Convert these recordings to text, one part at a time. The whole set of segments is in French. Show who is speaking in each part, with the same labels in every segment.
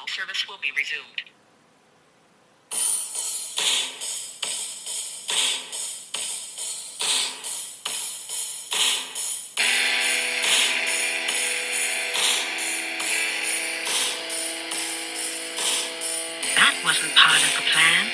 Speaker 1: Normal service will be resumed. That wasn't part of the plan.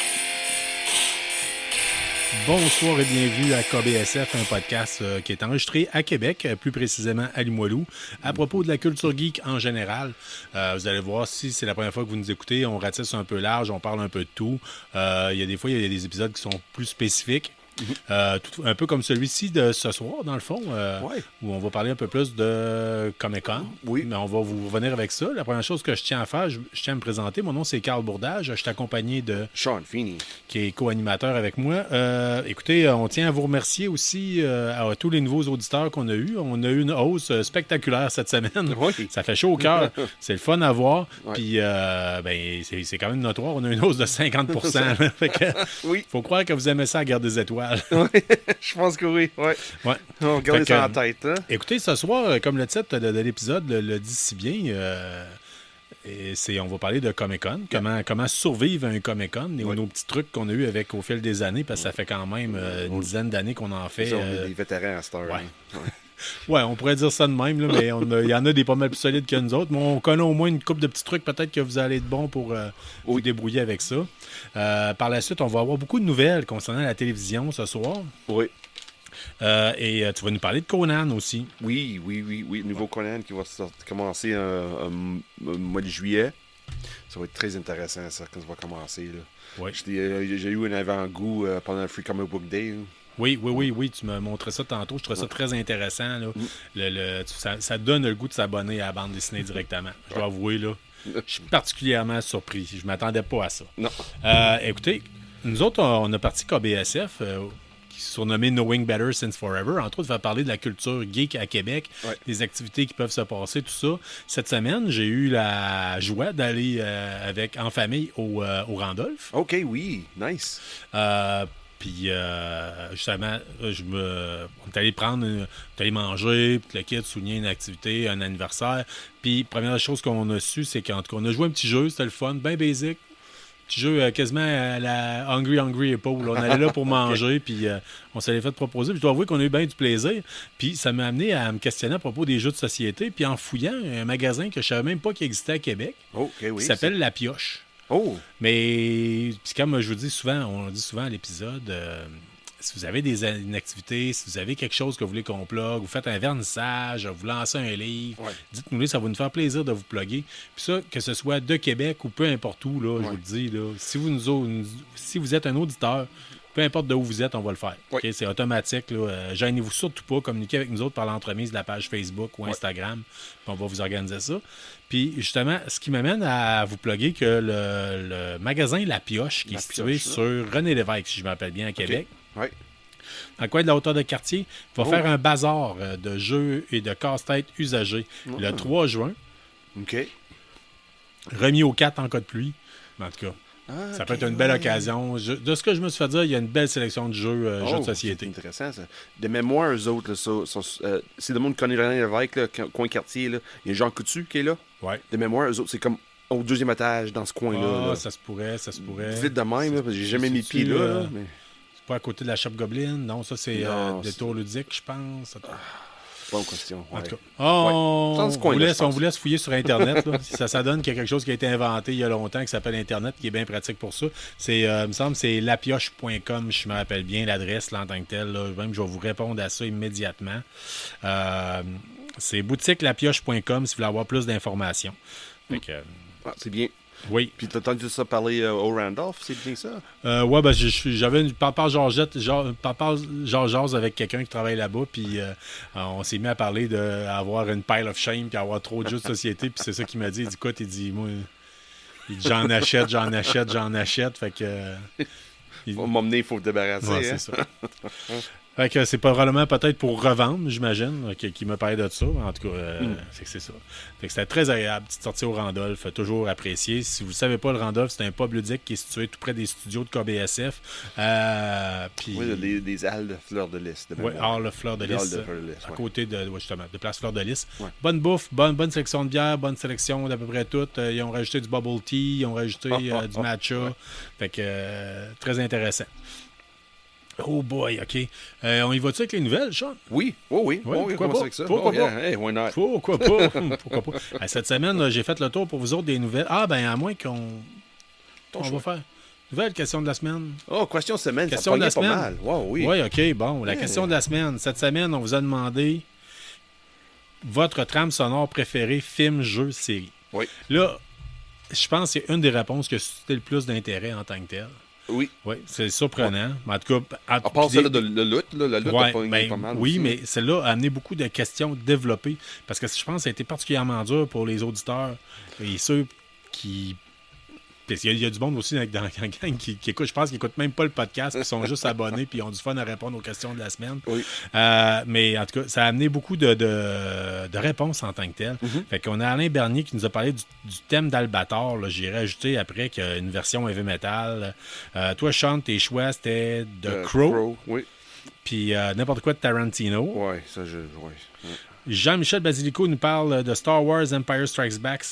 Speaker 2: Bonsoir et bienvenue à KBSF, un podcast qui est enregistré à Québec, plus précisément à Limoilou, à propos de la culture geek en général. Vous allez voir, si c'est la première fois que vous nous écoutez, on ratisse un peu large, on parle un peu de tout. Il y a des épisodes qui sont plus spécifiques. Un peu comme celui-ci de ce soir, dans le fond, où on va parler un peu plus de Comic-Con.
Speaker 3: Oui.
Speaker 2: Mais on va vous revenir avec ça. La première chose que je tiens à faire, je tiens à me présenter. Mon nom, c'est Carl Bourdage. Je suis accompagné de
Speaker 3: Sean Feeney,
Speaker 2: qui est co-animateur avec moi. Écoutez, on tient à vous remercier aussi à tous les nouveaux auditeurs qu'on a eus. On a eu une hausse spectaculaire cette semaine.
Speaker 3: Oui.
Speaker 2: Ça fait chaud au cœur. C'est le fun à voir.
Speaker 3: Ouais.
Speaker 2: Puis, c'est quand même notoire. On a une hausse de 50%. Là. Fait que,
Speaker 3: Oui.
Speaker 2: faut croire que vous aimez ça à garder des étoiles.
Speaker 3: Oui, je pense que oui. Ouais.
Speaker 2: Ouais.
Speaker 3: On garde
Speaker 2: Fait
Speaker 3: ça en
Speaker 2: que,
Speaker 3: tête. Hein?
Speaker 2: Écoutez, ce soir, comme le titre de l'épisode le dit si bien, on va parler de Comic-Con, comment survivre à un Comic-Con et nos petits trucs qu'on a eu au fil des années, parce que ça fait quand même une dizaine d'années qu'on en fait.
Speaker 3: On est des vétérans à cette heure.
Speaker 2: ouais.
Speaker 3: Hein?
Speaker 2: Ouais, on pourrait dire ça de même, là, mais il y en a des pas mal plus solides que nous autres. Mais on connaît au moins une couple de petits trucs, peut-être que vous allez être bon pour vous débrouiller avec ça. Par la suite, on va avoir beaucoup de nouvelles concernant la télévision ce soir.
Speaker 3: Oui.
Speaker 2: Et tu vas nous parler de Conan aussi.
Speaker 3: Oui. Nouveau Conan qui va commencer au mois de juillet. Ça va être très intéressant, ça, quand ça va commencer. Là.
Speaker 2: Oui.
Speaker 3: J'ai eu un avant-goût pendant le Free Comic Book Day. Là.
Speaker 2: Oui, tu m'as montré ça tantôt. Je trouvais ça très intéressant. Là. Ça donne le goût de s'abonner à la bande dessinée directement. Je dois avouer, là, je suis particulièrement surpris. Je ne m'attendais pas à ça.
Speaker 3: Non.
Speaker 2: Écoutez, nous autres, on a parti KBSF, qui est surnommé Knowing Better Since Forever. Entre autres, va parler de la culture geek à Québec, des activités qui peuvent se passer, tout ça. Cette semaine, j'ai eu la joie d'aller en famille au Randolph.
Speaker 3: OK, oui. Nice.
Speaker 2: Puis, justement, on est allé manger, puis le kid souligner une activité, un anniversaire. Puis, première chose qu'on a su, c'est qu'en tout cas, on a joué un petit jeu, c'était le fun, bien basic. Petit jeu quasiment à la Hungry Épaule. On allait là pour manger, puis on s'est fait proposer. Puis je dois avouer qu'on a eu bien du plaisir. Puis ça m'a amené à me questionner à propos des jeux de société. Puis en fouillant un magasin que je savais même pas qu'il existait à Québec, qui s'appelle La Pioche.
Speaker 3: Oh!
Speaker 2: Mais, puis comme je vous dis souvent, on le dit souvent à l'épisode, si vous avez une activité, si vous avez quelque chose que vous voulez qu'on plug, vous faites un vernissage, vous lancez un livre, dites-nous-le, ça va nous faire plaisir de vous plugger. Puis ça, que ce soit de Québec ou peu importe où, là, je vous le dis, là, si vous êtes un auditeur, peu importe de où vous êtes, on va le faire. Okay? C'est automatique. Là. Gênez-vous surtout pas. Communiquez avec nous autres par l'entremise de la page Facebook ou Instagram. Puis on va vous organiser ça. Puis justement, ce qui m'amène à vous plugger que le magasin La Pioche, qui est situé sur René Lévesque, si je me rappelle bien, à Québec.
Speaker 3: Oui.
Speaker 2: Dans le coin de la hauteur de quartier, va faire un bazar de jeux et de casse-tête usagés le 3 juin.
Speaker 3: OK.
Speaker 2: Remis aux 4 en cas de pluie. Mais en tout cas, ça peut être une belle occasion. De ce que je me suis fait dire, il y a une belle sélection de jeux, jeux de société.
Speaker 3: C'est intéressant, ça. De mémoire, eux autres, là, si le monde connaît René Lévesque, là, coin quartier, là, il y a Jean Coutu qui est là.
Speaker 2: Ouais.
Speaker 3: De mémoire, eux autres, c'est comme au deuxième étage dans ce coin-là.
Speaker 2: Ça se pourrait.
Speaker 3: Vite de même, là, parce que j'ai jamais mis pied là. Mais...
Speaker 2: C'est pas à côté de la Shop Goblin. Non, ça, c'est Détour ludique, je pense.
Speaker 3: Bonne question.
Speaker 2: En tout cas, on vous laisse fouiller sur Internet. Là. ça donne qu'il y a quelque chose qui a été inventé il y a longtemps qui s'appelle Internet, qui est bien pratique pour ça. Il me semble que c'est lapioche.com, je me rappelle bien l'adresse là, en tant que telle. Là. Même, je vais vous répondre à ça immédiatement. C'est boutiquelapioche.com si vous voulez avoir plus d'informations.
Speaker 3: C'est bien.
Speaker 2: Oui.
Speaker 3: Puis t'as entendu ça parler au Randolph, c'est bien ça?
Speaker 2: Ouais, ben j'avais une papa Georges avec quelqu'un qui travaille là-bas, puis on s'est mis à parler d'avoir une pile of shame, puis avoir trop de jeux de société, puis c'est ça qu'il m'a dit. Il dit, écoute, moi, j'en achète, fait que...
Speaker 3: On m'a emmené, il faut le débarrasser.
Speaker 2: Ouais,
Speaker 3: hein?
Speaker 2: c'est Fait que c'est probablement peut-être pour revendre, j'imagine, qui me parlait de ça. En tout cas, fait que c'est ça. Fait que c'était très agréable, petite sortie au Randolph, toujours apprécié. Si vous ne savez pas, le Randolph, c'est un pub ludique qui est situé tout près des studios de KBSF. Puis,
Speaker 3: Oui, des halles de fleurs de lys.
Speaker 2: Oui, Hall Fleur de
Speaker 3: Les halles
Speaker 2: Lys,
Speaker 3: de Fleur de Lys,
Speaker 2: à
Speaker 3: ouais.
Speaker 2: côté de, justement, de Place Fleur de Lys.
Speaker 3: Ouais.
Speaker 2: Bonne bouffe, bonne sélection de bière, bonne sélection d'à peu près tout. Ils ont rajouté du bubble tea, ils ont rajouté du matcha.
Speaker 3: Ouais.
Speaker 2: Fait que très intéressant. Oh boy, OK. On y va-tu avec les nouvelles, Sean?
Speaker 3: Oui,
Speaker 2: Ouais,
Speaker 3: on
Speaker 2: pourquoi
Speaker 3: commence
Speaker 2: pas?
Speaker 3: avec ça.
Speaker 2: Pourquoi pas?
Speaker 3: Yeah. Hey, why not?
Speaker 2: Pourquoi pas? Pourquoi pas? Cette semaine, là, j'ai fait le tour pour vous autres des nouvelles. Ah, ben à moins qu'on va faire. Nouvelle question de la semaine.
Speaker 3: Oh, question de semaine,
Speaker 2: Question
Speaker 3: ça
Speaker 2: de la
Speaker 3: pognait pas
Speaker 2: semaine.
Speaker 3: mal. Wow, oui.
Speaker 2: Oui, OK, bon. La
Speaker 3: Yeah.
Speaker 2: question de la semaine. Cette semaine, on vous a demandé votre trame sonore préférée, film, jeu, série.
Speaker 3: Oui.
Speaker 2: Là, je pense que c'est une des réponses qui a suscité le plus d'intérêt en tant que tel.
Speaker 3: Oui.
Speaker 2: Oui, c'est surprenant. Mais en tout cas,
Speaker 3: À part celle-là de la lutte, la lutte
Speaker 2: ouais,
Speaker 3: a pogné pas mal
Speaker 2: oui,
Speaker 3: aussi.
Speaker 2: mais celle-là a amené beaucoup de questions développées parce que je pense que ça a été particulièrement dur pour les auditeurs et ceux qui. Parce qu'il y a du monde aussi dans la gang qui écoute, je pense qu'ils n'écoutent même pas le podcast, qui sont juste abonnés puis ils ont du fun à répondre aux questions de la semaine.
Speaker 3: Oui.
Speaker 2: Mais en tout cas, ça a amené beaucoup de réponses en tant que telles. Fait qu'on a Alain Bernier qui nous a parlé du thème d'Albator. Là. J'ai rajouté après qu'il y a une version heavy metal. Toi, Sean, tes choix, c'était The Crow.
Speaker 3: Oui.
Speaker 2: Puis n'importe quoi de Tarantino.
Speaker 3: Ouais, ça, ouais.
Speaker 2: Jean-Michel Basilico nous parle de Star Wars Empire Strikes Back,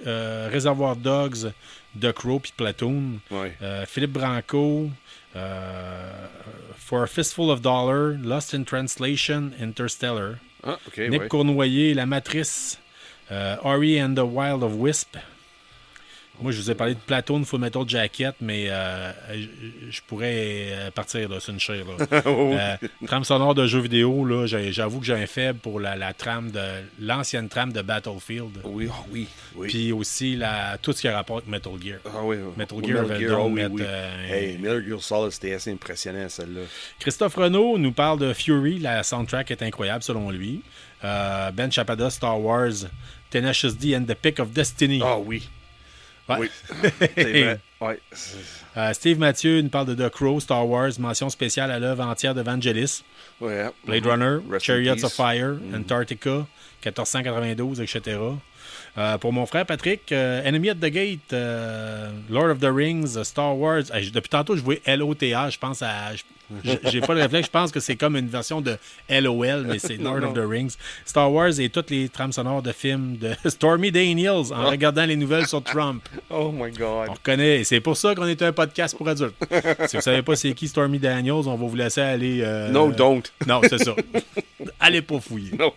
Speaker 2: Reservoir Dogs, The Crow puis Platoon.
Speaker 3: Ouais.
Speaker 2: Philippe Branco, For a Fistful of Dollar, Lost in Translation, Interstellar.
Speaker 3: Ah, OK,
Speaker 2: Nick
Speaker 3: ouais.
Speaker 2: Cournoyer, La Matrice, Ori and the Wild of Wisp. Moi, je vous ai parlé de Platoon, Full Metal Jacket, mais je pourrais partir là, sur une chaire. Trame sonore de jeux vidéo, là, j'avoue que j'ai un faible pour la trame l'ancienne trame de Battlefield.
Speaker 3: Oui, oui.
Speaker 2: Puis aussi tout ce qui a rapport avec Metal Gear.
Speaker 3: Ah oui.
Speaker 2: Metal
Speaker 3: Ou
Speaker 2: Gear avait donc
Speaker 3: oui,
Speaker 2: mettre,
Speaker 3: oui. Hey, Metal Gear Solid, c'était assez impressionnant, celle-là.
Speaker 2: Christophe Renaud nous parle de Fury. La soundtrack est incroyable selon lui. Ben Chapada, Star Wars, Tenacious D and the Pick of Destiny.
Speaker 3: Ah oui.
Speaker 2: Ouais.
Speaker 3: Oui. C'est vrai. Ouais.
Speaker 2: Steve Mathieu nous parle de The Crow, Star Wars, mention spéciale à l'œuvre entière d'Evangelis,
Speaker 3: Ouais.
Speaker 2: Blade Runner,
Speaker 3: Rest in
Speaker 2: Chariots
Speaker 3: peace.
Speaker 2: of Fire, Antarctica, 1492, etc. Pour mon frère Patrick, Enemy at the Gate, Lord of the Rings, Star Wars. Depuis tantôt, je vois LOTA, je pense à... J'ai pas le réflexe, je pense que c'est comme une version de LOL, mais c'est Lord of the Rings. Star Wars et toutes les trames sonores de films de Stormy Daniels en regardant les nouvelles sur Trump.
Speaker 3: Oh my God.
Speaker 2: On reconnaît, et c'est pour ça qu'on est un podcast pour adultes. Si vous savez pas c'est qui Stormy Daniels, on va vous laisser aller...
Speaker 3: No, don't.
Speaker 2: Non, c'est ça. Allez pas fouiller.
Speaker 3: No.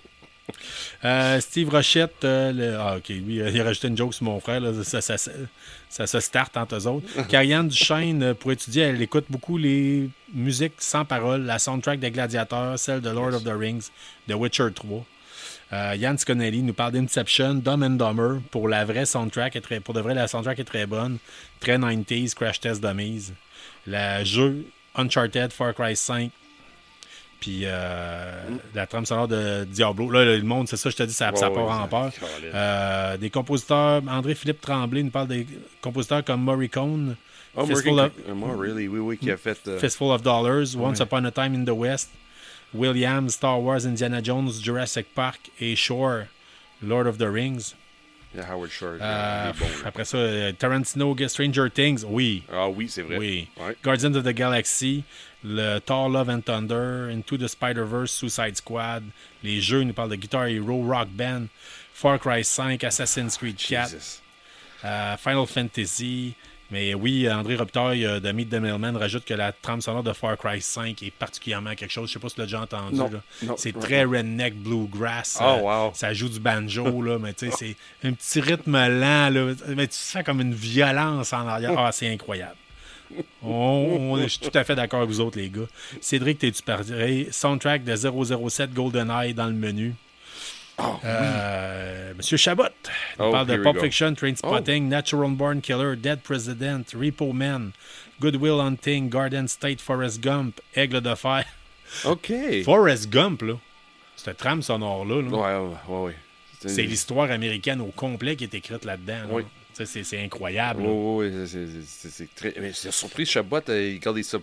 Speaker 2: Steve Rochette, OK, lui, il a rajouté une joke sur mon frère. Là, ça se start entre eux autres. Karianne Duchesne, pour étudier, elle écoute beaucoup les musiques sans paroles, la soundtrack des Gladiateurs, celle de Lord of the Rings, The Witcher 3. Yann Sconelli nous parle d'Inception, Dumb and Dumber. Pour la vraie soundtrack, pour de vrai, la soundtrack est très bonne. Très 90s, Crash Test Dummies. Le jeu Uncharted, Far Cry 5. Puis la trame sonore de Diablo. Là, le monde, c'est ça, je te dis, ça part en peur. Des compositeurs, André-Philippe Tremblay nous parle des compositeurs comme Morricone,
Speaker 3: Oui, qui a fait...
Speaker 2: Fistful of Dollars, Once Upon a Time in the West, Williams, Star Wars, Indiana Jones, Jurassic Park et Shore, Lord of the Rings.
Speaker 3: Yeah, Howard Shore.
Speaker 2: Après ça, Tarantino, Stranger Things, oui.
Speaker 3: Ah oui, c'est vrai.
Speaker 2: Oui.
Speaker 3: Ouais.
Speaker 2: Guardians of the Galaxy, le Thor Love and Thunder, Into the Spider-Verse, Suicide Squad. Les jeux, nous parlent de Guitar Hero, Rock Band, Far Cry 5, Assassin's Creed 4,
Speaker 3: Jesus.
Speaker 2: Final Fantasy. Mais oui, André Robitaille de Meet the Mailman rajoute que la trame sonore de Far Cry 5 est particulièrement quelque chose. Je sais pas si tu l'as déjà entendu.
Speaker 3: Non,
Speaker 2: là.
Speaker 3: non,
Speaker 2: C'est
Speaker 3: ouais,
Speaker 2: très
Speaker 3: non.
Speaker 2: redneck bluegrass.
Speaker 3: Oh, wow.
Speaker 2: Ça joue du banjo, là, mais tu sais, c'est un petit rythme lent. Là, mais tu sens comme une violence en arrière. Ah, c'est incroyable. Je suis tout à fait d'accord avec vous autres, les gars. Cédric, t'es-tu pareil? Soundtrack de 007 GoldenEye dans le menu. Monsieur Chabot il parle de
Speaker 3: here we
Speaker 2: Pulp
Speaker 3: go.
Speaker 2: Fiction, Trainspotting, Natural Born Killer, Dead President, Repo Man, Good Will Hunting, Garden State, Forrest Gump, Aigle de Fer.
Speaker 3: OK.
Speaker 2: Forrest Gump, là, cette trame sonore-là, là,
Speaker 3: Ouais.
Speaker 2: c'est l'histoire américaine au complet qui est écrite là-dedans. Là.
Speaker 3: Oui.
Speaker 2: C'est incroyable. là.
Speaker 3: Oui, c'est très... Mais c'est surpris, Chabot, il gardait ça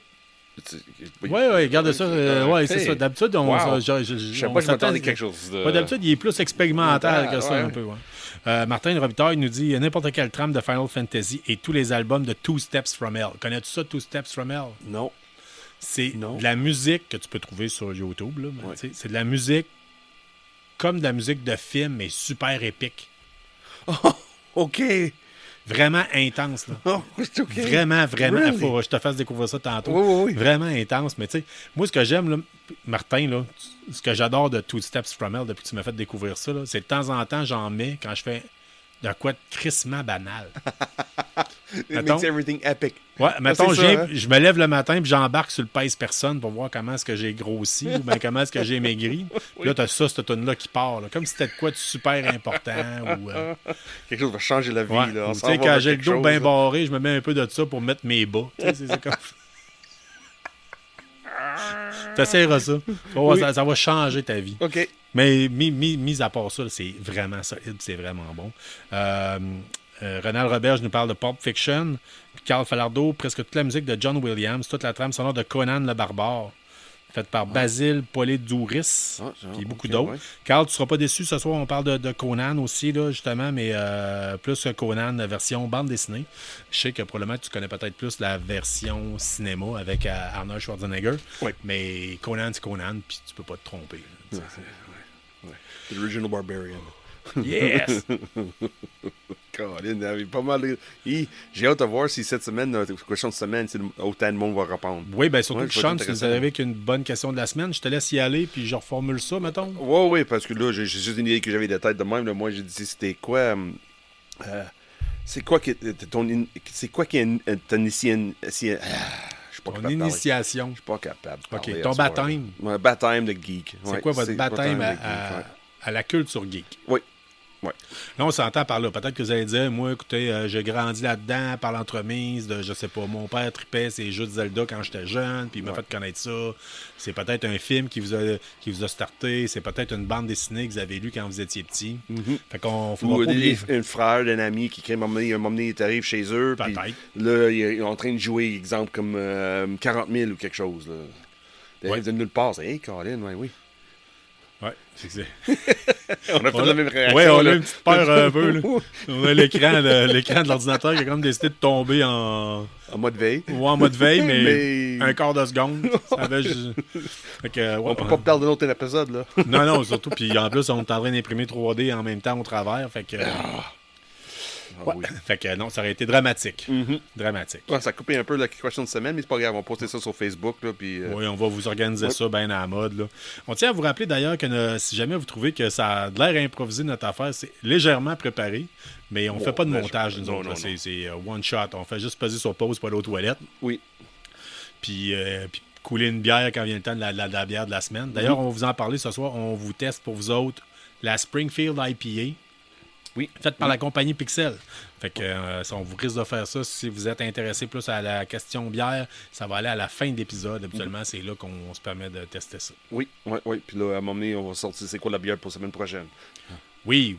Speaker 2: Ouais, regardez ça. Ouais, c'est
Speaker 3: Hey.
Speaker 2: ça. D'habitude,
Speaker 3: Wow.
Speaker 2: je
Speaker 3: Je sais pas, je m'attendais à quelque chose.
Speaker 2: Ouais, d'habitude, il est plus expérimental que ça,
Speaker 3: Ouais.
Speaker 2: un peu. Ouais. Martin Robitaille il nous dit n'importe quelle trame de Final Fantasy et tous les albums de Two Steps from Hell. Connais-tu ça, Two Steps from Hell?
Speaker 3: Non.
Speaker 2: C'est
Speaker 3: Non.
Speaker 2: de la musique que tu peux trouver sur YouTube. Là, mais
Speaker 3: Ouais.
Speaker 2: tu sais, c'est de la musique comme de la musique de film, mais super épique.
Speaker 3: OK.
Speaker 2: Vraiment intense. Là.
Speaker 3: Oh, c'est OK.
Speaker 2: Vraiment.
Speaker 3: Really?
Speaker 2: Faut que je te fasse découvrir ça tantôt.
Speaker 3: Oui.
Speaker 2: Vraiment intense. Mais tu sais, moi, ce que j'aime, là, Martin, là, ce que j'adore de Two Steps from Hell depuis que tu m'as fait découvrir ça, là, c'est de temps en temps, j'en mets quand je fais de quoi de crissement banal.
Speaker 3: It
Speaker 2: Mettons-
Speaker 3: makes everything epic.
Speaker 2: Ouais, mettons,
Speaker 3: c'est ça, hein?
Speaker 2: je me lève le matin puis j'embarque sur le pèse-personne pour voir comment est-ce que j'ai grossi ou bien comment est-ce que j'ai maigri. Puis là, t'as ça, cette tonne-là qui part. Là, comme si c'était de quoi de super important. Ou,
Speaker 3: Quelque chose va changer la vie.
Speaker 2: ouais,
Speaker 3: Là. On
Speaker 2: ou, tu
Speaker 3: s'en
Speaker 2: sais,
Speaker 3: va
Speaker 2: quand
Speaker 3: vers
Speaker 2: j'ai le
Speaker 3: quelque
Speaker 2: dos
Speaker 3: chose,
Speaker 2: bien
Speaker 3: là.
Speaker 2: barré, je me mets un peu de ça pour mettre mes bas. Tu sais, c'est comme... T'essaieras ça. Tu vas voir,
Speaker 3: Oui.
Speaker 2: ça va changer ta vie.
Speaker 3: OK.
Speaker 2: Mais mis à part ça, là, c'est vraiment solide, c'est vraiment bon. Ronald Roberge nous parle de Pulp Fiction. Puis Carl Falardeau, presque toute la musique de John Williams, toute la trame sonore de Conan le Barbare, faite par Basile Polidouris, puis beaucoup d'autres.
Speaker 3: Ouais.
Speaker 2: Carl, tu seras pas déçu, ce soir on parle de Conan aussi, là, justement, mais plus Conan version bande dessinée. Je sais que probablement tu connais peut-être plus la version cinéma avec Arnold Schwarzenegger,
Speaker 3: Oui.
Speaker 2: mais Conan, c'est Conan, puis tu peux pas te tromper. Là.
Speaker 3: The Original Barbarian.
Speaker 2: Yes!
Speaker 3: Colin, il y avait pas mal. J'ai hâte de voir si cette semaine, question de semaine, si autant de monde va répondre.
Speaker 2: Oui, bien surtout
Speaker 3: Ouais,
Speaker 2: que
Speaker 3: ça va
Speaker 2: Sean,
Speaker 3: être
Speaker 2: si nous
Speaker 3: intéressant.
Speaker 2: arrive avec une bonne question de la semaine, je te laisse y aller, puis je reformule ça, mettons.
Speaker 3: Oui, parce que là, j'ai juste une idée que j'avais de tête de même. Là. Moi, j'ai dit, c'était quoi. C'est quoi qui est ton. C'est quoi qui est ton initiation. Je suis pas
Speaker 2: Ton
Speaker 3: capable de parler.
Speaker 2: initiation.
Speaker 3: Je suis pas capable. de
Speaker 2: OK,
Speaker 3: parler
Speaker 2: ton
Speaker 3: à soir.
Speaker 2: baptême.
Speaker 3: Ouais, baptême de geek.
Speaker 2: C'est
Speaker 3: Ouais,
Speaker 2: quoi votre baptême
Speaker 3: de geek,
Speaker 2: à la culture geek?
Speaker 3: ouais. Ouais.
Speaker 2: Là, on s'entend par là. Peut-être que vous allez dire, moi, écoutez, j'ai grandi là-dedans par l'entremise de, je sais pas, mon père tripait ses jeux de Zelda quand j'étais jeune, puis il m'a fait connaître ça. C'est peut-être un film qui vous a starté, c'est peut-être une bande dessinée que vous avez lue quand vous étiez petit. Fait qu'on faut
Speaker 3: Ou
Speaker 2: pas oublier.
Speaker 3: un frère d'un ami qui, un moment donné, il arrive chez eux. Puis
Speaker 2: Peut-être.
Speaker 3: là, il est en train de jouer, exemple, comme 40 000 ou quelque chose. Là. Il arrive de nulle part. C'est hey, Colin, ouais, oui.
Speaker 2: Ouais, c'est que c'est.
Speaker 3: On a fait la même réaction.
Speaker 2: Ouais, on a
Speaker 3: là.
Speaker 2: une petite peur un peu. Là. On a l'écran de l'ordinateur qui a comme décidé de tomber en
Speaker 3: mode veille.
Speaker 2: ou en mode veille, mais,
Speaker 3: Mais-
Speaker 2: un quart de seconde. Ça avait fait que, ouais,
Speaker 3: On peut pas perdre un autre épisode, là.
Speaker 2: Non, surtout. Puis en plus, on est en train d'imprimer 3D en même temps au travers. Fait que,
Speaker 3: Ah oui.
Speaker 2: fait que non, ça aurait été dramatique. Dramatique.
Speaker 3: Ouais, ça a coupé un peu la question de semaine, mais c'est pas grave. On va poster ça sur Facebook, là, puis...
Speaker 2: Oui, on va vous organiser ça bien à la mode. Là. On tient à vous rappeler d'ailleurs que si jamais vous trouvez que ça a de l'air improvisé notre affaire, c'est légèrement préparé, mais on fait pas de montage, nous
Speaker 3: non,
Speaker 2: autres.
Speaker 3: non,
Speaker 2: là.
Speaker 3: non.
Speaker 2: C'est one shot. On fait juste peser sur pause pour aller aux toilettes,
Speaker 3: Oui.
Speaker 2: puis couler une bière quand vient le temps de la bière de la semaine. D'ailleurs, on va vous en parler ce soir. On vous teste pour vous autres la Springfield IPA.
Speaker 3: Oui.
Speaker 2: Faite par la compagnie Pixel. Fait que on vous risque de faire ça si vous êtes intéressé plus à la question bière. Ça va aller à la fin de l'épisode. Habituellement, c'est là qu'on se permet de tester ça.
Speaker 3: Oui. Puis là, à un moment donné, on va sortir c'est quoi la bière pour la semaine prochaine.
Speaker 2: Oui.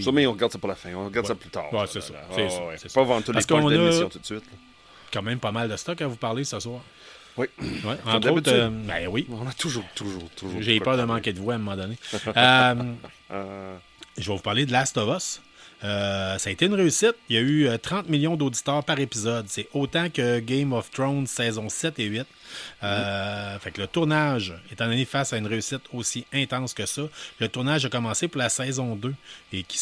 Speaker 3: Ça, mais on regarde ça pour la fin. On regarde ça plus tard.
Speaker 2: Ouais, c'est ça.
Speaker 3: Là.
Speaker 2: C'est
Speaker 3: Ouais,
Speaker 2: ça,
Speaker 3: ouais.
Speaker 2: c'est
Speaker 3: Pas
Speaker 2: ça.
Speaker 3: vendre tous les
Speaker 2: Parce
Speaker 3: poches
Speaker 2: qu'on
Speaker 3: de
Speaker 2: a-
Speaker 3: l'émission tout de suite. Là.
Speaker 2: Quand même pas mal de stock à vous parler ce soir.
Speaker 3: Oui.
Speaker 2: Ouais,
Speaker 3: Comme
Speaker 2: entre autres,
Speaker 3: d'habitude.
Speaker 2: ben oui.
Speaker 3: On a toujours.
Speaker 2: J'ai peur de manquer de voix à un moment donné. Je vais vous parler de Last of Us. Ça a été une réussite. Il y a eu 30 millions d'auditeurs par épisode. C'est autant que Game of Thrones saison 7 et 8. Fait que le tournage, étant donné face à une réussite aussi intense que ça, le tournage a commencé pour la saison 2 et qui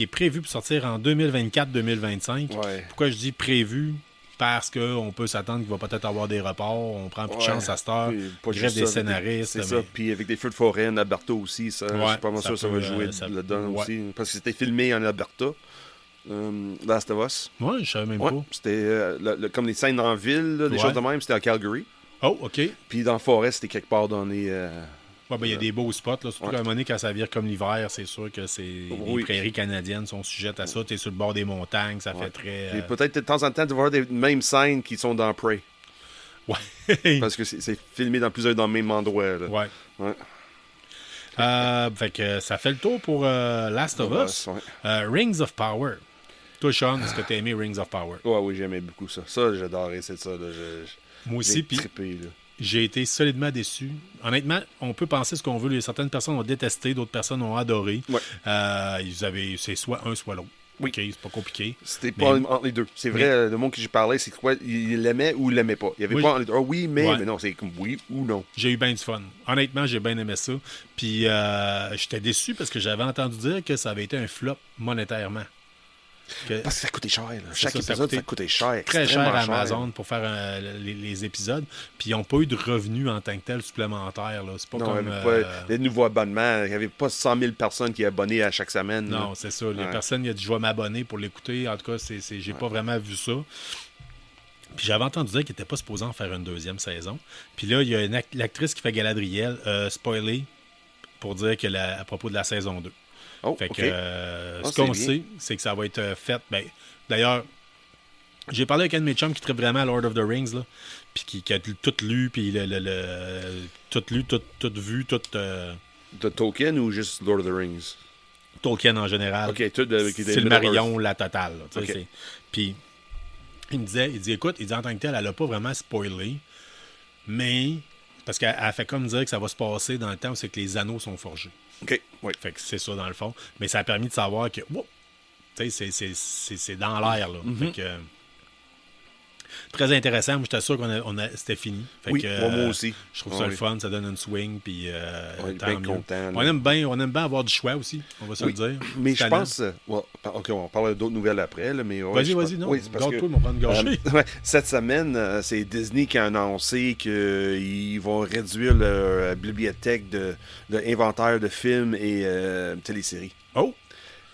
Speaker 2: est prévu pour sortir en 2024-2025.
Speaker 3: Ouais.
Speaker 2: Pourquoi je dis prévu? Parce qu'on peut s'attendre qu'il va peut-être avoir des reports. On prend plus de chance à cette heure.
Speaker 3: Puis pas
Speaker 2: Grève
Speaker 3: juste
Speaker 2: des
Speaker 3: ça,
Speaker 2: scénaristes.
Speaker 3: C'est ça.
Speaker 2: mais-
Speaker 3: Puis avec des feux de forêt en Alberta aussi, ça, je
Speaker 2: Ouais,
Speaker 3: suis pas mal
Speaker 2: ça
Speaker 3: sûr que ça va
Speaker 2: peut,
Speaker 3: jouer
Speaker 2: ça-
Speaker 3: là-dedans
Speaker 2: ouais.
Speaker 3: aussi. Parce que c'était filmé en Alberta, Last of Us.
Speaker 2: Ouais, je savais même
Speaker 3: Ouais,
Speaker 2: pas.
Speaker 3: c'était comme les scènes en ville, là, des
Speaker 2: Ouais.
Speaker 3: choses de même, c'était à Calgary.
Speaker 2: Oh, OK.
Speaker 3: Puis dans la forêt, c'était quelque part dans les...
Speaker 2: Ouais, ben, il y a des beaux spots, là, surtout
Speaker 3: Ouais.
Speaker 2: qu'à un moment donné, quand ça vire comme l'hiver, c'est sûr que les
Speaker 3: Oui.
Speaker 2: prairies canadiennes sont sujettes à ça. Tu es sur le bord des montagnes, ça fait très...
Speaker 3: Et peut-être de temps en temps de voir des mêmes scènes qui sont dans Prey.
Speaker 2: Ouais.
Speaker 3: Parce que c'est filmé dans plusieurs dans le même endroit. Là.
Speaker 2: ouais.
Speaker 3: Ouais.
Speaker 2: Fait que ça fait le tour pour Last of Us.
Speaker 3: Ouais.
Speaker 2: Rings of Power. Toi, Sean, est-ce que tu as aimé Rings of Power?
Speaker 3: Ouais, oui, j'aimais beaucoup ça. Ça, j'adorais, c'est ça. Là,
Speaker 2: Moi aussi,
Speaker 3: J'ai
Speaker 2: puis
Speaker 3: trippé, là.
Speaker 2: j'ai été solidement déçu. Honnêtement, on peut penser ce qu'on veut. Certaines personnes ont détesté, d'autres personnes ont adoré.
Speaker 3: Ouais.
Speaker 2: C'est soit un, soit l'autre.
Speaker 3: Oui.
Speaker 2: OK, c'est pas compliqué.
Speaker 3: C'était
Speaker 2: Mais-
Speaker 3: pas entre les deux. C'est vrai, le monde que j'ai parlé, c'est quoi? Il l'aimait ou il l'aimait pas. Il y avait
Speaker 2: Oui.
Speaker 3: pas entre les deux. Ah oui,
Speaker 2: Ouais.
Speaker 3: mais non, c'est comme oui ou non.
Speaker 2: J'ai eu bien du fun. Honnêtement, j'ai bien aimé ça. Puis j'étais déçu parce que j'avais entendu dire que ça avait été un flop monétairement. Que-
Speaker 3: Parce que ça coûtait cher. Là. Chaque
Speaker 2: ça,
Speaker 3: épisode,
Speaker 2: ça
Speaker 3: ça coûtait cher.
Speaker 2: très cher
Speaker 3: extrêmement
Speaker 2: à Amazon pour faire les épisodes. Puis ils n'ont pas eu de revenus en tant que tel supplémentaires. Là. C'est pas
Speaker 3: Non, il
Speaker 2: comme.
Speaker 3: n'y avait pas des nouveaux abonnements. Il n'y avait pas 100 000 personnes qui abonnaient à chaque semaine. là.
Speaker 2: Non, c'est ça. Les
Speaker 3: Ouais.
Speaker 2: personnes, il a dit je vais m'abonner pour l'écouter. En tout cas, j'ai pas vraiment vu ça. Puis j'avais entendu dire qu'il n'était pas supposé en faire une deuxième saison. Puis là, il y a l'actrice qui fait Galadriel, spoilé pour dire que à propos de la saison 2.
Speaker 3: Oh,
Speaker 2: Fait
Speaker 3: OK.
Speaker 2: que ce qu'on
Speaker 3: c'est
Speaker 2: sait, c'est que ça va être fait. Ben, d'ailleurs, j'ai parlé avec un de mes chums qui tripe vraiment à Lord of the Rings, là, puis qui a tout lu, puis tout lu, tout vu, tout
Speaker 3: De Tolkien ou juste Lord of the Rings?
Speaker 2: Tolkien en général.
Speaker 3: OK, tout de...
Speaker 2: Silmarillion, la totale. Là, tu sais,
Speaker 3: Ok.
Speaker 2: Puis il me disait, écoute, il dit en tant que tel, elle a pas vraiment spoilé, mais parce qu'elle fait comme dire que ça va se passer dans le temps où c'est que les anneaux sont forgés.
Speaker 3: OK, oui.
Speaker 2: Fait que c'est ça dans le fond. Mais ça a permis de savoir que, wow, tu sais, c'est dans l'air, là. Fait que, très intéressant. Moi, j'étais sûr c'était fini. Fait
Speaker 3: Oui,
Speaker 2: que,
Speaker 3: moi aussi.
Speaker 2: Je trouve
Speaker 3: Ah
Speaker 2: ça
Speaker 3: oui.
Speaker 2: le fun, ça donne une swing, puis
Speaker 3: On est
Speaker 2: tant
Speaker 3: bien
Speaker 2: mieux.
Speaker 3: content, là.
Speaker 2: On aime bien avoir du choix aussi, on va se le dire.
Speaker 3: Mais je
Speaker 2: Talent.
Speaker 3: pense... OK, on va parler d'autres nouvelles après, là, mais... ouais,
Speaker 2: Vas-y, non.
Speaker 3: Oui, c'est parce que...
Speaker 2: Garde-toi, ils vont prendre une gorgée.
Speaker 3: Ouais, cette semaine, c'est Disney qui a annoncé qu'ils vont réduire leur bibliothèque de inventaire de films et téléséries.
Speaker 2: Oh!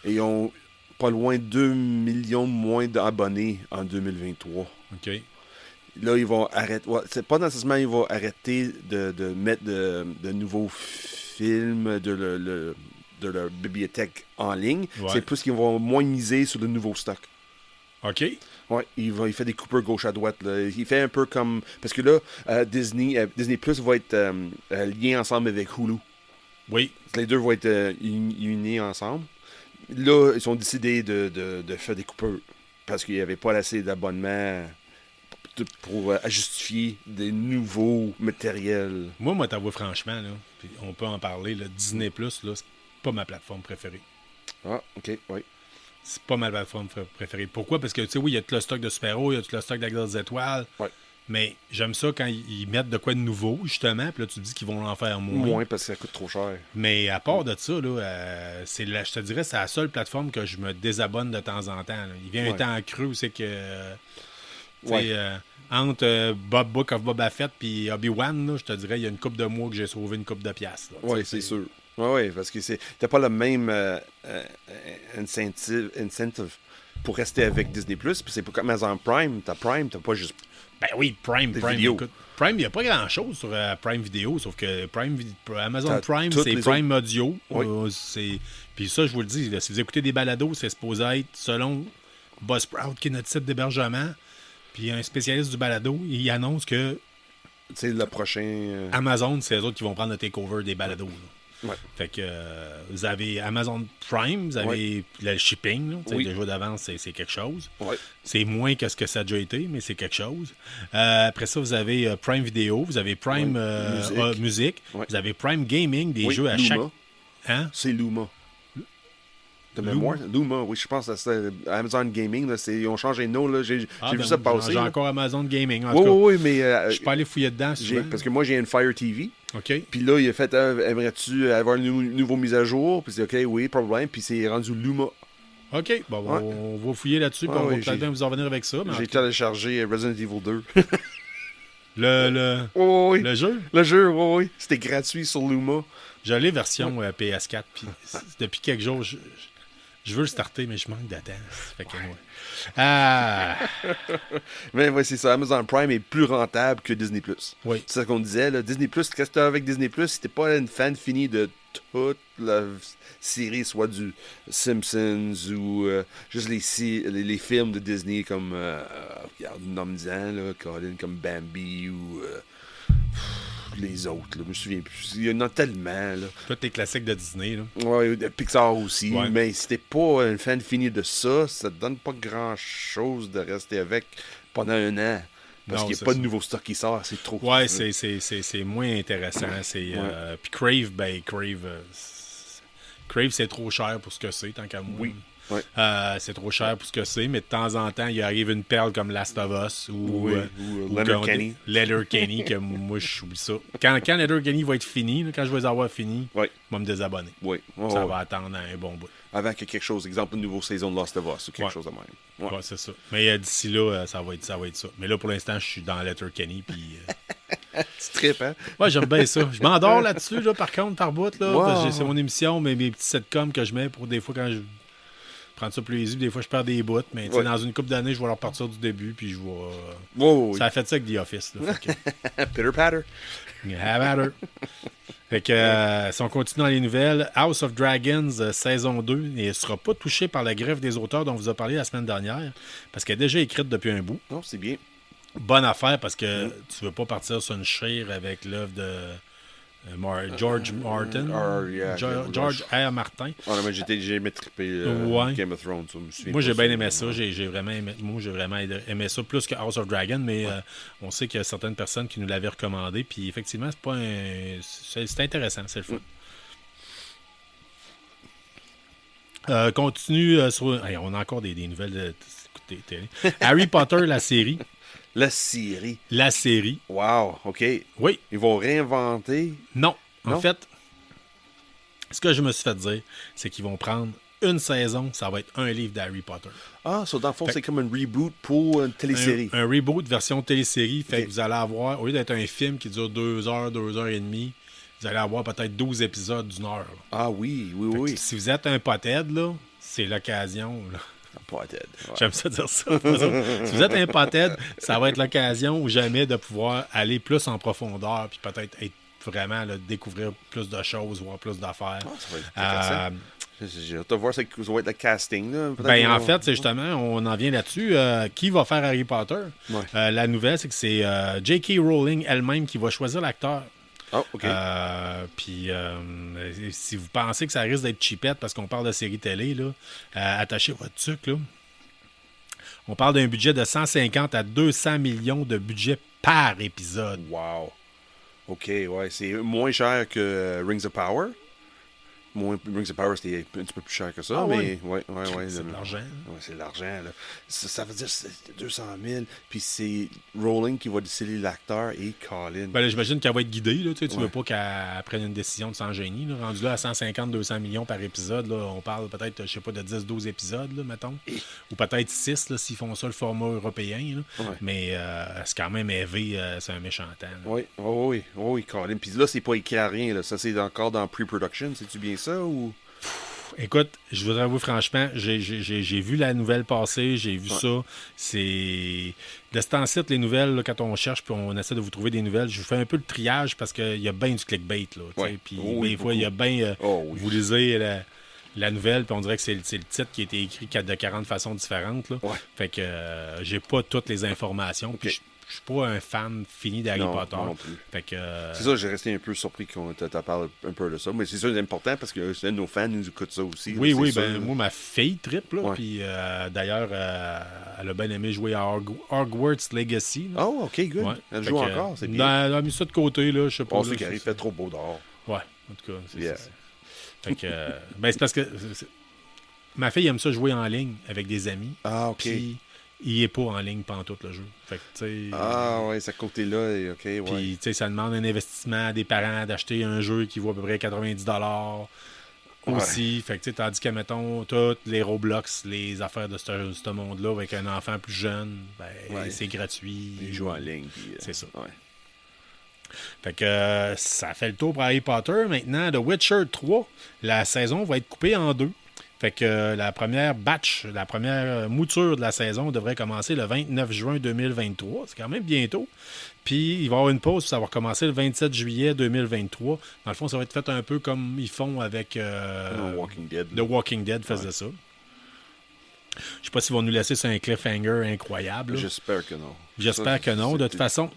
Speaker 3: Et ils ont pas loin de 2 millions moins d'abonnés en 2023.
Speaker 2: OK.
Speaker 3: Là, ils vont arrêter. Ouais, c'est pas nécessairement ils vont arrêter de mettre de nouveaux films de leur bibliothèque en ligne.
Speaker 2: Ouais.
Speaker 3: C'est plus qu'ils vont moins miser sur le nouveau stock.
Speaker 2: OK.
Speaker 3: Ouais, il fait des coupeurs gauche à droite. Là. Il fait un peu comme. Parce que là, Disney Plus va être lié ensemble avec Hulu.
Speaker 2: Oui.
Speaker 3: Les deux vont être unis ensemble. Là, ils ont décidé de faire des coupeurs. Parce qu'il n'y avait pas assez d'abonnements pour justifier des nouveaux matériels.
Speaker 2: Moi, t'avoue franchement, là, puis on peut en parler, là, Disney+, là, c'est pas ma plateforme préférée.
Speaker 3: Ah, ok, oui.
Speaker 2: C'est pas ma plateforme préférée. Pourquoi? Parce que, tu sais, oui, il y a tout le stock de super-héros, il y a tout le stock de la Guerre des Étoiles,
Speaker 3: Ouais.
Speaker 2: mais j'aime ça quand ils mettent de quoi de nouveau, justement, puis là, tu te dis qu'ils vont en faire moins.
Speaker 3: Moins parce que ça coûte trop cher.
Speaker 2: Mais à part de ça, là, je te dirais, c'est la seule plateforme que je me désabonne de temps en temps. Là. Il vient un
Speaker 3: Ouais.
Speaker 2: temps creux où c'est que... tu sais,
Speaker 3: Ouais.
Speaker 2: entre Book of Boba Fett puis Obi-Wan, là, je te dirais, il y a une couple de mois que j'ai sauvé une couple de piastres. là.
Speaker 3: Oui,
Speaker 2: Tu sais,
Speaker 3: c'est sûr. Oui, parce que t'as pas le même incentive pour rester avec Disney+. Puis c'est pas comme Amazon Prime, t'as pas juste...
Speaker 2: Ben oui, Prime.
Speaker 3: vidéos.
Speaker 2: Écoute, Prime, il n'y a pas grand-chose sur Prime Vidéo, sauf que Amazon
Speaker 3: T'as
Speaker 2: Prime,
Speaker 3: toutes
Speaker 2: c'est
Speaker 3: les
Speaker 2: Prime Audio.
Speaker 3: Oui.
Speaker 2: Puis ça, je vous le dis, là, si vous écoutez des balados, c'est supposé être, selon Buzzsprout, qui est notre site d'hébergement, puis un spécialiste du balado, il annonce que
Speaker 3: C'est le prochain...
Speaker 2: Amazon, c'est eux autres qui vont prendre le takeover des balados. Là.
Speaker 3: Ouais.
Speaker 2: Fait que vous avez Amazon Prime, vous avez le shipping, là, tu sais,
Speaker 3: Oui.
Speaker 2: le jeu d'avance, c'est quelque chose.
Speaker 3: Ouais.
Speaker 2: C'est moins que ce que ça a déjà été, mais c'est quelque chose. Après ça, vous avez Prime Vidéo, vous avez Prime
Speaker 3: Ouais.
Speaker 2: Musique,
Speaker 3: Ouais.
Speaker 2: vous avez Prime Gaming, des
Speaker 3: Oui,
Speaker 2: jeux à
Speaker 3: Luma.
Speaker 2: chaque... Hein?
Speaker 3: C'est Luma. De
Speaker 2: Luma?
Speaker 3: mémoire? Luma, oui, je pense que c'est Amazon Gaming. Là, ils ont changé de nom. Là. J'ai vu ça passer.
Speaker 2: J'ai
Speaker 3: là.
Speaker 2: encore Amazon Gaming, en
Speaker 3: Oui,
Speaker 2: tout cas.
Speaker 3: oui, oui, mais...
Speaker 2: Je suis pas allé fouiller dedans souvent.
Speaker 3: parce que moi, j'ai une Fire TV.
Speaker 2: OK.
Speaker 3: Puis là, il a fait aimerais-tu avoir une nouvelle mise à jour? Puis c'est OK, oui, pas de problème. Puis c'est rendu Luma.
Speaker 2: OK. Bon,
Speaker 3: Ouais.
Speaker 2: on va fouiller là-dessus, puis
Speaker 3: Ouais,
Speaker 2: on va
Speaker 3: ouais,
Speaker 2: peut-être
Speaker 3: j'ai-
Speaker 2: bien vous en revenir avec ça. mais en
Speaker 3: J'ai
Speaker 2: tout cas,
Speaker 3: téléchargé Resident Evil 2.
Speaker 2: le
Speaker 3: Oui,
Speaker 2: le jeu,
Speaker 3: le jeu, oui, oui. C'était gratuit sur Luma.
Speaker 2: j'ai les versions PS4, puis depuis quelques jours, je veux le starter, mais je manque d'attente. Fait que, ouais. Ah!
Speaker 3: Mais ouais, c'est ça. Amazon Prime est plus rentable que Disney+.
Speaker 2: Oui.
Speaker 3: C'est ça qu'on disait. Là. Disney+, qu'est-ce que tu as avec Disney+, si t'es pas une fan finie de toute la série, soit du Simpsons ou juste les films de Disney comme, regarde, nomme-en, là, Colin, comme Bambi ou les autres. Là, je me souviens plus. Il y en a tellement. Là.
Speaker 2: Tous tes classiques de Disney, là.
Speaker 3: Ouais, de Pixar aussi.
Speaker 2: Ouais.
Speaker 3: Mais si t'es pas un fan fini de ça, ça te donne pas grand-chose de rester avec pendant un an. Parce qu'il n'y a
Speaker 2: c'est
Speaker 3: pas
Speaker 2: ça.
Speaker 3: de nouveau stock qui sort, c'est trop.
Speaker 2: Ouais, c'est moins intéressant. Puis Crave, Crave, c'est trop cher pour ce que c'est, tant qu'à moi.
Speaker 3: Oui. Ouais.
Speaker 2: C'est trop cher pour ce que c'est, mais de temps en temps, il arrive une perle comme Last of Us ou
Speaker 3: Letterkenny.
Speaker 2: Letterkenny, que moi, j'oublie ça. Quand Letterkenny va être fini, là, quand je vais les avoir finis,
Speaker 3: Ouais.
Speaker 2: je vais me désabonner.
Speaker 3: Oui. Oh,
Speaker 2: Ça
Speaker 3: ouais.
Speaker 2: va attendre un bon bout.
Speaker 3: Avant que quelque chose, exemple, une nouvelle saison de Lost of Us ou quelque
Speaker 2: Ouais.
Speaker 3: chose de même.
Speaker 2: Ouais,
Speaker 3: Ouais.
Speaker 2: c'est ça. Mais d'ici là, ça va être ça. Mais là, pour l'instant, je suis dans Letterkenny, puis...
Speaker 3: Tu tripes, hein?
Speaker 2: Ouais, j'aime bien ça. Je m'endors là-dessus, là, par contre, par bout. Là,
Speaker 3: Wow.
Speaker 2: parce que c'est mon émission, mes petits sitcoms que je mets pour des fois quand je prends ça plaisir. Des fois, je perds des bouts. Mais tu sais,
Speaker 3: Ouais.
Speaker 2: dans une couple d'années, je vais leur partir du début. Puis je vais.
Speaker 3: Wow, oui.
Speaker 2: Ça a fait ça avec The Office. Là, fait que,
Speaker 3: Pitter patter.
Speaker 2: have at her. Fait que, si on continue dans les nouvelles, House of Dragons, saison 2, ne sera pas touché par la grève des auteurs dont on vous a parlé la semaine dernière. Parce qu'elle est déjà écrite depuis un bout.
Speaker 3: Non, c'est bien.
Speaker 2: Bonne affaire parce que tu veux pas partir sur une chire avec l'œuvre de George Martin. George R. Martin.
Speaker 3: Ah, non, mais j'ai aimé triper
Speaker 2: Ouais.
Speaker 3: Game of Thrones. Ça, je me souviens
Speaker 2: Moi,
Speaker 3: pas
Speaker 2: j'ai bien
Speaker 3: si-
Speaker 2: aimé ça. J'ai vraiment aimé ça plus que House of Dragon, mais on sait qu'il y a certaines personnes qui nous l'avaient recommandé. Puis effectivement, c'est pas c'est intéressant, c'est le fun. Continue sur. Hey, on a encore des nouvelles de télé. Harry Potter, la série.
Speaker 3: La série.
Speaker 2: La série.
Speaker 3: Wow, OK.
Speaker 2: Oui.
Speaker 3: Ils vont réinventer.
Speaker 2: Non. En
Speaker 3: Non?
Speaker 2: fait, ce que je me suis fait dire, c'est qu'ils vont prendre une saison, ça va être un livre d'Harry Potter.
Speaker 3: Ah, ça, dans le fond,
Speaker 2: Fait-
Speaker 3: c'est comme un reboot pour une télésérie.
Speaker 2: Un reboot version télésérie. Fait
Speaker 3: Ok.
Speaker 2: que vous allez avoir, au lieu d'être un film qui dure 2 heures, 2 heures et demie, vous allez avoir peut-être 12 épisodes d'une heure. Là.
Speaker 3: Ah oui, oui,
Speaker 2: Fait que
Speaker 3: oui.
Speaker 2: si vous êtes un pothead, là, c'est l'occasion. Là.
Speaker 3: Pas Ted. Ouais.
Speaker 2: J'aime ça dire ça. Si vous êtes un pothead, ça va être l'occasion ou jamais de pouvoir aller plus en profondeur puis peut-être être vraiment là, découvrir plus de choses, voir plus d'affaires.
Speaker 3: Ah, ça va être intéressant. J'ai hâte de voir ça va être le casting. Là. Peut-être
Speaker 2: Ben,
Speaker 3: qu'ils
Speaker 2: en
Speaker 3: vont-
Speaker 2: fait, c'est justement, on en vient là-dessus. Qui va faire Harry Potter?
Speaker 3: Ouais.
Speaker 2: La nouvelle, c'est que c'est J.K. Rowling elle-même qui va choisir l'acteur.
Speaker 3: Ah, OK.
Speaker 2: Puis, si vous pensez que ça risque d'être cheapette parce qu'on parle de série télé, là, attachez votre truc. Là. On parle d'un budget de 150 à 200 millions de budget par épisode.
Speaker 3: Wow. OK, ouais. C'est moins cher que Rings of Power. Rings of Power, c'était un petit peu plus cher que ça.
Speaker 2: Ah,
Speaker 3: mais ouais.
Speaker 2: C'est de
Speaker 3: le-
Speaker 2: l'argent.
Speaker 3: Ouais, c'est de l'argent. Là. Ça veut dire que c'est 200 000. Puis c'est Rowling qui va décider l'acteur et Colin.
Speaker 2: Ben là, j'imagine qu'elle va être guidée. Là, tu
Speaker 3: Ouais.
Speaker 2: veux pas qu'elle prenne une décision de sans génie. Là. Rendu là à 150-200 millions par épisode, là, on parle peut-être, je sais pas, de 10-12 épisodes, là, mettons. Ou peut-être 6 là, s'ils font ça le format européen. Là.
Speaker 3: Ouais.
Speaker 2: Mais c'est quand même élevé, c'est un méchant temps. Là.
Speaker 3: Oui, Colin. Puis là, c'est pas écrit à rien. Là. Ça, c'est encore dans pre-production. C'est-tu bien ça ou.
Speaker 2: Écoute, je voudrais avouer franchement, j'ai vu la nouvelle passer, j'ai vu ça. C'est. De ce temps-ci, les nouvelles, là, quand on cherche puis on essaie de vous trouver des nouvelles, je vous fais un peu le triage parce qu'il y a bien du clickbait. Là, tu sais.
Speaker 3: Ouais.
Speaker 2: Puis
Speaker 3: Oh oui,
Speaker 2: des fois, il y a bien.
Speaker 3: Oh oui.
Speaker 2: Vous lisez la nouvelle, puis on dirait que c'est le titre qui a été écrit de 40 façons différentes. Là.
Speaker 3: Ouais.
Speaker 2: Fait que j'ai pas toutes les informations. Puis
Speaker 3: Ok.
Speaker 2: je suis pas un fan fini d'Harry
Speaker 3: Non,
Speaker 2: Potter.
Speaker 3: moi non plus.
Speaker 2: Fait que.
Speaker 3: C'est ça, j'ai resté un peu surpris qu'on t'a parlé un peu de ça. Mais c'est ça, c'est important parce que c'est un de nos fans nous écoutent ça aussi.
Speaker 2: Oui,
Speaker 3: là,
Speaker 2: oui,
Speaker 3: c'est
Speaker 2: ben
Speaker 3: sûr.
Speaker 2: moi, ma fille triple, là,
Speaker 3: Ouais.
Speaker 2: puis d'ailleurs, elle a bien aimé jouer à Hogwarts Legacy. Là.
Speaker 3: Oh, ok, good.
Speaker 2: Ouais.
Speaker 3: Elle
Speaker 2: Fait
Speaker 3: joue
Speaker 2: que,
Speaker 3: encore, c'est
Speaker 2: non,
Speaker 3: bien.
Speaker 2: elle a mis ça de côté, là, je sais pas.
Speaker 3: On
Speaker 2: là,
Speaker 3: sait qu'il fait trop beau dehors.
Speaker 2: Ouais, en tout cas, c'est
Speaker 3: Yeah.
Speaker 2: ça. Fait que, ben c'est parce que ma fille aime ça jouer en ligne avec des amis.
Speaker 3: Ah, ok.
Speaker 2: Puis il est pas en ligne pantoute le jeu. Fait que, tu sais.
Speaker 3: Ah, ouais, ce côté-là, et ok, ouais.
Speaker 2: Puis, tu sais, ça demande un investissement des parents d'acheter un jeu qui vaut à peu près 90$ aussi. Fait que, tu sais, tandis que, mettons, toutes les Roblox, les affaires de ce monde-là, avec un enfant plus jeune, ben,
Speaker 3: Ouais.
Speaker 2: c'est gratuit.
Speaker 3: Il joue en ligne. Puis,
Speaker 2: C'est ça.
Speaker 3: Ouais.
Speaker 2: Fait que ça fait le tour pour Harry Potter. Maintenant, The Witcher 3, la saison va être coupée en deux. Fait que la première batch, la première mouture de la saison devrait commencer le 29 juin 2023. C'est quand même bientôt. Puis il va y avoir une pause, ça va recommencer le 27 juillet 2023. Dans le fond, ça va être fait un peu comme ils font avec
Speaker 3: Walking Dead.
Speaker 2: The Walking Dead faisait ça. Je sais pas s'ils vont nous laisser sur un cliffhanger incroyable. là.
Speaker 3: J'espère que non.
Speaker 2: J'espère
Speaker 3: Ça,
Speaker 2: que non. De
Speaker 3: c'est-
Speaker 2: toute façon,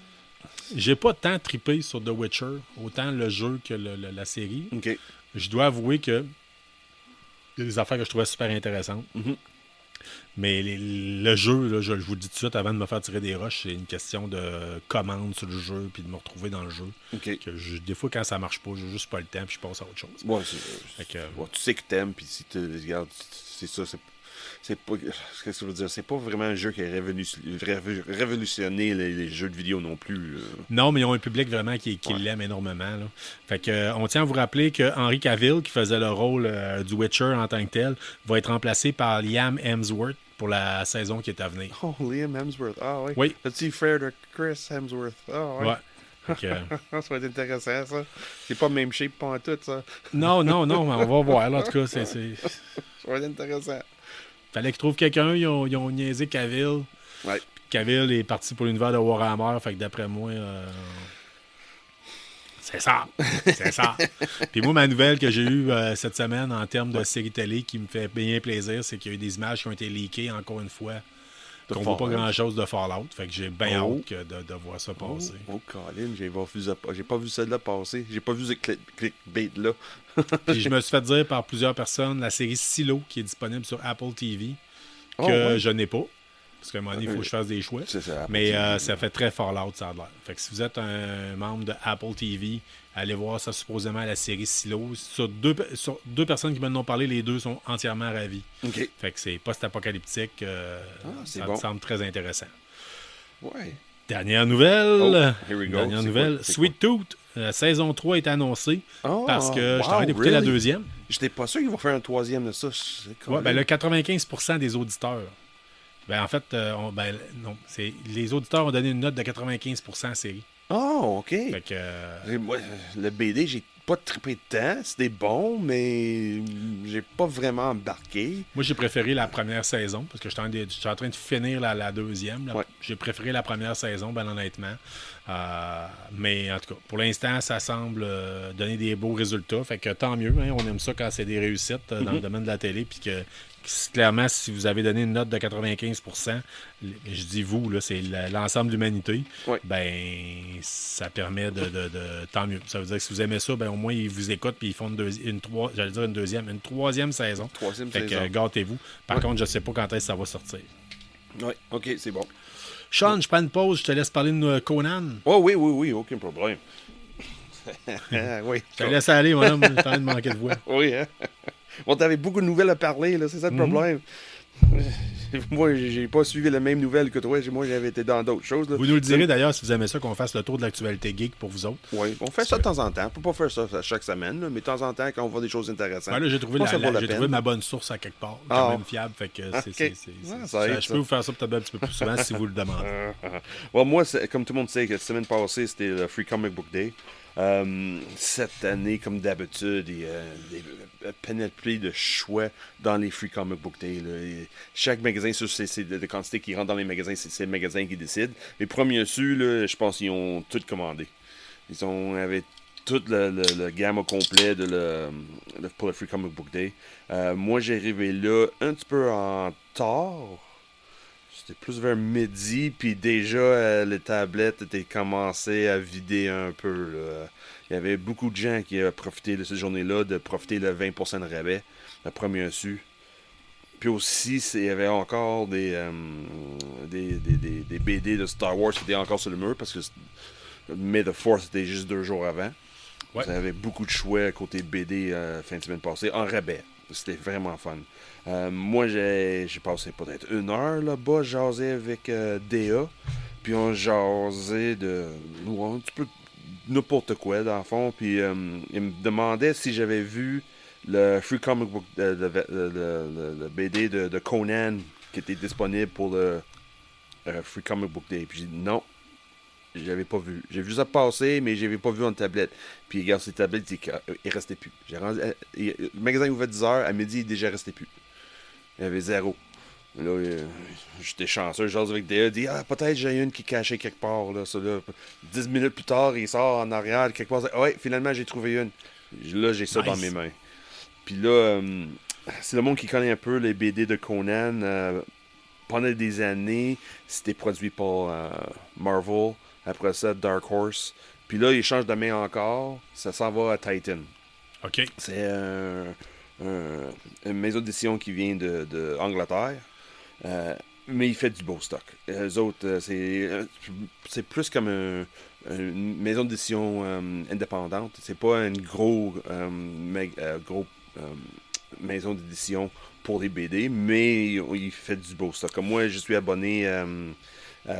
Speaker 2: j'ai pas tant trippé sur The Witcher, autant le jeu que la série.
Speaker 3: Ok.
Speaker 2: Je dois avouer que il y a des affaires que je trouvais super intéressantes.
Speaker 3: Mhm.
Speaker 2: Mais le jeu, là, je vous le dis tout de suite, avant de me faire tirer des roches, c'est une question de commande sur le jeu puis de me retrouver dans le jeu.
Speaker 3: OK.
Speaker 2: Des fois, quand ça marche pas, j'ai juste pas le temps puis je passe à autre chose.
Speaker 3: Ouais,
Speaker 2: Fait que,
Speaker 3: ouais, tu sais que t'aimes, puis si tu regardes, c'est ça, c'est pas. Qu'est-ce que je veux dire? C'est pas vraiment un jeu qui a révolutionné les jeux de vidéo non plus.
Speaker 2: Non, mais ils ont un public vraiment qui l'aime énormément. Là. Fait que, on tient à vous rappeler que Henry Cavill, qui faisait le rôle du Witcher en tant que tel, va être remplacé par Liam Hemsworth pour la saison qui est à venir.
Speaker 3: Oh, Liam Hemsworth. Ah oui.
Speaker 2: Oui.
Speaker 3: Le petit frère de Chris Hemsworth. Ah oui.
Speaker 2: Ouais. Fait que,
Speaker 3: Ça va être intéressant, ça. C'est pas même shape pas en tout, ça.
Speaker 2: non, mais on va voir. Là, en tout cas,
Speaker 3: Ça va être intéressant.
Speaker 2: Fallait qu'ils trouvent quelqu'un. Ils ont niaisé Cavill.
Speaker 3: Ouais.
Speaker 2: Cavill est parti pour l'univers de Warhammer. Fait que d'après moi, c'est ça. C'est ça. Puis moi, ma nouvelle que j'ai eue cette semaine en termes de série télé qui me fait bien plaisir, c'est qu'il y a eu des images qui ont été leakées encore une fois. Qu'on voit pas grand-chose de Fallout. Fait que j'ai bien hâte de voir ça passer.
Speaker 3: Oh, Colin, j'ai pas vu celle-là passer. J'ai pas vu ce clickbait-là.
Speaker 2: Puis je me suis fait dire par plusieurs personnes la série Silo qui est disponible sur Apple TV que je n'ai pas. Parce qu'à un moment donné, il faut que je fasse des choix.
Speaker 3: C'est ça,
Speaker 2: mais ça fait très Fallout, ça a l'air. Fait que si vous êtes un membre de Apple TV, allez voir ça supposément la série Silo. Sur deux personnes qui m'en ont parlé, les deux sont entièrement ravis.
Speaker 3: OK.
Speaker 2: Fait que c'est post-apocalyptique. Ça me semble très intéressant.
Speaker 3: Ouais.
Speaker 2: Dernière nouvelle.
Speaker 3: Here we go.
Speaker 2: Dernière
Speaker 3: C'est
Speaker 2: nouvelle.
Speaker 3: quoi?
Speaker 2: Sweet Tooth, saison 3 est annoncée parce que je t'arrête d'écouter la deuxième.
Speaker 3: J'étais pas sûr qu'ils vont faire un troisième de ça.
Speaker 2: Ouais, ben le 95% des auditeurs. Ben en fait, non, les auditeurs ont donné une note de 95% à la série.
Speaker 3: Oh, OK.
Speaker 2: Fait que,
Speaker 3: Moi, le BD, j'ai pas trippé de temps. C'était bon, mais j'ai pas vraiment embarqué.
Speaker 2: moi, j'ai préféré la première saison parce que je suis en train de finir la deuxième.
Speaker 3: Ouais.
Speaker 2: J'ai préféré la première saison, ben honnêtement. Mais en tout cas, pour l'instant, ça semble donner des beaux résultats. Fait que tant mieux. Hein, on aime ça quand c'est des réussites dans le domaine de la télé. Puis que clairement, si vous avez donné une note de 95%, je dis vous, là, c'est l'ensemble de l'humanité,
Speaker 3: Ouais.
Speaker 2: ben ça permet de tant mieux. Ça veut dire que si vous aimez ça, ben au moins ils vous écoutent puis ils font une troisième saison.
Speaker 3: Troisième
Speaker 2: Fait
Speaker 3: saison.
Speaker 2: que gâtez-vous. Par contre, je sais pas quand est-ce que ça va sortir.
Speaker 3: Oui, OK, c'est bon.
Speaker 2: Sean, je prends une pause, je te laisse parler de Conan.
Speaker 3: Oh, oui, aucun problème. Oui.
Speaker 2: Je te laisse aller, mon homme, j'ai en train de manquer de voix.
Speaker 3: Oui, hein? Bon, t'avais beaucoup de nouvelles à parler, là, c'est ça le problème. Moi, j'ai pas suivi les mêmes nouvelles que toi. Moi, j'avais été dans d'autres choses. Là.
Speaker 2: Vous nous le direz d'ailleurs si vous aimez ça qu'on fasse le tour de l'actualité geek pour vous autres.
Speaker 3: Oui, on fait ça de temps en temps. On peut pas faire ça chaque semaine, là, mais de temps en temps, quand on voit des choses intéressantes.
Speaker 2: Ouais, là, j'ai trouvé,
Speaker 3: je pense que ça vaut la
Speaker 2: j'ai
Speaker 3: peine.
Speaker 2: trouvé ma bonne source à quelque part, quand
Speaker 3: Ah.
Speaker 2: même fiable. Fait que
Speaker 3: Ok.
Speaker 2: je peux vous faire ça peut-être un petit peu plus souvent si vous le demandez.
Speaker 3: Bon, moi, comme tout le monde sait, que la semaine passée, c'était le Free Comic Book Day. Cette année, comme d'habitude, il y a des panoplie de choix dans les Free Comic Book Day. Là. Chaque magasin, c'est de quantité qui rentre dans les magasins, c'est le magasin qui décide. Les premiers su, là, je pense qu'ils ont tout commandé. Ils avaient toute le gamme au complet pour le Free Comic Book Day. Moi, j'ai arrivé là un petit peu en tard. C'était plus vers midi, puis déjà, les tablettes étaient commencées à vider un peu. Là. Il y avait beaucoup de gens qui ont profité de cette journée-là, de profiter de 20% de rabais, le premier su. Puis aussi, il y avait encore des BD de Star Wars qui étaient encore sur le mur, parce que May the 4th était juste 2 jours avant.
Speaker 2: Ouais.
Speaker 3: Vous avez beaucoup de choix à côté BD fin de semaine passée, en rabais. C'était vraiment fun. Moi, j'ai passé peut-être 1 heure là-bas, jasé avec DA. Puis on jasait de un petit peu n'importe quoi, dans le fond. Puis il me demandait si j'avais vu le Free Comic Book, le BD de Conan qui était disponible pour le Free Comic Book Day. Puis j'ai dit non. J'avais pas vu. J'ai vu ça passer, mais j'avais pas vu en tablette. Puis, regarde, ces tablettes, il restait plus. Le magasin ouvert 10h, à midi, il déjà restait plus. Il y avait 0. Là, j'étais chanceux. J'ose avec DA, dit peut-être j'ai une qui est cachée quelque part. Là, ça, là. 10 minutes plus tard, il sort en arrière, quelque part. Ouais, finalement, j'ai trouvé une. Là, j'ai ça dans mes mains. Puis là, c'est le monde qui connaît un peu les BD de Conan. Pendant des années, c'était produit par Marvel. Après ça, Dark Horse. Puis là, il change de main encore. Ça s'en va à Titan.
Speaker 2: OK.
Speaker 3: C'est une maison d'édition qui vient de Angleterre. Mais il fait du beau stock. Eux autres, c'est plus comme une maison d'édition indépendante. C'est pas une gros maison d'édition pour les BD, mais il fait du beau stock. Comme moi, je suis abonné à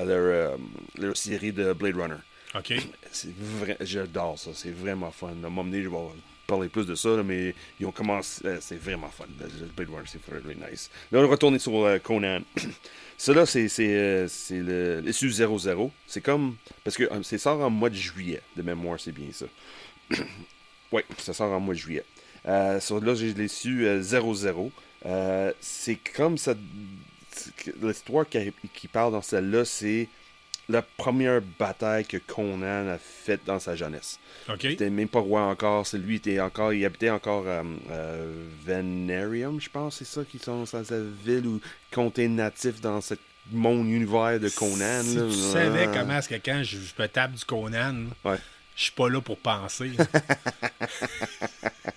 Speaker 3: leur série de Blade Runner.
Speaker 2: OK.
Speaker 3: J'adore ça. C'est vraiment fun. À un moment donné, je vais parler plus de ça, là, mais ils ont commencé. C'est vraiment fun. Le Blade Runner, c'est really nice. Là, on va retourner sur Conan. Ça, là, c'est l'issue 00. C'est comme. Parce que c'est sort en mois de juillet, de mémoire, c'est bien ça. Oui, ça sort en mois de juillet. Là, j'ai l'issue 00. C'est comme ça. L'histoire qui parle dans celle-là, c'est la première bataille que Conan a faite dans sa jeunesse.
Speaker 2: OK.
Speaker 3: Il n'était même pas roi encore. Il habitait encore à Venarium, je pense. C'est ça qui sont dans sa ville ou comté natif dans ce monde univers de Conan.
Speaker 2: Si
Speaker 3: là,
Speaker 2: tu savais comment est-ce que quand je me tape du Conan,
Speaker 3: Ouais.
Speaker 2: je suis pas là pour penser.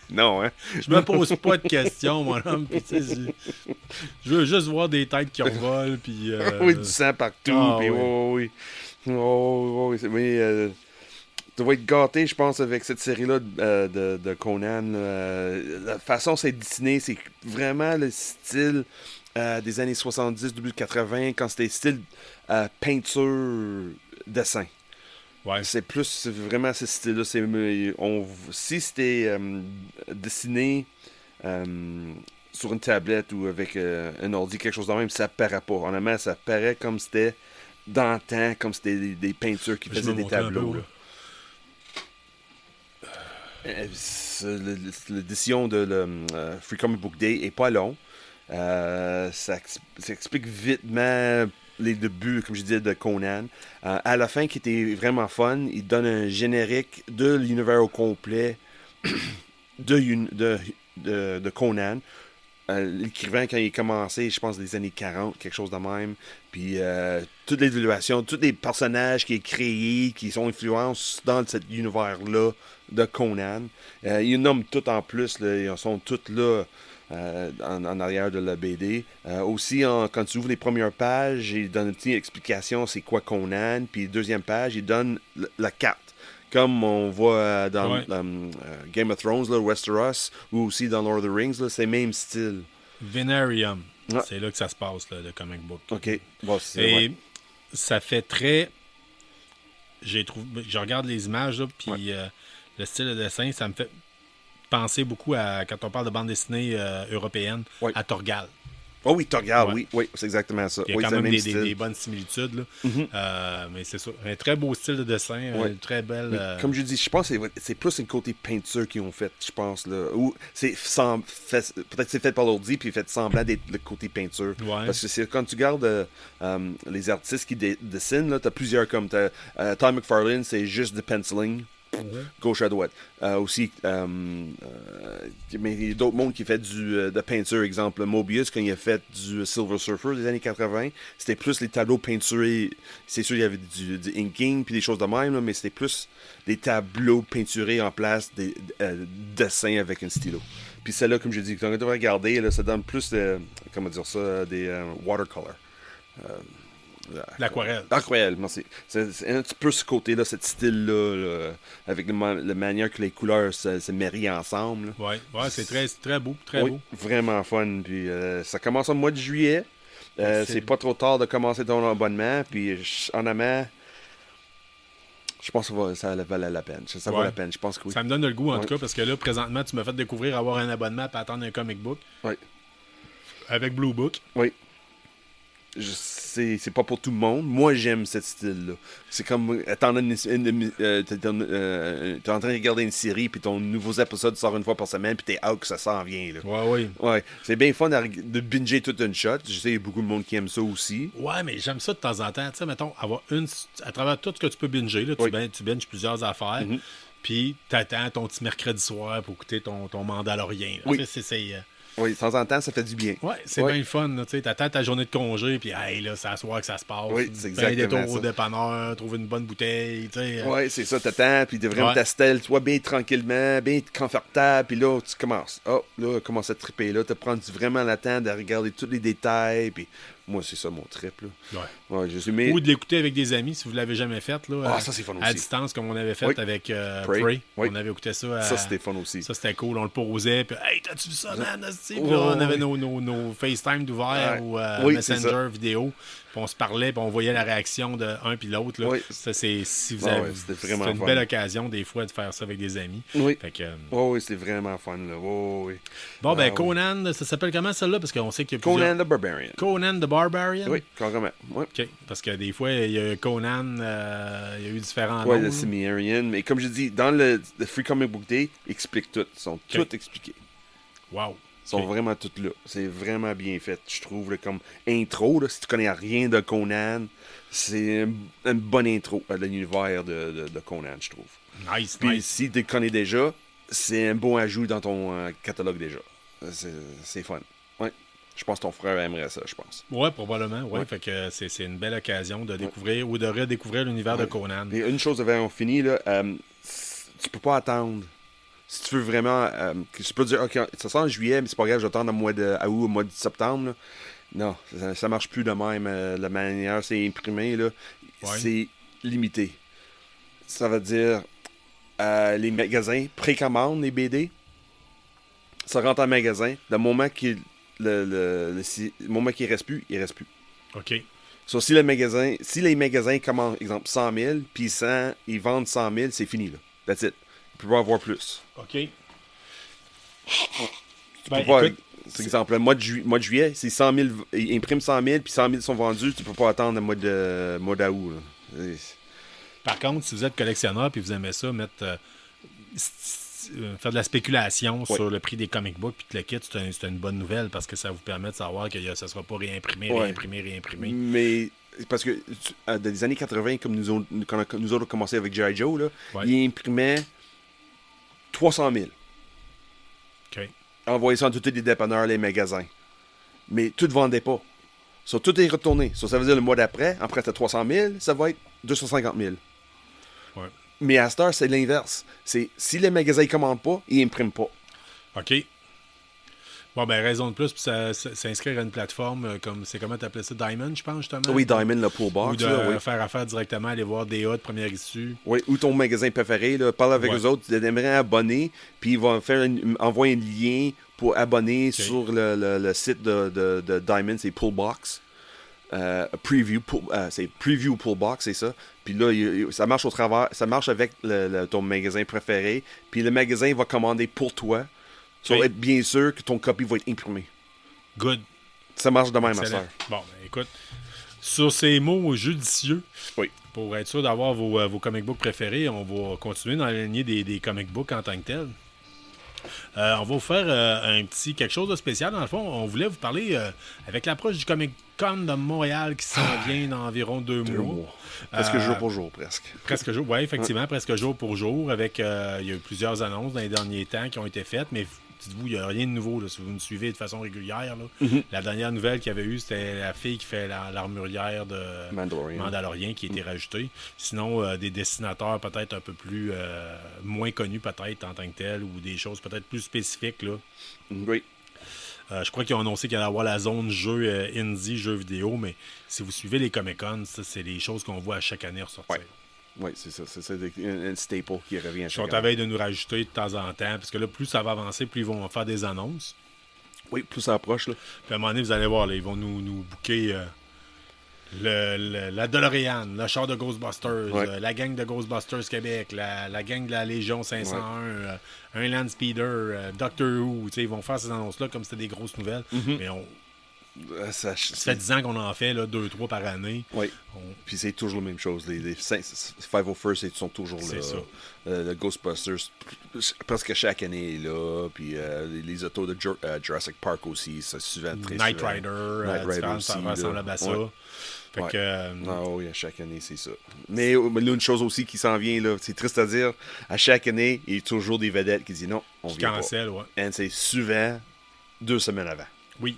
Speaker 3: Non, hein?
Speaker 2: Je me pose pas de questions, mon homme. Puis, tu sais, je veux juste voir des têtes qui envolent. Puis,
Speaker 3: Oui, du sang partout.
Speaker 2: Ah,
Speaker 3: Puis,
Speaker 2: oui.
Speaker 3: oui. Mais tu vas être gâté, je pense, avec cette série-là de Conan. La façon c'est dessiné, c'est vraiment le style des années 70, début 80, quand c'était style peinture, dessin.
Speaker 2: ouais.
Speaker 3: C'est vraiment ce style-là. Si c'était dessiné sur une tablette ou avec un ordi, quelque chose de même, ça paraît pas. Honnêtement, ça paraît comme c'était dans le temps, comme c'était des peintures qui
Speaker 2: Je
Speaker 3: faisaient
Speaker 2: me
Speaker 3: des
Speaker 2: montre un
Speaker 3: tableaux.
Speaker 2: peu,
Speaker 3: Là. L'édition de Free Comic Book Day est pas long. Ça explique vitement les débuts, comme je disais, de Conan. À la fin, qui était vraiment fun, il donne un générique de l'univers au complet de Conan. L'écrivain, quand il a commencé, je pense, des années 40, quelque chose de même. Puis, toute l'évaluation, tous les personnages qui est créé, qui sont influencés dans cet univers-là de Conan. Il nomme tout en plus, là, ils sont tous là en arrière de la BD. Aussi, quand tu ouvres les premières pages, il donne une petite explication c'est quoi Conan. Puis, deuxième page, il donne la carte. Comme on voit dans Game of Thrones, là, Westeros, ou aussi dans Lord of the Rings, là, c'est le même style.
Speaker 2: Venarium.
Speaker 3: Ah.
Speaker 2: C'est là que ça se passe, là, le comic book.
Speaker 3: OK. Bon,
Speaker 2: Et ça fait très... Je regarde les images, là, puis le style de dessin, ça me fait penser beaucoup à, quand on parle de bande dessinée européenne, à Torgal.
Speaker 3: Oh oui, Torgal,
Speaker 2: Ouais.
Speaker 3: oui, c'est exactement ça.
Speaker 2: Il y a
Speaker 3: Oui,
Speaker 2: quand
Speaker 3: c'est le
Speaker 2: même
Speaker 3: même style.
Speaker 2: des bonnes similitudes. Là. Mais c'est ça. Un très beau style de dessin. Une très belle...
Speaker 3: Comme je dis, je pense que c'est plus une côté peinture qu'ils ont fait, je pense. Là. Ou peut-être c'est fait par l'ordi, puis fait semblant d'être le côté peinture.
Speaker 2: Ouais.
Speaker 3: Parce que quand tu regardes les artistes qui dessinent, tu as plusieurs comme... Tom McFarlane, c'est juste de penciling. Gauche à droite. Aussi, mais il y a d'autres mondes qui fait de peinture. Exemple, Mobius, quand il a fait du Silver Surfer des années 80, c'était plus les tableaux peinturés. C'est sûr, il y avait du inking puis des choses de même, là, mais c'était plus des tableaux peinturés en place, des dessins avec un stylo. Puis celle-là, comme je dis, quand on devrait regarder, là, ça donne plus comment dire ça, des watercolors.
Speaker 2: L'aquarelle.
Speaker 3: L'aquarelle, merci. C'est un petit peu ce côté-là, ce style-là, là, avec la manière que les couleurs se marient ensemble.
Speaker 2: Oui, c'est très beau, très
Speaker 3: oui,
Speaker 2: beau.
Speaker 3: Vraiment fun. Puis ça commence au mois de juillet. C'est pas trop tard de commencer ton abonnement. Puis en amont, je pense que ça valait la peine. Ça vaut la peine, je pense que oui.
Speaker 2: Ça me donne le goût, en tout cas, parce que là, présentement, tu m'as fait découvrir avoir un abonnement et attendre un comic book.
Speaker 3: Oui.
Speaker 2: Avec Blue Book.
Speaker 3: Oui. C'est pas pour tout le monde. Moi, j'aime ce style-là. C'est comme t'es en train de regarder une série, puis ton nouveau épisode sort une fois par semaine, puis t'es out que ça s'en vient. Là.
Speaker 2: Oui.
Speaker 3: Ouais, c'est bien fun de binger toute une shot. Je sais qu'il y a beaucoup de monde qui aime ça aussi.
Speaker 2: Ouais, mais j'aime ça de temps en temps. Tu sais, mettons, avoir à travers tout ce que tu peux binger, là, tu binges plusieurs affaires. Puis t'attends ton petit mercredi soir pour écouter ton Mandalorien.
Speaker 3: Oui.
Speaker 2: C'est
Speaker 3: Oui, de temps en temps, ça fait du bien.
Speaker 2: Ouais, c'est bien le fun. Tu attends ta journée de congé, puis hey, là, c'est à soir que ça se passe.
Speaker 3: Oui, c'est
Speaker 2: Faire des
Speaker 3: exactement
Speaker 2: détours au
Speaker 3: ça.
Speaker 2: dépanneur, trouver une bonne bouteille.
Speaker 3: Oui, c'est ça, t'attends, puis de vraiment t'installer, toi, bien tranquillement, bien confortable, puis là, tu commences. Oh, là, commence à triper, là, te prendre vraiment le temps de regarder tous les détails, puis moi, c'est ça mon trip, là.
Speaker 2: Ouais.
Speaker 3: Je suis, mais...
Speaker 2: Ou de l'écouter avec des amis, si vous ne l'avez jamais fait. Là,
Speaker 3: ça, c'est fun
Speaker 2: à
Speaker 3: aussi.
Speaker 2: distance, comme on avait fait avec Prey.
Speaker 3: Oui.
Speaker 2: On avait écouté ça.
Speaker 3: Ça, c'était fun aussi.
Speaker 2: Ça, c'était cool. On le posait, puis hey, t'as-tu vu ça, man? Puis là, on avait nos FaceTime d'ouvert ou Messenger vidéo. Puis on se parlait, puis on voyait la réaction de un puis l'autre. Là.
Speaker 3: Oui.
Speaker 2: Ça, c'est si vous avez.
Speaker 3: c'était
Speaker 2: c'est
Speaker 3: vraiment
Speaker 2: une
Speaker 3: fun.
Speaker 2: belle occasion, des fois, de faire ça avec des amis.
Speaker 3: Oui.
Speaker 2: Fait que,
Speaker 3: oui, c'était vraiment fun, là. Oui.
Speaker 2: Bon, Conan, ça s'appelle comment, celle-là? Parce qu'on sait qu'il y a
Speaker 3: Conan the Barbarian.
Speaker 2: Conan the Barbarian?
Speaker 3: Oui, carrément. Oui.
Speaker 2: OK. Parce que des fois, il y a Conan, il y a eu différents
Speaker 3: Oui,
Speaker 2: noms.
Speaker 3: le Cimmerian. Mais comme je dis, dans le Free Comic Book Day, ils expliquent tout. Ils sont tous expliqués.
Speaker 2: Wow.
Speaker 3: Ils sont vraiment tous là. C'est vraiment bien fait, je trouve. Là, comme intro, là, si tu connais rien de Conan, c'est une bonne intro à l'univers de Conan, je trouve.
Speaker 2: Nice.
Speaker 3: Puis si tu le connais déjà, c'est un bon ajout dans ton catalogue déjà. C'est fun. Ouais. Je pense que ton frère aimerait ça, je pense.
Speaker 2: Ouais, probablement. Ouais. Fait que c'est une belle occasion de découvrir ou de redécouvrir l'univers de Conan.
Speaker 3: Et une chose avant on finit, là, tu peux pas attendre. Si tu veux vraiment. Tu peux dire, OK, ça sort en juillet, mais c'est pas grave, je vais attendre au mois de août, au mois de septembre. Là. Non, ça marche plus de même. La manière, c'est imprimé, là. C'est limité. Ça veut dire, les magasins précommandent les BD. Ça rentre en magasin. Le moment qu'il le moment qu'il reste plus, il reste plus.
Speaker 2: OK.
Speaker 3: So, si les magasins commandent, exemple, 100 000, puis ils vendent 100 000, c'est fini, là. That's it. Tu peux pas avoir plus.
Speaker 2: OK.
Speaker 3: Tu peux pas, c'est exemple, le mois de juillet, c'est 100 000, ils impriment 100 000, puis 100 000 sont vendus, tu peux pas attendre le mois d'août.
Speaker 2: Par contre, si vous êtes collectionneur et vous aimez ça, faire de la spéculation sur le prix des comic books puis que le kit, c'est une bonne nouvelle parce que ça vous permet de savoir que ça ne sera pas réimprimé.
Speaker 3: Mais parce que dans les années 80, comme nous autres, quand nous autres commencé avec G.I. Joe, là, ils imprimaient 300 000.
Speaker 2: OK.
Speaker 3: Envoyaient ça dans tous les dépanneurs, les magasins. Mais tout ne vendait pas. So, tout est retourné. So, ça veut dire le mois d'après, après t'as 300 000, ça va être 250 000.
Speaker 2: Ouais.
Speaker 3: Mais à cette heure, c'est l'inverse. C'est si les magasins ne commandent pas, ils n'impriment pas.
Speaker 2: OK. Bon, ben raison de plus, puis s'inscrire à une plateforme comme, c'est comment tu appelais ça, Diamond, je pense, justement?
Speaker 3: Oui, Diamond, le pull-box.
Speaker 2: Ou de faire affaire directement, aller voir DA de première issue.
Speaker 3: Oui, ou ton magasin préféré, là, parle avec eux autres, ils aimeraient abonner, puis ils vont envoyer un lien pour abonner sur le site de Diamond, c'est Pullbox. C'est Preview Pullbox, c'est ça. Puis là, ça marche au travers, ça marche avec ton magasin préféré, puis le magasin va commander pour toi. Ça va être bien sûr que ton copie va être imprimé.
Speaker 2: Good.
Speaker 3: Ça marche de même à ça.
Speaker 2: Bon, ben, écoute, sur ces mots judicieux, pour être sûr d'avoir vos comic books préférés, on va continuer dans la lignée des comic books en tant que tels. On va vous faire quelque chose de spécial. Dans le fond, on voulait vous parler avec l'approche du Comic Con de Montréal qui s'en vient dans environ 2 mois.
Speaker 3: Presque jour pour jour, presque.
Speaker 2: Presque jour, oui, effectivement, presque jour pour jour. Avec, il y a eu plusieurs annonces dans les derniers temps qui ont été faites, mais dites-vous, il n'y a rien de nouveau là, si vous nous suivez de façon régulière. Là. La dernière nouvelle qu'il y avait eu, c'était la fille qui fait l'armurière de Mandalorian qui a été rajoutée. Sinon, des dessinateurs peut-être un peu plus moins connus peut-être en tant que tel ou des choses peut-être plus spécifiques. Là.
Speaker 3: Oui.
Speaker 2: Je crois qu'ils ont annoncé qu'il allait avoir la zone jeu indie, jeux vidéo, mais si vous suivez les Comic-Con, ça, c'est des choses qu'on voit à chaque année ressortir.
Speaker 3: Oui, c'est ça. C'est un staple qui revient à chaque année.
Speaker 2: Ils sont à veille de nous rajouter de temps en temps, parce que là, plus ça va avancer, plus ils vont faire des annonces.
Speaker 3: Oui, plus ça approche. Là.
Speaker 2: Puis à un moment donné, vous allez voir, là, ils vont nous booker la DeLorean, le char de Ghostbusters, la gang de Ghostbusters Québec, la gang de la Légion 501, un Land Speeder, Doctor Who. Ils vont faire ces annonces-là comme c'était des grosses nouvelles. Mais ça fait 10 ans qu'on en fait, 2-3 par année.
Speaker 3: Oui. Puis c'est toujours la même chose. Les 501st, ils sont toujours là.
Speaker 2: C'est ça.
Speaker 3: Le Ghostbusters, presque chaque année est là. Puis les autos de Jurassic Park aussi, ça souvent très
Speaker 2: Night Rider aussi, ça ressemble à ça. Fait que,
Speaker 3: non, oui, à chaque année, c'est ça. Mais une chose aussi qui s'en vient, là, c'est triste à dire, à chaque année, il y a toujours des vedettes qui disent non, on vient
Speaker 2: cancel,
Speaker 3: pas. Et c'est souvent 2 semaines avant.
Speaker 2: Oui.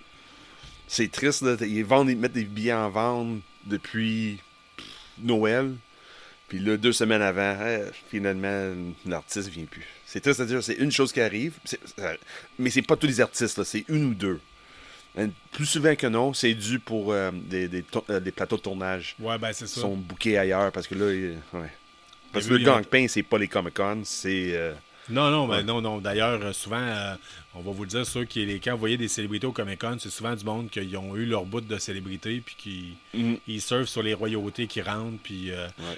Speaker 3: C'est triste, là. Ils mettent des billets en vente depuis Noël. Puis là, 2 semaines avant, finalement, l'artiste vient plus. C'est triste à dire, c'est une chose qui arrive. Mais c'est pas tous les artistes, là. C'est une ou deux. Plus souvent que non, c'est dû pour des plateaux de tournage.
Speaker 2: Ouais, ben c'est
Speaker 3: Qui
Speaker 2: ça.
Speaker 3: sont bookés ailleurs parce que là, ouais. Parce que
Speaker 2: vu,
Speaker 3: le gang-pain, c'est pas les Comic-Con, c'est.
Speaker 2: Non, ben
Speaker 3: Ouais.
Speaker 2: non. D'ailleurs, souvent, on va vous le dire, ceux qui, quand vous voyez des célébrités au Comic-Con, c'est souvent du monde qui ont eu leur bout de célébrité, puis qui ils surfent sur les royautés qui rentrent, puis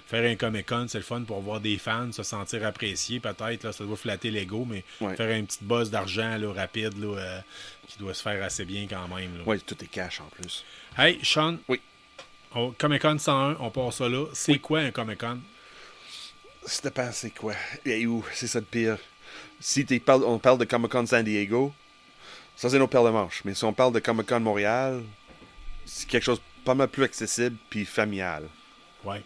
Speaker 2: faire un Comic-Con, c'est le fun pour voir des fans se sentir appréciés, peut-être, là, ça doit flatter l'ego, mais faire une petite bosse d'argent là, rapide, là, qui doit se faire assez bien quand même. Là.
Speaker 3: Ouais, tout est cash en plus.
Speaker 2: Hey, Sean,
Speaker 3: Oui.
Speaker 2: Comic-Con 101, on passe ça là. C'est quoi un Comic-Con?
Speaker 3: Ça dépend, c'est quoi? Et où? C'est ça le pire. Si on parle de Comic-Con San Diego, ça c'est nos paires de manches. Mais si on parle de Comic-Con Montréal, c'est quelque chose de pas mal plus accessible puis familial.
Speaker 2: Ouais.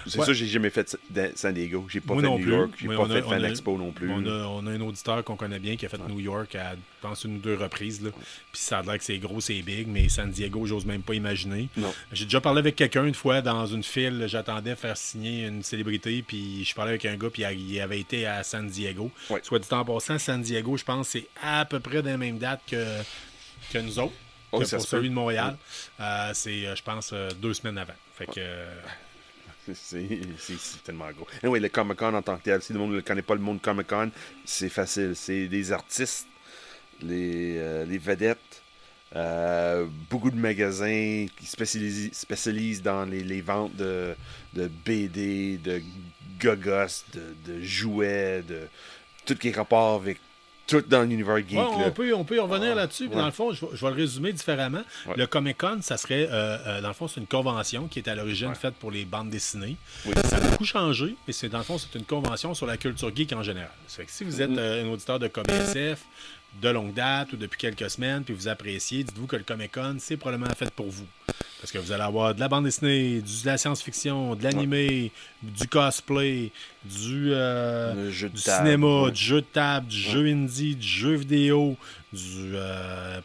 Speaker 3: C'est
Speaker 2: Ouais.
Speaker 3: ça, j'ai jamais fait San Diego. J'ai pas
Speaker 2: Moi
Speaker 3: fait
Speaker 2: non
Speaker 3: New
Speaker 2: plus.
Speaker 3: York. J'ai
Speaker 2: Mais
Speaker 3: pas
Speaker 2: on a-
Speaker 3: fait
Speaker 2: on
Speaker 3: Fan
Speaker 2: a-
Speaker 3: Expo non plus.
Speaker 2: On a un auditeur qu'on connaît bien qui a fait New York à, je pense, une ou deux reprises. Là. Puis ça a l'air que c'est gros, c'est big, mais San Diego, j'ose même pas imaginer.
Speaker 3: Non.
Speaker 2: J'ai déjà parlé avec quelqu'un une fois dans une file. J'attendais faire signer une célébrité, puis je parlais avec un gars, puis il avait été à San Diego.
Speaker 3: Ouais.
Speaker 2: Soit dit en passant, San Diego, je pense, c'est à peu près dans la même date que nous autres.
Speaker 3: Oh,
Speaker 2: Que
Speaker 3: ça
Speaker 2: pour
Speaker 3: se peut.
Speaker 2: celui de Montréal. C'est, je pense, 2 semaines avant. Fait que.
Speaker 3: C'est tellement gros. Anyway, le Comic-Con en tant que tel, si le monde ne connaît pas le monde Comic-Con, c'est facile. C'est des artistes, les vedettes, beaucoup de magasins qui spécialisent dans les ventes de BD, de gogos, de jouets, de tout qui est rapport avec tout dans l'univers geek.
Speaker 2: Ouais,
Speaker 3: là.
Speaker 2: on peut y revenir là-dessus. Puis
Speaker 3: ouais.
Speaker 2: dans le fond, je vais le résumer différemment.
Speaker 3: Ouais.
Speaker 2: Le Comic-Con, ça serait, dans le fond, c'est une convention qui est à l'origine faite pour les bandes dessinées.
Speaker 3: Oui.
Speaker 2: Ça a beaucoup changé, mais dans le fond, c'est une convention sur la culture geek en général. Ça fait que si vous êtes un auditeur de KBSF de longue date ou depuis quelques semaines, puis vous appréciez, dites-vous que le Comic-Con, c'est probablement fait pour vous. Parce que vous allez avoir de la bande dessinée, de la science-fiction, de l'animé, du cosplay, du
Speaker 3: jeu de
Speaker 2: du
Speaker 3: table,
Speaker 2: cinéma,
Speaker 3: ouais.
Speaker 2: du jeu de table, du jeu indie, du jeu vidéo,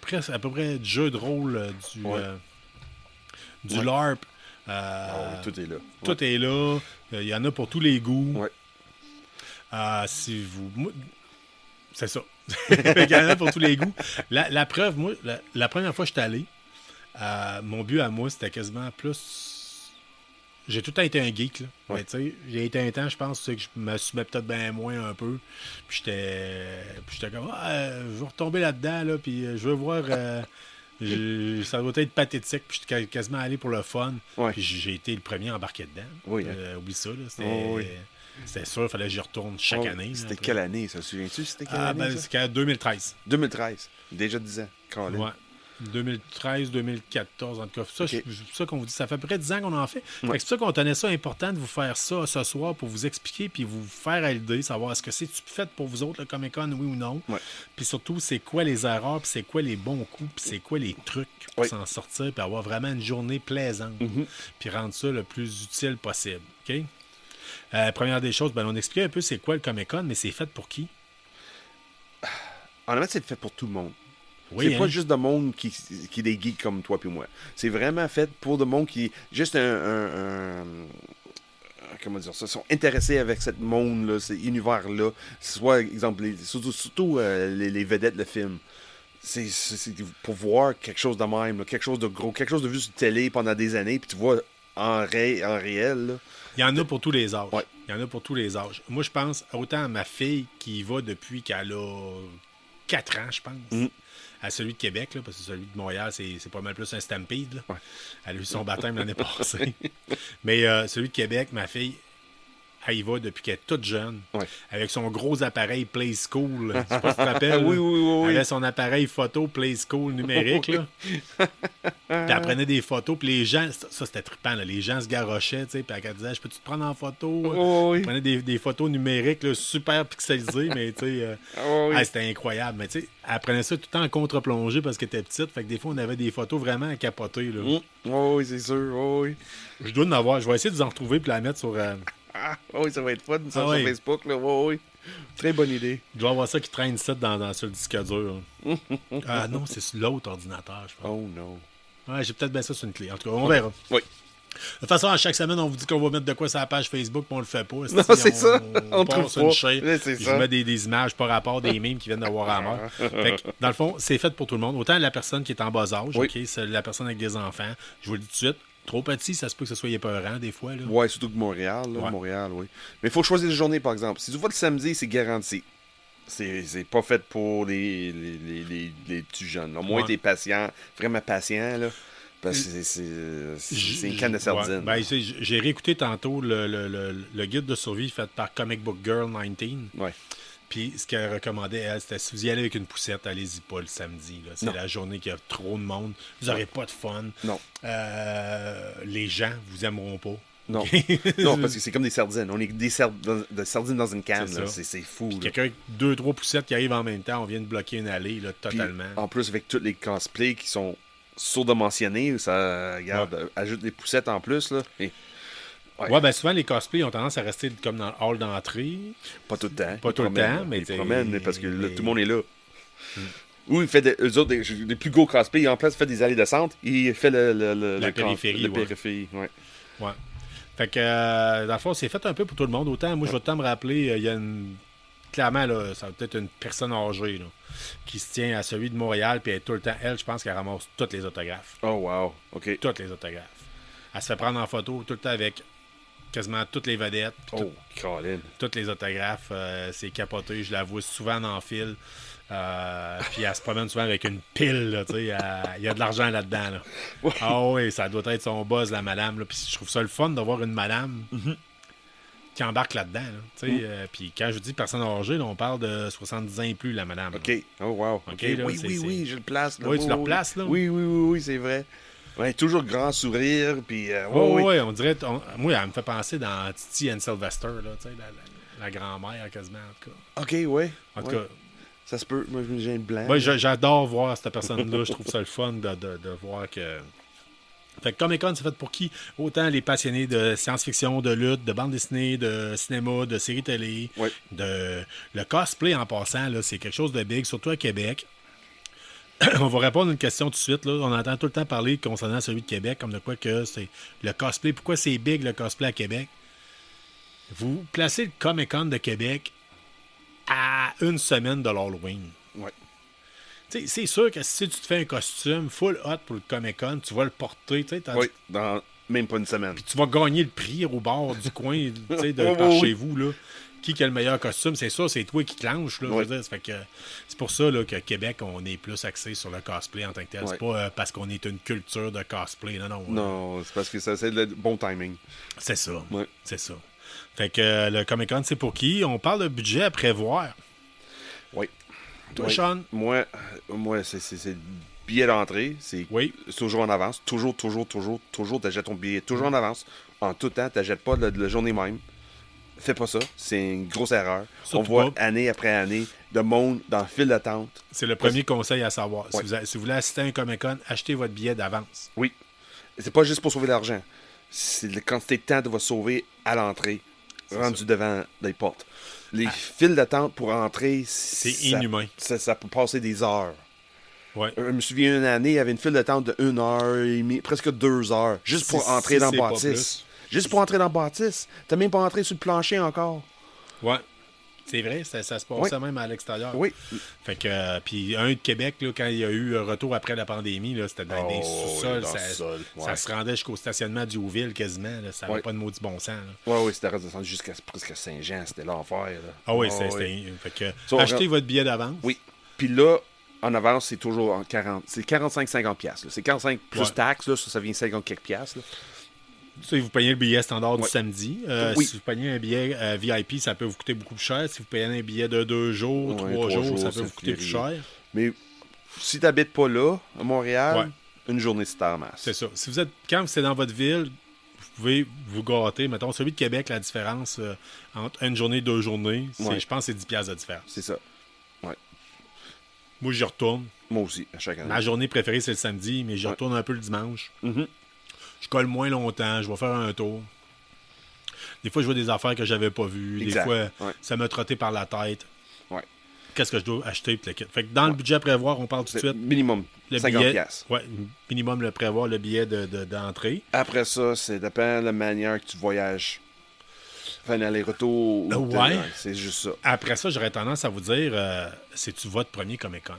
Speaker 2: presque à peu près du jeu de rôle, du
Speaker 3: Ouais.
Speaker 2: LARP.
Speaker 3: Tout est là.
Speaker 2: Tout est là. Il y en a pour tous les goûts.
Speaker 3: Ouais.
Speaker 2: Si vous... moi, c'est ça. Il y en a pour tous les goûts. La preuve, moi, la première fois que je suis allé, mon but à moi, c'était quasiment plus... J'ai tout le temps été un geek, là.
Speaker 3: Ouais.
Speaker 2: Mais tu sais, j'ai été un temps, je pense, que je m'assumais peut-être bien moins un peu. Puis j'étais comme, je vais retomber là-dedans, là, puis je veux voir... ça doit être pathétique, puis j'étais quasiment allé pour le fun.
Speaker 3: Ouais.
Speaker 2: Puis j'ai été le premier à embarquer dedans.
Speaker 3: Oui, hein.
Speaker 2: Oublie ça, là.
Speaker 3: Oh, oui.
Speaker 2: C'était sûr, il fallait que j'y retourne chaque
Speaker 3: Oh,
Speaker 2: année. là,
Speaker 3: C'était
Speaker 2: après.
Speaker 3: quelle année, ça? Souviens-tu? C'était quelle année?
Speaker 2: Ben,
Speaker 3: ça?
Speaker 2: c'est 2013.
Speaker 3: 2013. Déjà 10 ans. Colin.
Speaker 2: Ouais. 2013, 2014, en tout cas. Ça,
Speaker 3: Ok.
Speaker 2: c'est ça qu'on vous dit. Ça fait à peu près 10 ans qu'on en fait.
Speaker 3: Ouais.
Speaker 2: Fait que c'est pour ça qu'on tenait ça important de vous faire ça ce soir pour vous expliquer puis vous faire à l'idée, savoir est-ce que c'est fait pour vous autres, le Comic-Con, oui ou non.
Speaker 3: Ouais.
Speaker 2: Puis surtout, c'est quoi les erreurs, puis c'est quoi les bons coups, puis c'est quoi les trucs pour
Speaker 3: Ouais.
Speaker 2: s'en sortir, puis avoir vraiment une journée plaisante, puis rendre ça le plus utile possible. OK? Première des choses, ben, on explique un peu c'est quoi le Comic-Con, mais c'est fait pour qui?
Speaker 3: Honnêtement, c'est fait pour tout le monde.
Speaker 2: Oui,
Speaker 3: c'est
Speaker 2: hein?
Speaker 3: pas juste de monde qui est des geeks comme toi puis moi. C'est vraiment fait pour de monde qui est juste comment dire ça, sont intéressés avec ce monde-là, cet univers-là. Soit, exemple, surtout les vedettes de film. C'est pour voir quelque chose de même, là, quelque chose de gros, quelque chose de vu sur télé pendant des années, puis tu vois en réel. Là.
Speaker 2: Il y en a pour tous les âges.
Speaker 3: Ouais.
Speaker 2: Il y en a pour tous les âges. Moi, je pense autant à ma fille qui y va depuis qu'elle a 4 ans, je pense. À celui de Québec, là, parce que celui de Montréal, c'est pas mal plus un stampede. Là.
Speaker 3: Ouais.
Speaker 2: Elle a eu son baptême l'année passée. Mais celui de Québec, ma fille, elle y va depuis qu'elle est toute jeune.
Speaker 3: Ouais.
Speaker 2: Avec son gros appareil Play School. Je sais pas si tu te rappelles.
Speaker 3: Oui,
Speaker 2: là.
Speaker 3: oui, oui, oui.
Speaker 2: Elle avait son appareil photo Play School numérique. Là. Puis elle prenait des photos, puis les gens, ça c'était trippant, là. Les gens se garochaient, tu sais, puis elle disait, je peux-tu te prendre en photo?
Speaker 3: Oh, oui.
Speaker 2: Elle prenait des photos numériques, là, super pixelisées, mais tu sais,
Speaker 3: Oh, oui.
Speaker 2: c'était incroyable. Mais tu sais, elle prenait ça tout le temps en contre-plongée parce qu'elle était petite, fait que des fois, on avait des photos vraiment à capoter, là.
Speaker 3: Oh, oui, c'est sûr. Oh, oui.
Speaker 2: Je dois en avoir, je vais essayer de vous en retrouver puis la mettre sur
Speaker 3: Oui, ça va être fun, ça,
Speaker 2: Ah
Speaker 3: sur
Speaker 2: oui.
Speaker 3: Facebook. Là. Oui, oui. Très bonne idée.
Speaker 2: Je dois avoir ça qui traîne ça sur le disque dur. Ah non, c'est sur l'autre ordinateur, je pense.
Speaker 3: Oh non.
Speaker 2: Ouais, j'ai peut-être bien ça sur une clé. En tout cas, on verra.
Speaker 3: Oui.
Speaker 2: De toute façon, à chaque semaine, on vous dit qu'on va mettre de quoi sur la page Facebook, mais on le fait pas.
Speaker 3: Non, c'est ça. On
Speaker 2: part
Speaker 3: trouve
Speaker 2: sur une
Speaker 3: pas.
Speaker 2: chaîne,
Speaker 3: Ouais, c'est
Speaker 2: puis
Speaker 3: ça.
Speaker 2: je mets des images par rapport, des mimes qui viennent d'avoir à mort. Fait que, dans le fond, c'est fait pour tout le monde. Autant la personne qui est en bas âge,
Speaker 3: Oui.
Speaker 2: ok, c'est la personne avec des enfants. Je vous le dis tout de suite, trop petit, ça se peut que ce soit épeurant des fois. Là.
Speaker 3: Ouais, surtout que Montréal. Là,
Speaker 2: Ouais.
Speaker 3: Montréal, oui. Mais il faut choisir les journées, par exemple. Si tu vas le samedi, c'est garanti. C'est pas fait pour les petits jeunes. Là. Au moins,
Speaker 2: Ouais.
Speaker 3: t'es patient, vraiment patient, là. Parce que c'est une canne de sardines.
Speaker 2: Ouais. Ben, j'ai réécouté tantôt le guide de survie fait par Comic Book Girl 19.
Speaker 3: Ouais.
Speaker 2: Puis ce qu'elle recommandait, elle, c'était si vous y allez avec une poussette, allez-y pas le samedi. Là. C'est
Speaker 3: Non.
Speaker 2: la journée qu'il y a trop de monde. Vous n'aurez pas de fun.
Speaker 3: Non.
Speaker 2: Les gens vous aimeront pas.
Speaker 3: Non.
Speaker 2: OK?
Speaker 3: Non, parce que c'est comme des sardines. On est des sardines dans une canne.
Speaker 2: C'est
Speaker 3: là.
Speaker 2: ça.
Speaker 3: C'est fou.
Speaker 2: Puis
Speaker 3: là.
Speaker 2: quelqu'un avec 2-3 poussettes qui arrivent en même temps, on vient de bloquer une allée là,
Speaker 3: Puis,
Speaker 2: totalement.
Speaker 3: en plus, avec tous les cosplays qui sont sûrs de mentionner, ça regarde, ajoute des poussettes en plus. Là. Et,
Speaker 2: Ouais, ben souvent les cosplays ont tendance à rester comme dans le hall d'entrée.
Speaker 3: pas tout le temps.
Speaker 2: Pas
Speaker 3: Ils
Speaker 2: tout le
Speaker 3: promènent,
Speaker 2: temps,
Speaker 3: là.
Speaker 2: mais
Speaker 3: Ils
Speaker 2: t'sais,
Speaker 3: promènent parce que là,
Speaker 2: mais-
Speaker 3: tout le monde est là. Ou il fait eux autres, des plus gros cosplays, en place, il fait des allées de centre, il fait
Speaker 2: La périphérie,
Speaker 3: le
Speaker 2: ouais.
Speaker 3: périphérie, ouais.
Speaker 2: Ouais. Fait que, dans le fond, c'est fait un peu pour tout le monde. Autant, moi, je vais tout le temps me rappeler, il y a une. Clairement, là, ça va peut-être une personne âgée là, qui se tient à celui de Montréal, puis elle est tout le temps, elle, je pense qu'elle ramasse tous les autographes.
Speaker 3: Oh, wow. OK.
Speaker 2: Tous les autographes. Elle se fait prendre en photo tout le temps avec quasiment toutes les vedettes,
Speaker 3: Oh, Colin.
Speaker 2: tous les autographes. C'est capoté. Je la vois souvent en fil. Puis elle se promène souvent avec une pile, là, tu sais. Il y a de l'argent là-dedans. Là.
Speaker 3: Ouais.
Speaker 2: Ah oui, ça doit être son buzz, la madame. Là. Puis je trouve ça le fun d'avoir une madame qui embarque là-dedans. Là, tu sais. Puis quand je dis personne âgée, là, on parle de 70 ans et plus, la madame. là.
Speaker 3: OK. Oh, wow.
Speaker 2: OK,
Speaker 3: OK.
Speaker 2: là,
Speaker 3: Oui,
Speaker 2: c'est-
Speaker 3: oui,
Speaker 2: c'est-
Speaker 3: oui, je le place. Là.
Speaker 2: Oui, tu le
Speaker 3: oui.
Speaker 2: replaces, là?
Speaker 3: Oui, oui, oui, oui, c'est vrai. Ouais, toujours grand sourire, puis...
Speaker 2: Oh,
Speaker 3: oui.
Speaker 2: ouais, on dirait. Moi, elle me fait penser dans Titi and Sylvester, là, tu sais, la grand-mère, quasiment, en tout cas.
Speaker 3: OK, ouais.
Speaker 2: En tout
Speaker 3: ouais.
Speaker 2: cas,
Speaker 3: Ça se peut. Moi, j'ai une blanc.
Speaker 2: moi, j'adore voir cette personne-là. Je trouve ça le fun de voir que. Fait que Comic-Con, c'est fait pour qui? Autant les passionnés de science-fiction, de lutte, de bande dessinée, de cinéma, de séries télé,
Speaker 3: Ouais.
Speaker 2: le cosplay en passant, là, c'est quelque chose de big, surtout à Québec. On va répondre à une question tout de suite. Là. On entend tout le temps parler concernant celui de Québec, comme de quoi que c'est le cosplay. Pourquoi c'est big le cosplay à Québec? Vous placez le Comic-Con de Québec à une semaine de l'Halloween.
Speaker 3: Ouais.
Speaker 2: Tu sais, c'est sûr que si tu te fais un costume full hot pour le Comic-Con, tu vas le porter, tu sais,
Speaker 3: Oui, dans même pas une semaine.
Speaker 2: tu vas gagner le prix au bord du coin, tu sais, de
Speaker 3: Oui,
Speaker 2: par
Speaker 3: oui,
Speaker 2: chez
Speaker 3: oui.
Speaker 2: vous, là. Qui a le meilleur costume, c'est ça, c'est toi qui clenche, là.
Speaker 3: Oui.
Speaker 2: Je veux dire, ça fait que c'est pour ça là, que Québec, on est plus axé sur le cosplay en tant que tel.
Speaker 3: Ouais.
Speaker 2: C'est pas parce qu'on est une culture de cosplay, non.
Speaker 3: Non, c'est parce que ça, c'est le bon timing.
Speaker 2: C'est ça.
Speaker 3: Ouais.
Speaker 2: C'est ça. Fait que le Comic-Con, c'est pour qui? On parle de budget à prévoir.
Speaker 3: Oui.
Speaker 2: Toi,
Speaker 3: Oui.
Speaker 2: Sean?
Speaker 3: Moi c'est le billet d'entrée. C'est
Speaker 2: Oui.
Speaker 3: toujours en avance. Toujours, t'achètes ton billet toujours en avance. En tout temps, t'achètes pas la journée même. Fais pas ça. C'est une grosse erreur.
Speaker 2: Surtout
Speaker 3: On voit
Speaker 2: pas.
Speaker 3: année après année de monde dans le fil d'attente.
Speaker 2: C'est le premier conseil à savoir.
Speaker 3: Ouais.
Speaker 2: Si vous voulez assister à un Comic-Con, achetez votre billet d'avance.
Speaker 3: Oui. C'est pas juste pour sauver l'argent. C'est la quantité de temps que tu vas sauver à l'entrée, rendu
Speaker 2: ça.
Speaker 3: devant les portes. Les files d'attente pour entrer,
Speaker 2: C'est
Speaker 3: ça-
Speaker 2: inhumain.
Speaker 3: Ça peut passer des heures.
Speaker 2: Ouais.
Speaker 3: Je me souviens une année, il y avait une file d'attente de 1 heure et demie, presque 2 heures, juste pour entrer dans le
Speaker 2: c'est pas
Speaker 3: bâtisse. Juste pour entrer dans le bâtisse. T'as même pas entré sur le plancher encore.
Speaker 2: Ouais. C'est vrai, ça se passe
Speaker 3: Oui.
Speaker 2: même à l'extérieur.
Speaker 3: Oui.
Speaker 2: Fait que, puis un de Québec, là, quand il y a eu un retour après la pandémie, là, c'était dans des
Speaker 3: Oh,
Speaker 2: sous-sols.
Speaker 3: oui, dans
Speaker 2: Ça,
Speaker 3: le sol,
Speaker 2: ça
Speaker 3: ouais.
Speaker 2: se rendait jusqu'au stationnement du Hauville quasiment. Là, ça n'avait
Speaker 3: Ouais.
Speaker 2: pas de maudit bon sens. Là.
Speaker 3: Oui, c'était redescendu jusqu'à presque Saint-Jean. C'était l'enfer. Là.
Speaker 2: Ah oui,
Speaker 3: Oh,
Speaker 2: c'était. Fait que,
Speaker 3: Ça, on
Speaker 2: achetez
Speaker 3: rentre-
Speaker 2: votre billet d'avance.
Speaker 3: Oui. Puis là, en avance, c'est toujours en 40. C'est 45-50 piastres. Là. C'est 45 plus
Speaker 2: Ouais.
Speaker 3: taxes. Là, ça vient 50 quelques piastres. Là.
Speaker 2: Si vous payez le billet standard du
Speaker 3: Ouais.
Speaker 2: samedi,
Speaker 3: Oui.
Speaker 2: si vous payez un billet VIP, ça peut vous coûter beaucoup plus cher. Si vous payez un billet de 2 jours,
Speaker 3: Ouais,
Speaker 2: 3
Speaker 3: 3
Speaker 2: jours, ça
Speaker 3: jours,
Speaker 2: peut vous
Speaker 3: ça
Speaker 2: coûter
Speaker 3: fait
Speaker 2: plus
Speaker 3: rien.
Speaker 2: cher.
Speaker 3: Mais si tu n'habites pas là, à Montréal,
Speaker 2: Ouais.
Speaker 3: une journée, c'est en masse.
Speaker 2: C'est ça. Si vous êtes, quand c'est dans votre ville, vous pouvez vous gâter. Mettons, celui de Québec, la différence entre une journée et 2 journées,
Speaker 3: Ouais.
Speaker 2: je pense que c'est 10 piastres de différence.
Speaker 3: C'est ça.
Speaker 2: Moi, j'y retourne.
Speaker 3: Moi aussi, à chaque année.
Speaker 2: Ma journée préférée, c'est le samedi, mais j'y
Speaker 3: Ouais.
Speaker 2: retourne un peu le dimanche.
Speaker 3: Mhm.
Speaker 2: Je colle moins longtemps, je vais faire un tour. Des fois, je vois des affaires que j'avais pas vues. Des
Speaker 3: Exact.
Speaker 2: fois,
Speaker 3: Ouais.
Speaker 2: ça m'a trotté par la tête.
Speaker 3: Ouais.
Speaker 2: Qu'est-ce que je dois acheter? Puis le kit. Fait que dans le budget à prévoir, on parle tout de
Speaker 3: C'est
Speaker 2: suite.
Speaker 3: minimum
Speaker 2: Le
Speaker 3: 50$.
Speaker 2: billet,
Speaker 3: piastres.
Speaker 2: ouais, minimum le prévoir, le billet d'entrée.
Speaker 3: Après ça, ça dépend de la manière que tu voyages. Enfin, aller-retour.
Speaker 2: Ouais.
Speaker 3: C'est juste ça.
Speaker 2: Après ça, j'aurais tendance à vous dire, c'est-tu votre premier Comic-Con?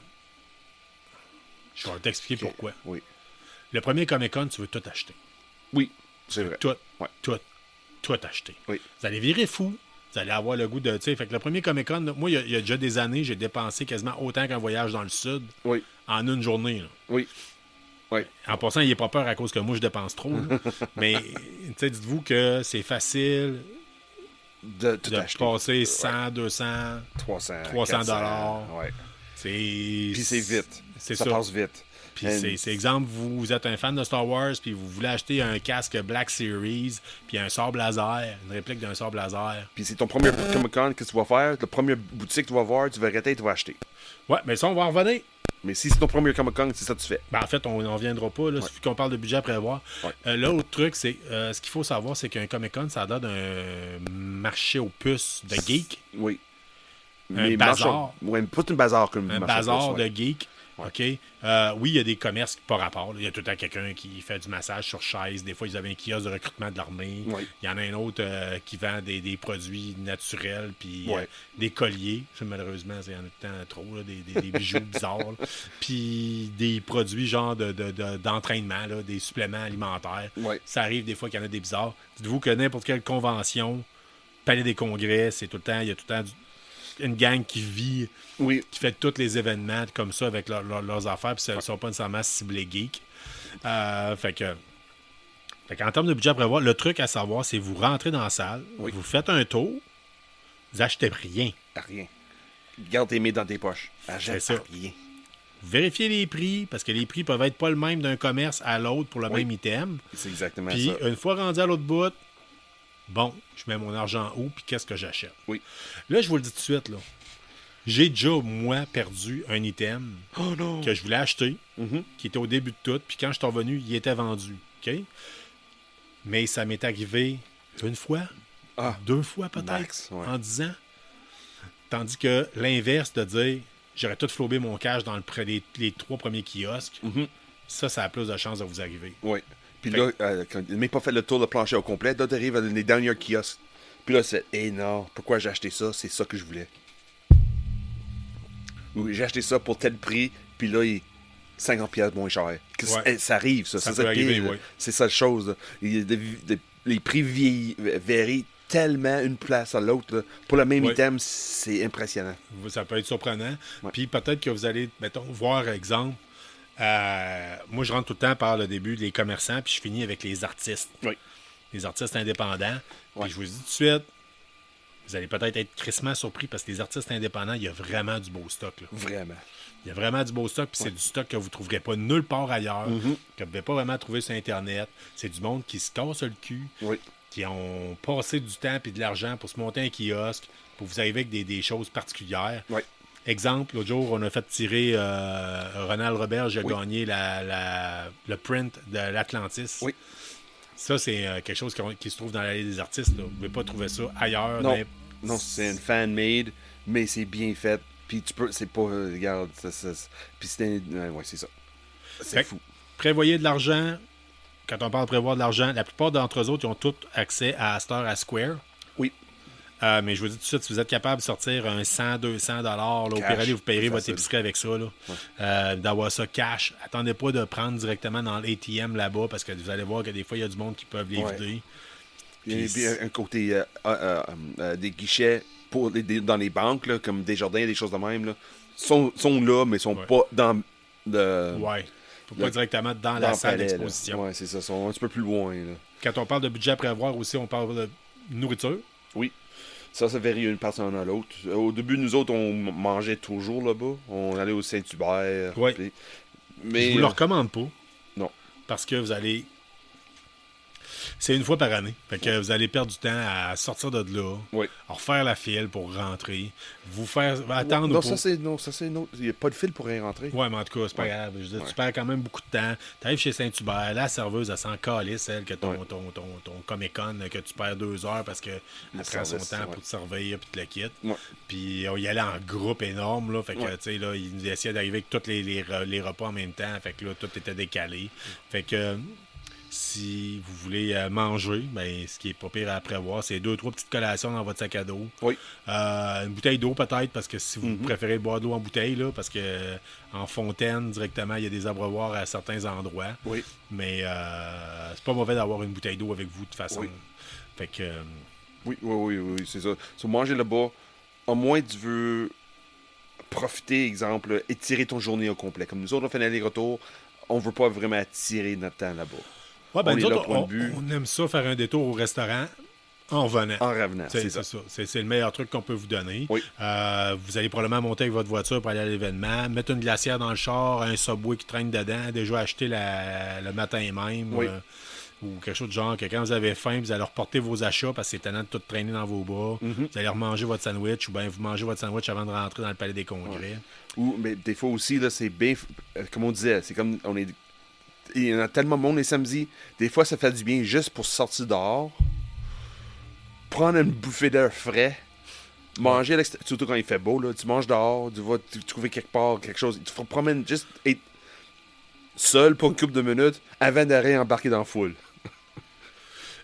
Speaker 2: Je vais t'expliquer
Speaker 3: Ok.
Speaker 2: pourquoi.
Speaker 3: Oui.
Speaker 2: Le premier Comic-Con, tu veux tout acheter.
Speaker 3: Oui, c'est vrai.
Speaker 2: Tout,
Speaker 3: Ouais.
Speaker 2: tout acheter.
Speaker 3: Oui.
Speaker 2: Vous allez virer fou. Vous allez avoir le goût de... Fait que le premier Comic-Con, là, moi, il y a déjà des années, j'ai dépensé quasiment autant qu'un voyage dans le sud
Speaker 3: Oui.
Speaker 2: en une journée. Là.
Speaker 3: Oui. Oui.
Speaker 2: En passant, il n'est pas peur à cause que moi, je dépense trop. là. Mais dites-vous que c'est facile
Speaker 3: De tout
Speaker 2: de
Speaker 3: acheter.
Speaker 2: passer 100, 200...
Speaker 3: 300,
Speaker 2: 300
Speaker 3: $400. Ouais.
Speaker 2: C'est...
Speaker 3: Puis c'est vite.
Speaker 2: C'est
Speaker 3: ça.
Speaker 2: ça.
Speaker 3: passe vite.
Speaker 2: Puis
Speaker 3: And-
Speaker 2: c'est exemple, vous êtes un fan de Star Wars, puis vous voulez acheter un casque Black Series, puis un sabre laser, une réplique d'un sabre laser.
Speaker 3: Puis c'est ton premier Comic-Con que tu vas faire, la première boutique que tu vas voir, tu vas arrêter, tu vas acheter.
Speaker 2: Ouais, mais ça, on va en revenir.
Speaker 3: Mais si c'est ton premier Comic-Con, c'est ça que tu fais.
Speaker 2: Ben, en fait, on n'en viendra pas. Là,
Speaker 3: Ouais.
Speaker 2: suffit qu'on parle de budget à prévoir.
Speaker 3: Ouais.
Speaker 2: L'autre truc, c'est ce qu'il faut savoir, c'est qu'un Comic-Con, ça donne un marché aux puces de geeks,
Speaker 3: Oui.
Speaker 2: Un bazar.
Speaker 3: marchand- Ouais, pas une bazar comme
Speaker 2: un
Speaker 3: marchand de
Speaker 2: bazar
Speaker 3: puces, ouais.
Speaker 2: de geeks.
Speaker 3: Ouais.
Speaker 2: OK? Oui, il y a des commerces pas rapport. là. Il y a tout le temps quelqu'un qui fait du massage sur chaise. Des fois, ils avaient un kiosque de recrutement de l'armée.
Speaker 3: Oui.
Speaker 2: Il y en a un autre qui vend des produits naturels, puis
Speaker 3: Ouais.
Speaker 2: des colliers. Ça, malheureusement, il y en a tout le temps trop, là, des bijoux bizarres. là. Puis des produits genre d'entraînement, là, des suppléments alimentaires.
Speaker 3: Ouais.
Speaker 2: Ça arrive des fois qu'il y en a des bizarres. Dites-vous que n'importe quelle convention, palais des congrès, c'est tout le temps, il y a tout le temps une gang qui vit,
Speaker 3: Oui.
Speaker 2: qui fait tous les événements comme ça avec leurs affaires, puis ils ne sont pas nécessairement ciblés geeks. Fait qu'en termes de budget à prévoir, le truc à savoir, c'est vous rentrez dans la salle,
Speaker 3: Oui.
Speaker 2: vous faites un tour, vous achetez rien.
Speaker 3: Rien. Garde tes mains dans tes poches. Achète
Speaker 2: C'est ça.
Speaker 3: rien.
Speaker 2: Vous vérifiez les prix, parce que les prix peuvent être pas le même d'un commerce à l'autre pour le
Speaker 3: Oui.
Speaker 2: même item.
Speaker 3: C'est exactement
Speaker 2: Puis
Speaker 3: ça.
Speaker 2: une fois rendu à l'autre bout, bon, je mets mon argent où, puis qu'est-ce que j'achète?
Speaker 3: Oui.
Speaker 2: Là, je vous le dis tout de suite, là. J'ai déjà, moi, perdu un item
Speaker 3: Oh non.
Speaker 2: que je voulais acheter,
Speaker 3: Mhm.
Speaker 2: qui était au début de tout, puis quand je suis revenu, il était vendu. OK? Mais ça m'est arrivé une fois,
Speaker 3: Ah.
Speaker 2: 2 fois peut-être,
Speaker 3: Max, ouais.
Speaker 2: en 10 ans. Tandis que l'inverse de dire, j'aurais tout flobé mon cash dans les 3 premiers kiosques,
Speaker 3: Mhm.
Speaker 2: ça a plus de chances de vous arriver.
Speaker 3: Oui. Puis
Speaker 2: Fait-
Speaker 3: là, quand il n'a même pas fait le tour de plancher au complet, là, tu arrives à les derniers kiosques. Puis là, c'est, non, pourquoi j'ai acheté ça? C'est ça que je voulais. Oui, j'ai acheté ça pour tel prix, puis là, il est 50$ moins cher.
Speaker 2: Ouais.
Speaker 3: Ça arrive, ça.
Speaker 2: Ça
Speaker 3: C'est
Speaker 2: peut
Speaker 3: ça le pire,
Speaker 2: arriver,
Speaker 3: là.
Speaker 2: oui.
Speaker 3: C'est ça la chose. Là. Les prix varient tellement une place à l'autre. Là. Pour le même
Speaker 2: Oui.
Speaker 3: item, c'est impressionnant.
Speaker 2: Ça peut être surprenant.
Speaker 3: Ouais.
Speaker 2: Puis peut-être que vous allez, mettons, voir exemple. Moi, je rentre tout le temps par le début des commerçants, puis je finis avec les artistes.
Speaker 3: Oui.
Speaker 2: Les artistes indépendants.
Speaker 3: Ouais.
Speaker 2: Puis je vous dis tout de suite, vous allez peut-être être crissement surpris parce que les artistes indépendants, il y a vraiment du beau stock. Là.
Speaker 3: Vraiment.
Speaker 2: Il y a vraiment du beau stock, puis c'est du stock que vous ne trouverez pas nulle part ailleurs,
Speaker 3: Mm-hmm.
Speaker 2: que vous ne pouvez pas vraiment trouver sur Internet. C'est du monde qui se casse le cul,
Speaker 3: Oui.
Speaker 2: qui ont passé du temps et de l'argent pour se monter un kiosque, pour vous arriver avec des choses particulières.
Speaker 3: Oui.
Speaker 2: Exemple, l'autre jour, on a fait tirer Ronald Roberge, il a
Speaker 3: Oui.
Speaker 2: gagné le print de l'Atlantis.
Speaker 3: Oui.
Speaker 2: Ça, c'est quelque chose qui se trouve dans l'allée des artistes. Là. Vous ne pouvez pas trouver ça ailleurs.
Speaker 3: Non,
Speaker 2: mais-
Speaker 3: non, c'est une fan-made, mais c'est bien fait. Puis tu peux, c'est pas, regarde, puis ouais, c'est ça. C'est
Speaker 2: Fait-
Speaker 3: fou.
Speaker 2: Prévoyez de l'argent. Quand on parle de prévoir de l'argent, la plupart d'entre eux autres, ils ont tous accès à cette heure à Square.
Speaker 3: Oui.
Speaker 2: Mais je vous dis tout de suite, si vous êtes capable de sortir un 100, 200 $, au
Speaker 3: Cash,
Speaker 2: pire, allez, vous payerez
Speaker 3: c'est
Speaker 2: votre
Speaker 3: facile.
Speaker 2: épicerie avec ça. Là. D'avoir ça cash. Attendez pas de prendre directement dans l'ATM là-bas parce que vous allez voir que des fois, il y a du monde qui peuvent les
Speaker 3: Ouais.
Speaker 2: vider.
Speaker 3: Il y a
Speaker 2: Puis-
Speaker 3: un côté des guichets pour dans les banques, là, comme Desjardins, des choses de même, là, sont là, mais sont
Speaker 2: Ouais.
Speaker 3: pas dans le,
Speaker 2: Ouais. Pas
Speaker 3: Le-
Speaker 2: directement dans
Speaker 3: dans
Speaker 2: la
Speaker 3: le
Speaker 2: salle
Speaker 3: palais, là.
Speaker 2: d'exposition.
Speaker 3: Ouais, c'est ça, sont un petit peu plus loin. Là.
Speaker 2: Quand on parle de budget à prévoir aussi, on parle de nourriture.
Speaker 3: Oui. Ça varie d'une personne à l'autre. Au début, nous autres, on mangeait toujours là-bas. On allait au Saint-Hubert.
Speaker 2: Ouais.
Speaker 3: puis-
Speaker 2: Je
Speaker 3: Mais
Speaker 2: vous le recommande pas.
Speaker 3: non.
Speaker 2: Parce que vous allez. C'est une fois par année. Fait que vous allez perdre du temps à sortir de là,
Speaker 3: Oui.
Speaker 2: à refaire la file pour rentrer, vous faire attendre.
Speaker 3: Non,
Speaker 2: pour...
Speaker 3: ça c'est non. Il n'y a pas de fil pour y rentrer.
Speaker 2: Ouais, mais en tout cas, c'est pas grave. Je veux dire, tu perds quand même beaucoup de temps. Tu arrives chez Saint-Hubert, la serveuse, elle s'en calisse, elle, que ton Comic-Con, que tu perds 2 heures parce qu'elle prend son
Speaker 3: service,
Speaker 2: temps pour te servir puis te le quitte.
Speaker 3: Ouais.
Speaker 2: Puis on y allait en groupe énorme, là. Fait que, tu sais, là, ils essayaient d'arriver avec tous les repas en même temps. Fait que là, tout était décalé. Fait que si vous voulez manger, ben, ce qui est pas pire à prévoir, c'est 2-3 petites collations dans votre sac à dos.
Speaker 3: Oui.
Speaker 2: Une bouteille d'eau peut-être, parce que si vous préférez boire de l'eau en bouteille, là, parce que en fontaine, directement, il y a des abreuvoirs à certains endroits.
Speaker 3: Oui.
Speaker 2: Mais c'est pas mauvais d'avoir une bouteille d'eau avec vous de toute façon.
Speaker 3: Oui.
Speaker 2: Fait que.
Speaker 3: Oui, c'est ça. So, manger là-bas, au moins tu veux profiter, exemple, étirer ton journée au complet. Comme nous autres, on fait aller-retour, on veut pas vraiment attirer notre temps là-bas.
Speaker 2: Ouais, ben,
Speaker 3: On
Speaker 2: nous
Speaker 3: est là
Speaker 2: autres,
Speaker 3: pour le but.
Speaker 2: on aime ça faire un détour au restaurant en revenant.
Speaker 3: En revenant,
Speaker 2: C'est
Speaker 3: c'est ça.
Speaker 2: ça. C'est le meilleur truc qu'on peut vous donner.
Speaker 3: Oui.
Speaker 2: Vous allez probablement monter avec votre voiture pour aller à l'événement, mettre une glacière dans le char, un Subway qui traîne dedans, déjà acheter le matin même.
Speaker 3: Oui.
Speaker 2: Ou quelque chose de genre que quand vous avez faim, vous allez reporter vos achats parce que c'est tannant de tout traîner dans vos bras. Vous allez remanger votre sandwich ou bien vous mangez votre sandwich avant de rentrer dans le palais des congrès.
Speaker 3: Mais des fois aussi, là, c'est bien. Comme on disait, c'est comme. Il y en a tellement de monde les samedis. Des fois, ça fait du bien juste pour sortir dehors, prendre une bouffée d'air frais, manger à l'extérieur. Surtout quand il fait beau, là, tu manges dehors, tu vas trouver quelque part quelque chose. Tu te promènes juste être seul pour une couple de minutes avant d'arriver embarquer dans la foule.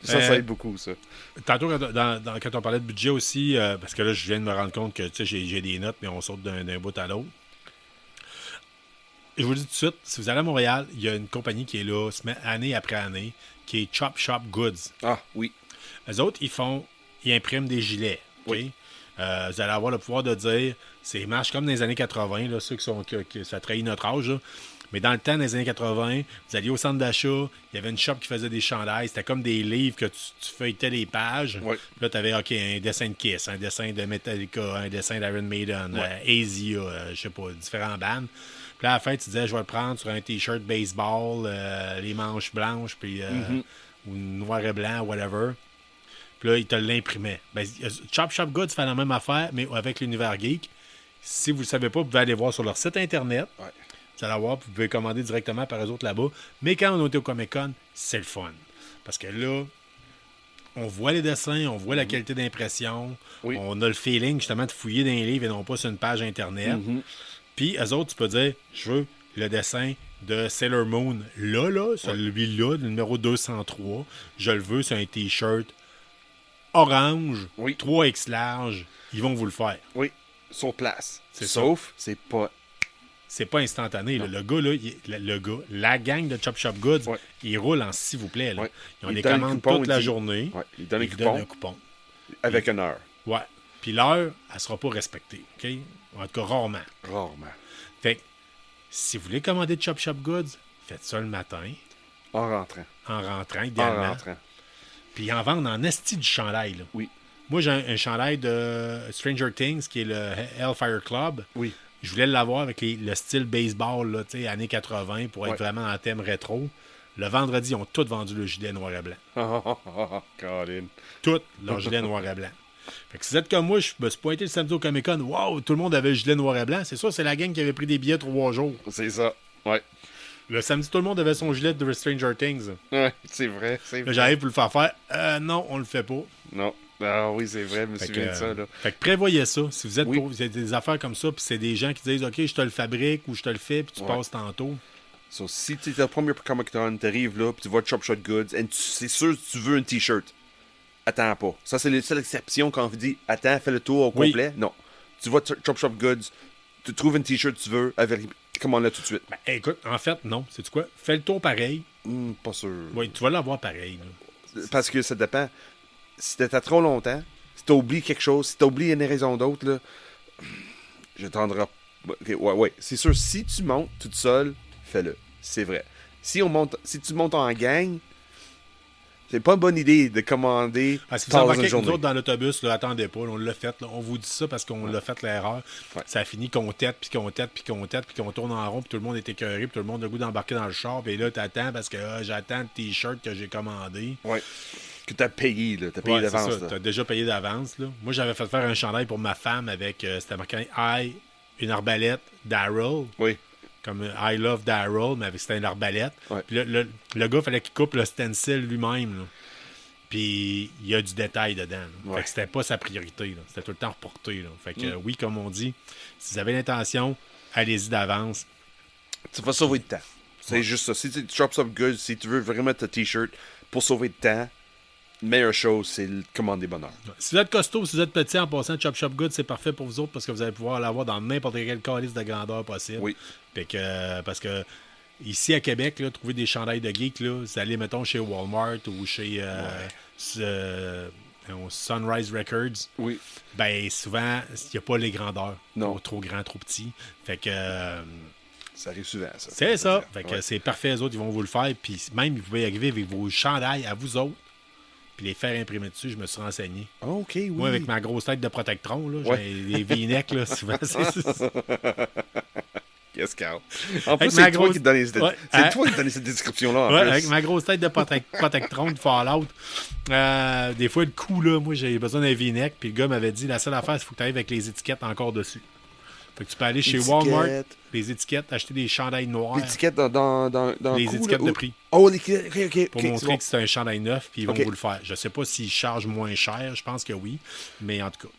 Speaker 3: Ça aide beaucoup, ça.
Speaker 2: Tantôt, quand on parlait de budget aussi, parce que là, je viens de me rendre compte que j'ai des notes, mais on saute d'un bout à l'autre. Je vous le dis tout de suite, si vous allez à Montréal, il y a une compagnie qui est là, année après année, qui est Chop Shop Goods.
Speaker 3: Ah, oui.
Speaker 2: Eux autres, ils impriment des gilets. OK?
Speaker 3: Oui.
Speaker 2: Vous allez avoir le pouvoir de dire, c'est marche comme dans les années 80, là, ceux que ça trahit notre âge, là. Mais dans le temps, dans les années 80, vous alliez au centre d'achat, il y avait une shop qui faisait des chandails. C'était comme des livres que tu feuilletais les pages.
Speaker 3: Oui.
Speaker 2: Puis là, tu avais un dessin de Kiss, un dessin de Metallica, un dessin d'Iron Maiden, Asia, je sais pas, différents bands. Puis là, à la fin, tu disais, je vais le prendre sur un T-shirt baseball, les manches blanches, puis ou noir et blanc, whatever. Puis là, il te l'imprimait. Ben, Chop Shop Goods fait la même affaire, mais avec l'univers geek. Si vous ne le savez pas, vous pouvez aller voir sur leur site Internet.
Speaker 3: Ouais.
Speaker 2: Vous allez voir, vous pouvez commander directement par eux autres là-bas. Mais quand on est au Comic-Con, c'est le fun. Parce que là, on voit les dessins, on voit la qualité d'impression.
Speaker 3: Oui.
Speaker 2: On a le feeling, justement, de fouiller dans les livres et non pas sur une page Internet. Puis, eux autres, tu peux dire, je veux le dessin de Sailor Moon là, celui-là, le numéro 203. Je le veux sur un T-shirt orange,
Speaker 3: Oui.
Speaker 2: 3X large. Ils vont vous le faire.
Speaker 3: Oui, sur place.
Speaker 2: C'est
Speaker 3: Sauf, c'est pas...
Speaker 2: C'est pas instantané. Là. Le gars, là, la gang de Chop Shop Goods,
Speaker 3: Ouais.
Speaker 2: ils roulent en s'il vous plaît. Là.
Speaker 3: Ouais.
Speaker 2: Ils ont
Speaker 3: Ils
Speaker 2: des
Speaker 3: donnent le
Speaker 2: commandes
Speaker 3: coupon,
Speaker 2: toute
Speaker 3: ils
Speaker 2: la
Speaker 3: disent-
Speaker 2: journée.
Speaker 3: Ouais, ils donnent
Speaker 2: Ils
Speaker 3: un
Speaker 2: donnent
Speaker 3: coupon
Speaker 2: un coupon.
Speaker 3: avec une heure.
Speaker 2: Ouais. Puis l'heure, elle sera pas respectée. OK? En tout cas, rarement.
Speaker 3: Rarement.
Speaker 2: Fait que, si vous voulez commander de Chop Shop Goods, faites ça le matin,
Speaker 3: En rentrant.
Speaker 2: en rentrant,
Speaker 3: En
Speaker 2: idéalement.
Speaker 3: rentrant.
Speaker 2: Puis ils en vendent en esti du chandail. Là.
Speaker 3: Oui.
Speaker 2: Moi, j'ai un chandail de Stranger Things, qui est le Hellfire Club.
Speaker 3: Oui.
Speaker 2: Je voulais l'avoir avec le style baseball, là, années 80, pour être
Speaker 3: Ouais.
Speaker 2: vraiment en thème rétro. Le vendredi, ils ont tous vendu le gilet noir et blanc.
Speaker 3: Colin.
Speaker 2: Tout leur gilet noir et blanc. Fait que si vous êtes comme moi, je me suis pointé le samedi au Comic-Con. Wow, tout le monde avait le gilet noir et blanc. C'est ça, c'est la gang qui avait pris des billets 3 jours.
Speaker 3: C'est ça. Ouais.
Speaker 2: Le samedi, tout le monde avait son gilet de Stranger Things.
Speaker 3: Ouais, c'est vrai. C'est
Speaker 2: Là,
Speaker 3: vrai.
Speaker 2: j'arrive pour le faire faire. Non, on le fait pas.
Speaker 3: Non. Ah oui, c'est vrai. Je me
Speaker 2: Fait
Speaker 3: souviens
Speaker 2: que,
Speaker 3: de ça, là.
Speaker 2: fait que prévoyez ça. Si vous êtes
Speaker 3: Oui.
Speaker 2: vous avez des affaires comme ça, puis c'est des gens qui disent OK, je te le fabrique ou je te le fais, puis tu
Speaker 3: Ouais.
Speaker 2: passes tantôt.
Speaker 3: So, si tu es le premier Comic-Con, tu arrives là, puis tu vois Chop Shop Goods, et c'est sûr que tu veux un T-shirt. Attends pas. Ça, c'est la seule exception quand on vous dit attends, fais le tour au
Speaker 2: Oui.
Speaker 3: complet. Non. Tu vois Chop Shop Goods, tu trouves un T-shirt que tu veux, commande-le tout de suite.
Speaker 2: Ben, écoute, en fait, non. C'est quoi? Fais le tour pareil.
Speaker 3: Pas sûr.
Speaker 2: Oui, tu vas l'avoir pareil. là.
Speaker 3: Parce que ça dépend. Si t'étais trop longtemps, si t'as oublié quelque chose, si t'as oublié une raison d'autre, là, je tendrai. Ok, ouais. C'est sûr, si tu montes toute seule, fais-le. C'est vrai. Si tu montes en gang, C'est pas une bonne idée de commander
Speaker 2: Si vous
Speaker 3: tard dans une
Speaker 2: embarquez avec nous
Speaker 3: journée.
Speaker 2: autres dans l'autobus, là, attendez pas, là, on l'a fait. Là, on vous dit ça parce qu'on l'a fait l'erreur.
Speaker 3: Ouais.
Speaker 2: Ça a fini qu'on tête, puis qu'on tête, puis qu'on tête, puis qu'on tourne en rond, puis tout le monde est écœuré, puis tout le monde a le goût d'embarquer dans le char. Et là, t'attends parce que j'attends le T-shirt que j'ai commandé.
Speaker 3: Ouais. Que t'as payé, là. T'as payé
Speaker 2: Ouais, c'est
Speaker 3: d'avance,
Speaker 2: ça.
Speaker 3: là.
Speaker 2: T'as déjà payé d'avance. Là. Moi, j'avais fait faire un chandail pour ma femme avec, c'était marqué I, une arbalète, Daryl.
Speaker 3: Oui.
Speaker 2: Comme I love Daryl, mais c'était une arbalète.
Speaker 3: Ouais.
Speaker 2: Puis le gars, fallait qu'il coupe le stencil lui-même. Là. Puis il y a du détail dedans. Là.
Speaker 3: Ouais.
Speaker 2: Fait que c'était pas sa priorité. Là. C'était tout le temps reporté. Là. Fait que oui, comme on dit, si vous avez l'intention, allez-y d'avance.
Speaker 3: Tu vas sauver de temps. C'est juste ça. Si tu chops up good, si tu veux vraiment ta t-shirt pour sauver de temps, meilleure chose, c'est le commander bonheur.
Speaker 2: Si vous êtes costaud, si vous êtes petit en passant, Chop Shop Good, c'est parfait pour vous autres parce que vous allez pouvoir l'avoir dans n'importe quel calice de grandeur possible.
Speaker 3: Oui.
Speaker 2: Fait que, parce que ici à Québec, là, trouver des chandails de geek, là, vous allez, mettons, chez Walmart ou chez Sunrise Records.
Speaker 3: Oui.
Speaker 2: Ben, souvent, il n'y a pas les grandeurs.
Speaker 3: Non.
Speaker 2: Trop grand, trop petit. Fait que.
Speaker 3: Ça arrive souvent, ça.
Speaker 2: C'est ça. Fait que
Speaker 3: Ouais.
Speaker 2: c'est parfait, les autres, ils vont vous le faire. Puis même, vous pouvez arriver avec vos chandails à vous autres. Puis les faire imprimer dessus, je me suis renseigné.
Speaker 3: Ah, OK, oui.
Speaker 2: Moi, avec ma grosse tête de Protectron, là,
Speaker 3: Ouais.
Speaker 2: j'ai les V-necks, là, souvent.
Speaker 3: Qu'est-ce qu'il y a? En plus,
Speaker 2: Avec
Speaker 3: c'est
Speaker 2: ma
Speaker 3: toi
Speaker 2: grosse-
Speaker 3: qui donnais cette...
Speaker 2: Ouais.
Speaker 3: C'est toi qui donnais cette description-là, en
Speaker 2: Ouais,
Speaker 3: plus.
Speaker 2: avec ma grosse tête de Protectron de Fallout. Des fois, le coup, là, moi, j'ai besoin d'un V-neck. Puis le gars m'avait dit, la seule affaire, c'est qu'il faut que tu arrives avec les étiquettes encore dessus. Fait que tu peux aller chez
Speaker 3: Étiquettes.
Speaker 2: Walmart, les étiquettes, acheter des chandails noirs.
Speaker 3: L'étiquette dans
Speaker 2: Les
Speaker 3: le cou,
Speaker 2: étiquettes
Speaker 3: là,
Speaker 2: de
Speaker 3: où-
Speaker 2: prix.
Speaker 3: Oh, l'étiquette, OK,
Speaker 2: Pour
Speaker 3: OK,
Speaker 2: montrer
Speaker 3: c'est bon.
Speaker 2: que c'est un chandail neuf, puis ils vont
Speaker 3: Ok.
Speaker 2: vous le faire. Je sais pas s'ils chargent moins cher, je pense que oui. Mais en tout cas.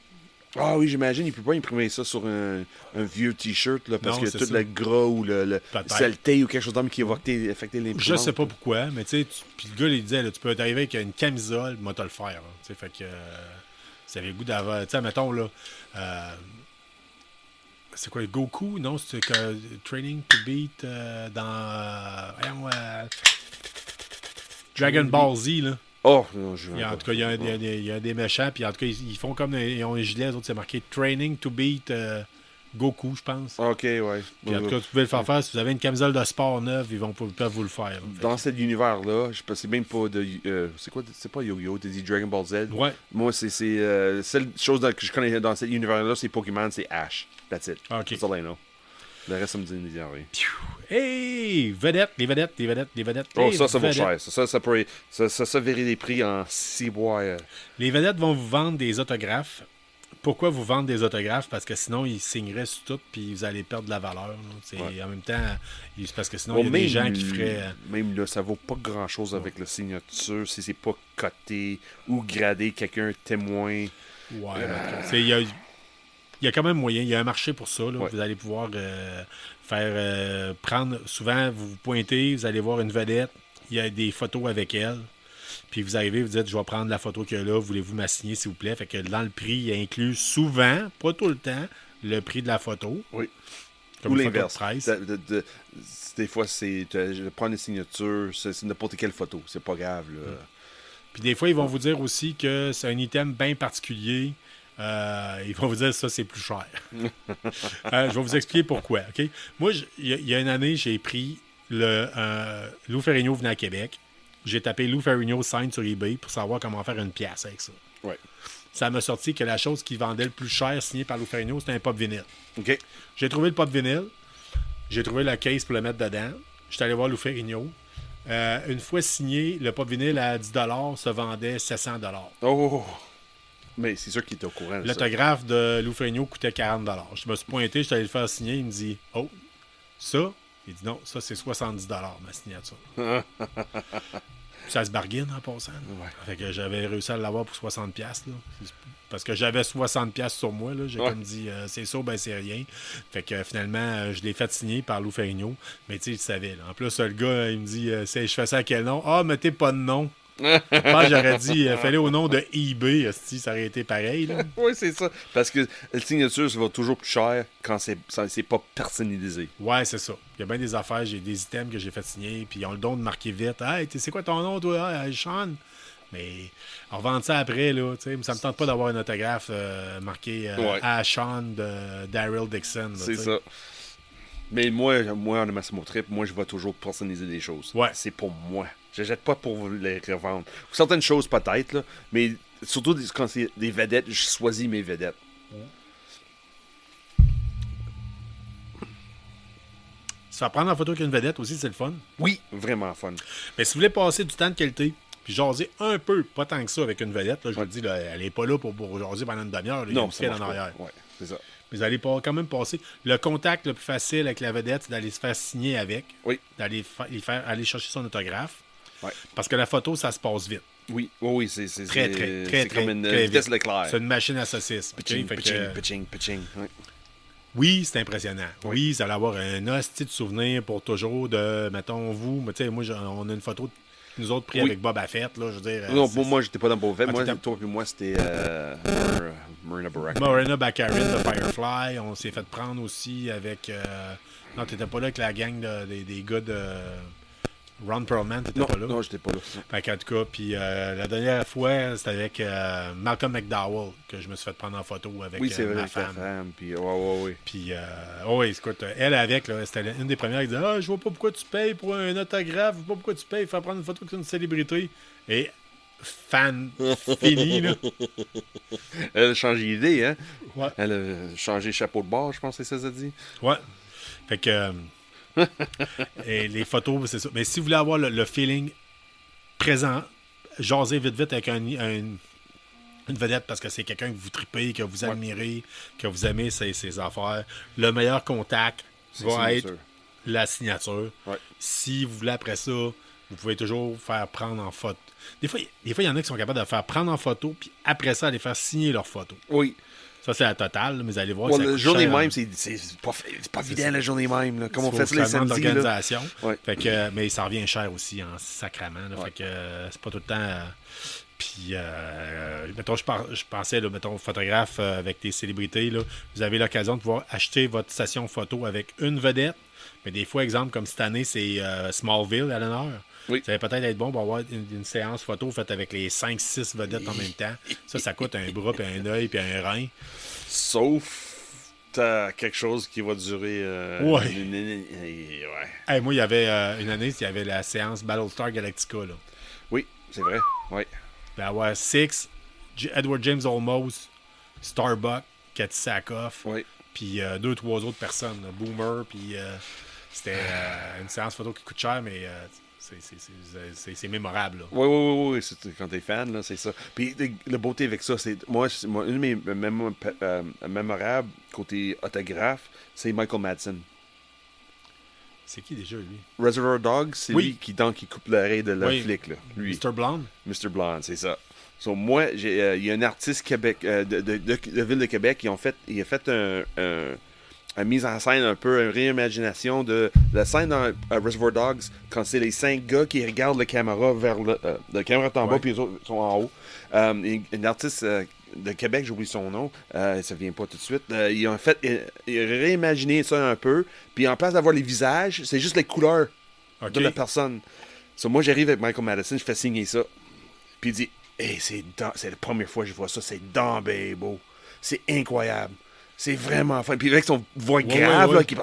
Speaker 3: Ah oui, j'imagine, il peut pas imprimer ça sur un vieux t-shirt, là, parce
Speaker 2: Non,
Speaker 3: que
Speaker 2: c'est
Speaker 3: tout
Speaker 2: ça.
Speaker 3: le gras ou le
Speaker 2: Peut-être.
Speaker 3: saleté ou quelque chose d'homme qui va affecter l'imprimante.
Speaker 2: Je sais pas pourquoi, mais tu sais, puis le gars, il disait, là, tu peux t'arriver avec une camisole, moi, te le faire. Là, tu sais, fait que ça avait le goût d'avoir. Tu sais, mettons, là. C'est quoi, Goku? Non, c'est que Training to Beat voyons, Dragon Ball Z, là.
Speaker 3: Oh, non, je
Speaker 2: En tout cas, il y a des méchants, puis en tout cas, ils font comme. Ils ont un gilet, les autres, c'est marqué Training to Beat Goku, je pense.
Speaker 3: OK, ouais.
Speaker 2: Puis en tout cas, tu pouvez le faire faire. Si vous avez une camisole de sport neuve, ils peuvent vous le faire. Là. Fait
Speaker 3: Dans cet univers-là, je sais même pas de... c'est quoi? C'est pas Yo-Yo, t'as dit Dragon Ball Z?
Speaker 2: que- Ouais.
Speaker 3: Moi, c'est la seule chose que je connais dans cet univers-là, c'est Pokémon, c'est Ash. That's it.
Speaker 2: OK.
Speaker 3: That's all I know. Le reste, ça me dit rien.
Speaker 2: Hey! Vedettes, les vedettes, les vedettes, les vedettes.
Speaker 3: Oh,
Speaker 2: les
Speaker 3: ça vaut
Speaker 2: vedettes.
Speaker 3: cher. Ça verrait des prix en 6 bois.
Speaker 2: Les vedettes vont vous vendre des autographes. Pourquoi vous vendre des autographes? Parce que sinon, ils signeraient sur tout, puis vous allez perdre de la valeur. Là. C'est,
Speaker 3: Ouais.
Speaker 2: En même temps, c'est parce que sinon, il y a des gens qui feraient...
Speaker 3: Même là, ça vaut pas grand-chose avec la signature si c'est pas coté ou gradé, quelqu'un témoin.
Speaker 2: Ouais, il y a quand même moyen. Il y a un marché pour ça. Là.
Speaker 3: Ouais.
Speaker 2: Vous allez pouvoir prendre... Souvent, vous vous pointez, vous allez voir une vedette. Il y a des photos avec elle. Puis vous arrivez, vous dites, je vais prendre la photo qu'il y a là. Voulez-vous m'assigner, s'il vous plaît? Fait que dans le prix, il inclut souvent, pas tout le temps, le prix de la photo.
Speaker 3: Oui.
Speaker 2: Comme
Speaker 3: Ou
Speaker 2: une photo de
Speaker 3: l'inverse.
Speaker 2: presse.
Speaker 3: Des fois, je prends une signature, c'est n'importe quelle photo. C'est pas grave. Là.
Speaker 2: Puis des fois, ils vont vous dire aussi que c'est un item bien particulier. Ils vont vous dire ça, c'est plus cher. Je vais vous expliquer pourquoi. OK? Moi, il y a une année, j'ai pris Lou Ferrigno venait à Québec. J'ai tapé Lou Ferrigno sign sur eBay pour savoir comment faire une pièce avec ça.
Speaker 3: Ouais.
Speaker 2: Ça m'a sorti que la chose qui vendait le plus cher signé par Lou Ferrigno, c'était un pop vinyle.
Speaker 3: OK.
Speaker 2: J'ai trouvé le pop vinyle. J'ai trouvé la case pour le mettre dedans. J'étais allé voir Lou Ferrigno. Une fois signé, le pop vinyle à 10$ se vendait 700$.
Speaker 3: Oh! Mais c'est sûr qu'il était au courant de ça.
Speaker 2: L'autographe de Lou Ferrigno coûtait 40$. Je me suis pointé, je suis allé le faire signer. Il me dit, oh, ça? Il dit non, ça c'est 70$ ma signature. Ça se bargaine en passant.
Speaker 3: Ouais.
Speaker 2: Fait que j'avais réussi à l'avoir pour 60$. Là. Parce que j'avais 60$ sur moi. Là. J'ai
Speaker 3: Ouais.
Speaker 2: comme dit, c'est ça, ben c'est rien. Fait que finalement, je l'ai fait signer par Lou Ferrigno. Mais tu sais, il savait. Là. En plus, le gars, il me dit, je fais ça à quel nom? Ah, mettez pas de nom. Je pense que j'aurais dit, fallait au nom de eBay, si ça aurait été pareil. Là.
Speaker 3: Oui, c'est ça. Parce que la signature, ça va toujours plus cher quand c'est pas personnalisé.
Speaker 2: Ouais, c'est ça. Il y a bien des affaires, j'ai des items que j'ai fait signer, puis ils ont le don de marquer vite. Hey, c'est quoi ton nom, toi? Hey, Sean? Mais on revend ça après, là. Ça me tente pas d'avoir un autographe marqué
Speaker 3: Ouais.
Speaker 2: à Sean de Daryl Dixon. Là,
Speaker 3: C'est
Speaker 2: t'sais.
Speaker 3: ça. Mais moi, en c'est mon trip, moi, je vais toujours personnaliser des choses.
Speaker 2: Ouais.
Speaker 3: C'est pour moi. Je jette pas pour les revendre. Certaines choses, peut-être, là, mais surtout quand c'est des vedettes, je choisis mes vedettes.
Speaker 2: Se faire prendre en photo avec une vedette aussi, c'est le fun.
Speaker 3: Oui, vraiment fun.
Speaker 2: Mais si vous voulez passer du temps de qualité, puis jaser un peu, pas tant que ça, avec une vedette, là, je vous le dis, là, elle n'est pas là pour jaser pendant une demi-heure. Là, il y a
Speaker 3: Non,
Speaker 2: une
Speaker 3: ça
Speaker 2: file
Speaker 3: marche
Speaker 2: en
Speaker 3: pas.
Speaker 2: arrière.
Speaker 3: Ouais, c'est ça.
Speaker 2: Mais vous allez quand même passer. Le contact le plus facile avec la vedette, c'est d'aller se faire signer avec,
Speaker 3: Oui,
Speaker 2: d'aller aller chercher son autographe.
Speaker 3: ouais.
Speaker 2: Parce que la photo, ça se passe vite.
Speaker 3: Oui, oui, c'est
Speaker 2: Très
Speaker 3: comme une
Speaker 2: très
Speaker 3: vitesse
Speaker 2: vite.
Speaker 3: Leclerc.
Speaker 2: C'est une machine à saucisses. OK?
Speaker 3: Pitching,
Speaker 2: Fait que,
Speaker 3: pitching, pitching. Ouais.
Speaker 2: oui, c'est impressionnant. Oui, ça va avoir un hostie de souvenir pour toujours de, mettons, vous. Mais tu sais, moi, on a une photo de nous autres pris
Speaker 3: Oui.
Speaker 2: avec Boba Fett, là, je veux dire.
Speaker 3: Non, moi, j'étais pas dans Boba Fett.
Speaker 2: Ah,
Speaker 3: Moi,
Speaker 2: t'étais-
Speaker 3: toi et moi, c'était Marina Barack.
Speaker 2: Morena Baccarin de Firefly, on s'est fait prendre aussi avec... Non, t'étais pas là avec la gang des gars de... Ron Perlman, t'étais
Speaker 3: Non,
Speaker 2: pas là.
Speaker 3: non, j'étais pas là.
Speaker 2: Fait qu'en tout cas, puis la dernière fois, c'était avec Malcolm McDowell que je me suis fait prendre en photo avec
Speaker 3: Oui, c'est vrai,
Speaker 2: ma
Speaker 3: avec ta
Speaker 2: femme.
Speaker 3: femme. Puis, ouais.
Speaker 2: Puis, oui, écoute, elle avec, là, c'était une des premières qui disait « Ah, je vois pas pourquoi tu payes pour un autographe, je vois pas pourquoi tu payes, faire prendre une photo avec une célébrité. » Et fan fini, là.
Speaker 3: Elle a changé d'idée, hein?
Speaker 2: Ouais.
Speaker 3: Elle a changé chapeau de bord, je pense que c'est ça que ça dit.
Speaker 2: Ouais. Fait que... et les photos, c'est ça. Mais si vous voulez avoir le feeling présent, jasez vite avec une vedette parce que c'est quelqu'un que vous tripez, que vous admirez, que vous aimez ses affaires. Le meilleur contact
Speaker 3: C'est
Speaker 2: va
Speaker 3: signature.
Speaker 2: être la signature.
Speaker 3: Ouais.
Speaker 2: Si vous voulez après ça, vous pouvez toujours faire prendre en photo. Des fois, il y en a qui sont capables de faire prendre en photo, puis après ça, aller faire signer leur photo.
Speaker 3: Oui.
Speaker 2: Ça, c'est la totale, mais vous allez voir
Speaker 3: Ouais,
Speaker 2: que ça
Speaker 3: la
Speaker 2: coûte
Speaker 3: journée
Speaker 2: cher,
Speaker 3: même,
Speaker 2: hein.
Speaker 3: c'est pas
Speaker 2: C'est
Speaker 3: évident,
Speaker 2: ça.
Speaker 3: la journée même. Là. Comme on
Speaker 2: Faut
Speaker 3: fait ça les
Speaker 2: ça demande
Speaker 3: samedis. Là.
Speaker 2: d'organisation.
Speaker 3: Ouais.
Speaker 2: Fait que, mais ça revient cher aussi, en sacrament. Là.
Speaker 3: Ouais.
Speaker 2: Fait que c'est pas tout le temps. Puis, mettons, je pensais, là, mettons, photographe avec des célébrités, là, vous avez l'occasion de pouvoir acheter votre session photo avec une vedette. Mais des fois, exemple, comme cette année, c'est Smallville à l'honneur.
Speaker 3: Oui.
Speaker 2: Ça va peut-être être bon pour avoir une séance photo faite avec les 5-6 vedettes en même temps. Ça coûte un bras, puis un œil, puis un rein.
Speaker 3: Sauf t'as quelque chose qui va durer.
Speaker 2: Ouais.
Speaker 3: Ouais.
Speaker 2: Hey, moi, il y avait une année, il y avait la séance Battlestar Galactica. Là.
Speaker 3: Oui, c'est vrai. Ouais.
Speaker 2: Ben ouais, Six, Edward James Olmos, Starbuck, Cathy Sackhoff,
Speaker 3: Oui.
Speaker 2: puis 2-3 autres personnes. Là, Boomer, puis c'était une séance photo qui coûte cher, mais c'est mémorable. Là.
Speaker 3: Oui. Quand t'es fan, là, c'est ça. Puis la beauté avec ça, c'est. Moi, une de mes mémorables côté autographe, c'est Michael Madsen.
Speaker 2: C'est qui déjà, lui?
Speaker 3: Reservoir Dogs, c'est
Speaker 2: Oui.
Speaker 3: lui qui coupe l'oreille de la
Speaker 2: Oui.
Speaker 3: flic, là. Lui.
Speaker 2: Mr. Blonde?
Speaker 3: Mr. Blonde, c'est ça. So, moi, il y a un artiste Québec, de Ville de Québec, il a fait une mise en scène un peu, une réimagination de la scène dans Reservoir Dogs, quand c'est les 5 gars qui regardent la caméra vers la caméra est en bas,
Speaker 2: Ouais.
Speaker 3: puis les autres sont en haut. Une artiste de Québec, j'oublie son nom, ça vient pas tout de suite. Ils ont réimaginé ça un peu, puis en place d'avoir les visages, c'est juste les couleurs
Speaker 2: OK.
Speaker 3: de la personne. So, moi, j'arrive avec Michael Madison, je fais signer ça. Puis il dit hey, c'est la première fois que je vois ça, c'est ben beau. C'est incroyable. C'est vraiment fun. Puis avec son voix grave,
Speaker 2: ouais.
Speaker 3: là, qui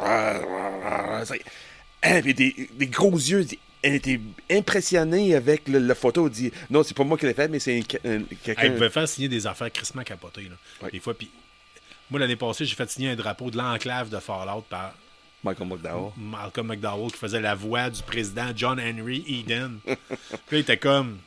Speaker 3: puis des gros yeux. Elle était impressionnée avec la photo. Elle dit non, c'est pas moi qui l'ai fait, mais c'est quelqu'un.
Speaker 2: Il pouvait faire signer des affaires crissement capotées. Là.
Speaker 3: Ouais.
Speaker 2: Des fois, puis moi, l'année passée, j'ai fait signer un drapeau de l'enclave de Fallout par
Speaker 3: Michael McDowell.
Speaker 2: Malcolm McDowell qui faisait la voix du président John Henry Eden. Puis là, il était comme...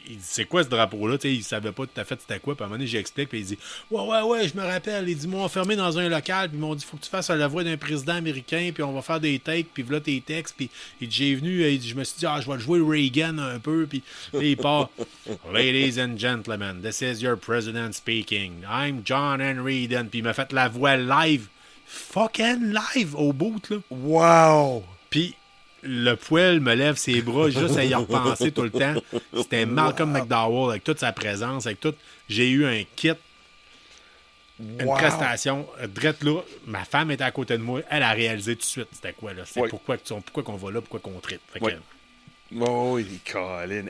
Speaker 2: Il dit, c'est quoi ce drapeau-là? Tu sais, il savait pas tout à fait c'était quoi. Puis à un moment donné, j'explique. Puis il dit, ouais, je me rappelle. Il dit, m'ont enfermé dans un local. Puis ils m'ont dit, faut que tu fasses la voix d'un président américain. Puis on va faire des takes. Puis voilà tes textes. Puis il dit, j'ai venu. Il dit, je me suis dit, je vais le jouer Reagan un peu. Puis là, il part. Ladies and gentlemen, this is your president speaking. I'm John Henry Eden. Puis il m'a fait la voix live. Fucking live au bout, là.
Speaker 3: Wow!
Speaker 2: Puis le poil me lève ses bras juste à y repenser tout le temps. C'était Malcolm McDowell avec toute sa présence, avec tout. J'ai eu un kit, une prestation. Drette là, ma femme était à côté de moi. Elle a réalisé tout de suite c'était quoi là. C'est
Speaker 3: Oui.
Speaker 2: pourquoi qu'on va là, pourquoi qu'on tripe. Fait que,
Speaker 3: Oui. Oh, il est Colin.